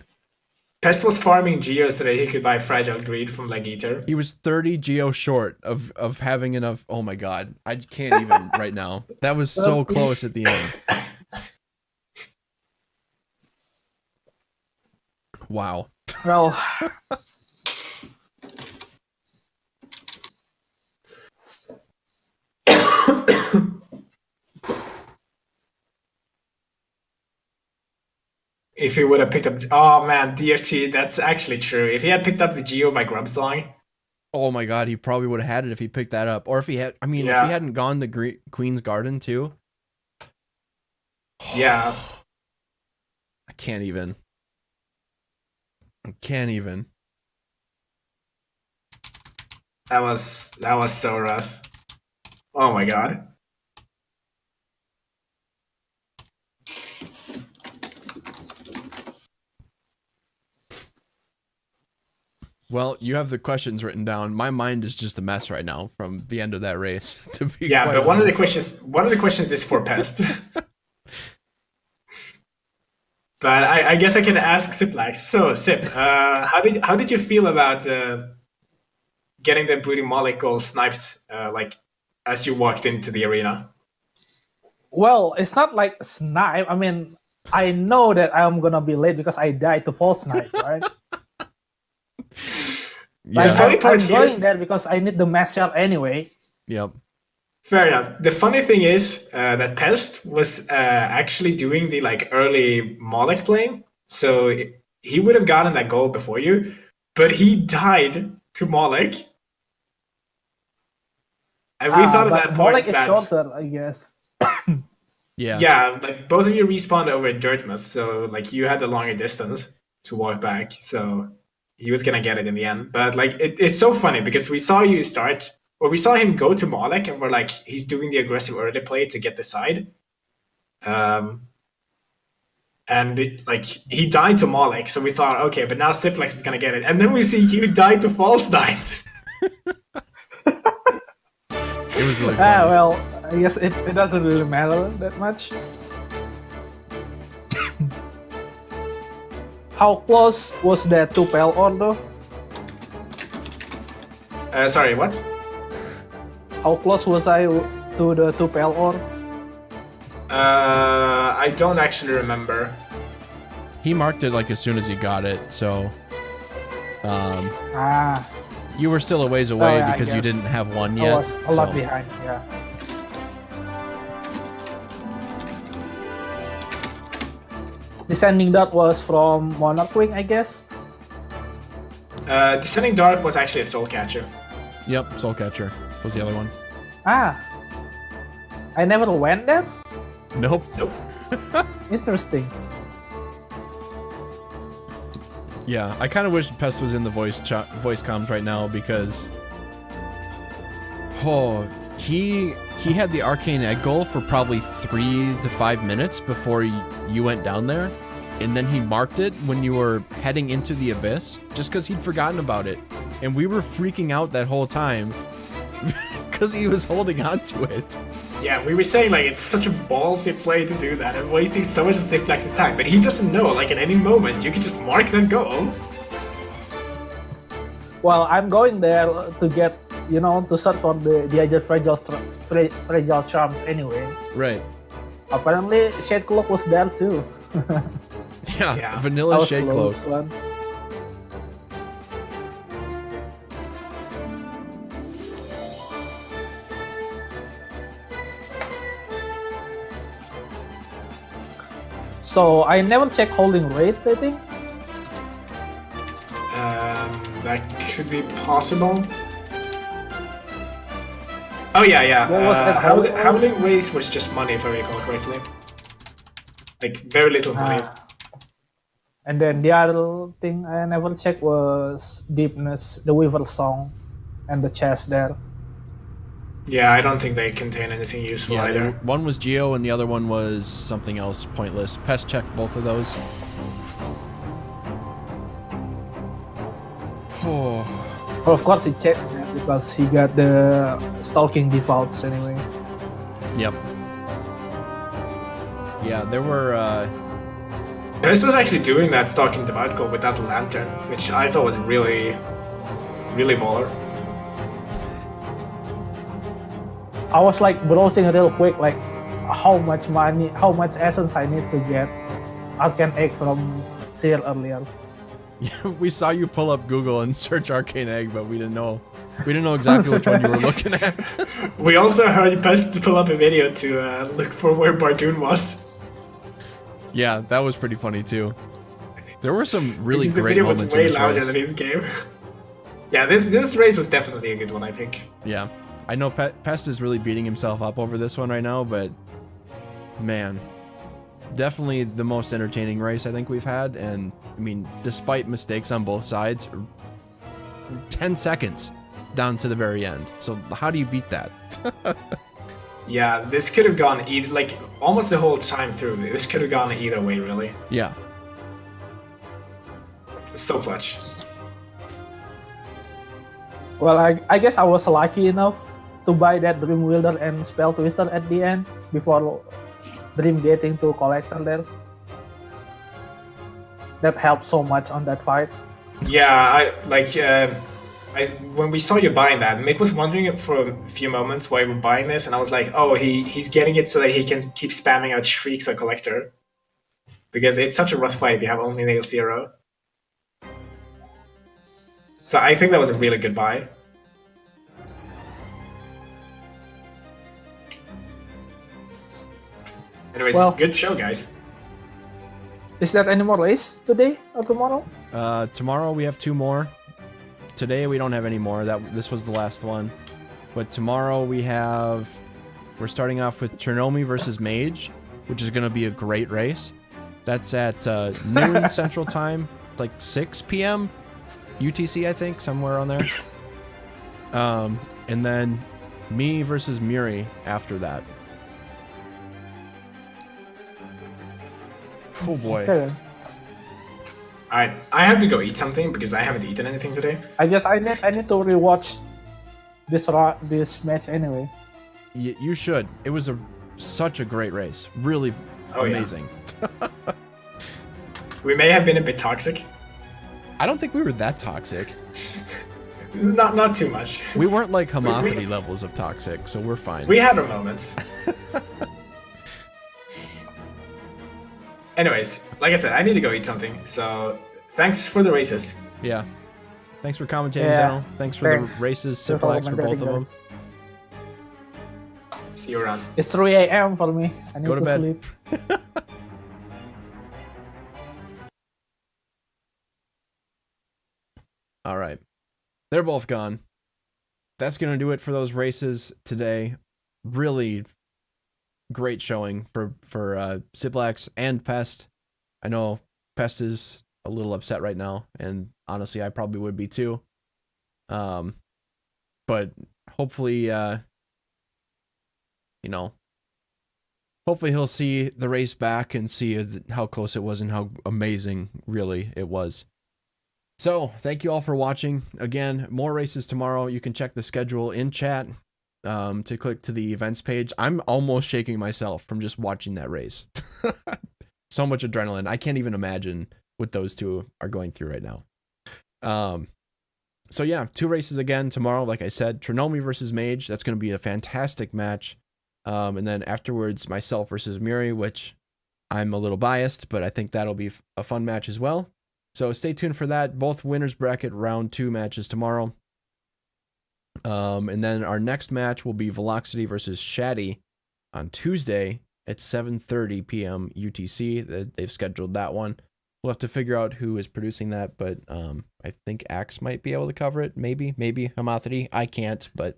B: Pest was farming Geo so that he could buy Fragile Greed from Legiter.
A: He was 30 geo short of having enough. Oh my god. I can't even right now. That was so close at the end. Wow.
C: Well,
B: If he would have picked up, oh man, DFT, that's actually true. If he had picked up the Geo by Grub Song,
A: Oh my god, he probably would have had it if he picked that up. Or if he had, I mean, if
B: Yeah.
A: he hadn't gone to Queen's Garden too.
B: yeah,
A: I can't even. I can't even.
B: that was so rough. Oh my god.
A: Well, you have the questions written down. My mind is just a mess right now from the end of that race. To be
B: Yeah,
A: quite
B: but one of the
A: honest.
B: questions is for Pest. But I guess I can ask Ciplax. So Cip, how did you feel about getting the Booty Malik goal sniped like as you walked into the arena?
C: well, it's not like a snipe. I mean, I know that I'm gonna be late because I died to false snipe, right? Like,
A: Yeah.
B: funny part
C: I'm
B: here-
C: going there because I need the mass shot anyway.
A: Yep.
B: Fair enough. The funny thing is that Pest was actually doing the like early Malik playing, so he would have gotten that goal before you, but he died to Malik. And we thought at
C: But
B: that point
C: Malik is
B: that
C: shorter, I guess.
A: Yeah.
B: yeah, like both of you respawned over at Dirtmouth, so like you had the longer distance to walk back, so he was gonna get it in the end. But like it's so funny because we saw you start, or we saw him go to Malik, and we're like, he's doing the aggressive early play to get the side. Like he died to Malik, so we thought, okay, but now Ciplax is gonna get it, and then we see you die to False Knight.
A: It was really funny.
C: Well, I guess it doesn't really matter that much. How close was that to Pale Ordo?
B: Sorry, what?
C: How close was I to the 2 Pale Or?
B: I don't actually remember.
A: He marked it like as soon as he got it, so
C: Ah,
A: you were still a ways away
C: yeah, I
A: because you
C: guess.
A: didn't have one
C: I
A: yet.
C: was a lot
A: so-
C: behind, yeah. Descending Dot was from Monarch Wing, I guess.
B: Descending Dark was actually a Soul Catcher.
A: Yep, Soul Catcher was the other one.
C: Ah, I never went there?
A: Nope.
B: Nope.
C: Interesting.
A: Yeah, I kind of wish Pest was in the voice comms right now because he had the arcane egg goal for probably 3 to 5 minutes before you went down there, and then he marked it when you were heading into the abyss just because he'd forgotten about it, and we were freaking out that whole time because he was holding on to it.
B: Yeah, we were saying like it's such a ballsy play to do that and wasting so much of Ciplax's time, but he doesn't know. Like at any moment, you can just mark that goal.
C: Well, I'm going there to get, to search for the other fragile charms anyway.
A: Right.
C: Apparently, Shade Cloak was there too.
A: Yeah,
B: Yeah.
C: That
A: Vanilla
C: was
A: Shade Cloak.
C: close one. So I never check holding rate, I think.
B: That could be possible. Oh yeah.
C: What was that
B: Howling Wait was just money, if I recall correctly. Like very little money.
C: And then the other thing I never checked was Deepness, the Weaver Song, and the chest there.
B: Yeah, I don't think they contain anything useful
A: Yeah,
B: either.
A: one was Geo and the other one was something else pointless. Pest checked both of those. Oh,
C: Well, of course he changed that because he got the stalking defaults anyway.
A: yep. Yeah, there were.
B: Pest was actually doing that stalking divide goal with that lantern, which I thought was really, really baller.
C: I was like browsing real quick, like how much money, how much essence I need to get Arcane Egg from Seer earlier.
A: We saw you pull up Google and search Arcane Egg, but we didn't know exactly which one you were looking at.
B: We also heard Pest to pull up a video to look for where Bardoon was.
A: Yeah, that was pretty funny too. There were some really
B: Because the
A: great
B: video was
A: moments in
B: way
A: this
B: louder
A: race.
B: than his game. Yeah, this race was definitely a good one, I think.
A: Yeah, I know Pest is really beating himself up over this one right now, but man, definitely the most entertaining race I think we've had. And I mean, despite mistakes on both sides, 10 seconds down to the very end. So how do you beat that?
B: Yeah, this could have gone either, like, almost the whole time through. This could have gone either way, really.
A: Yeah.
B: So clutch.
C: Well, I guess I was lucky enough to buy that Dream Wielder and Spell Twister at the end before Dream getting to Collector there. That helped so much on that fight.
B: Yeah, when we saw you buying that, Mick was wondering for a few moments why you were buying this, and I was like, oh, he's getting it so that he can keep spamming out Shrieks at Collector. Because it's such a rough fight if you have only nail 0. So I think that was a really good buy. Anyways,
C: Well-
B: good show, guys.
C: Is there any more race today or tomorrow?
A: Tomorrow we have 2 more. Today we don't have any more. This was the last one. But tomorrow we're starting off with Chernomi versus Mage, which is going to be a great race. That's at noon Central Time, like 6 p.m. UTC, I think, somewhere on there. And then me versus Muri after that. Oh boy.
C: Okay.
B: Alright, I have to go eat something because I haven't eaten anything today.
C: I guess I need to rewatch this match anyway.
A: You should. It was such a great race. Really amazing.
B: Yeah. We may have been a bit toxic.
A: I don't think we were that toxic.
B: Not too much.
A: We weren't like Homophily levels of toxic, so we're fine.
B: We had our moments. Anyways, like I said, I need to go eat something, so thanks for the races.
A: Yeah. Thanks for commentating,
C: Yeah.
A: Zeno. Thanks for the races, Ciplax, for both of them.
B: See you around.
C: It's 3 a.m. for me. I need
A: Go to bed.
C: sleep.
A: All right. They're both gone. That's going to do it for those races today. Really great showing for Ciplax and Pest. I know Pest is a little upset right now, and honestly, I probably would be too. But hopefully, hopefully he'll see the race back and see how close it was and how amazing really it was. So, thank you all for watching. Again, more races tomorrow. You can check the schedule in chat to click to the events page. I'm almost shaking myself from just watching that race. So much adrenaline. I can't even imagine what those two are going through right now. So yeah, 2 races again tomorrow. Like I said, Chernomi versus Mage. That's going to be a fantastic match. And then afterwards, myself versus Muri, which I'm a little biased, but I think that'll be a fun match as well. So stay tuned for that. Both winners bracket round 2 matches tomorrow. And then our next match will be Velocity versus Shaddy on Tuesday at 7:30 p.m. UTC. They've scheduled that one. We'll have to figure out who is producing that, but I think Axe might be able to cover it. Maybe Homophily. I can't, but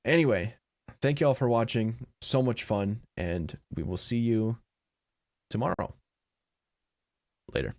A: anyway, thank you all for watching. So much fun, and we will see you tomorrow. Later.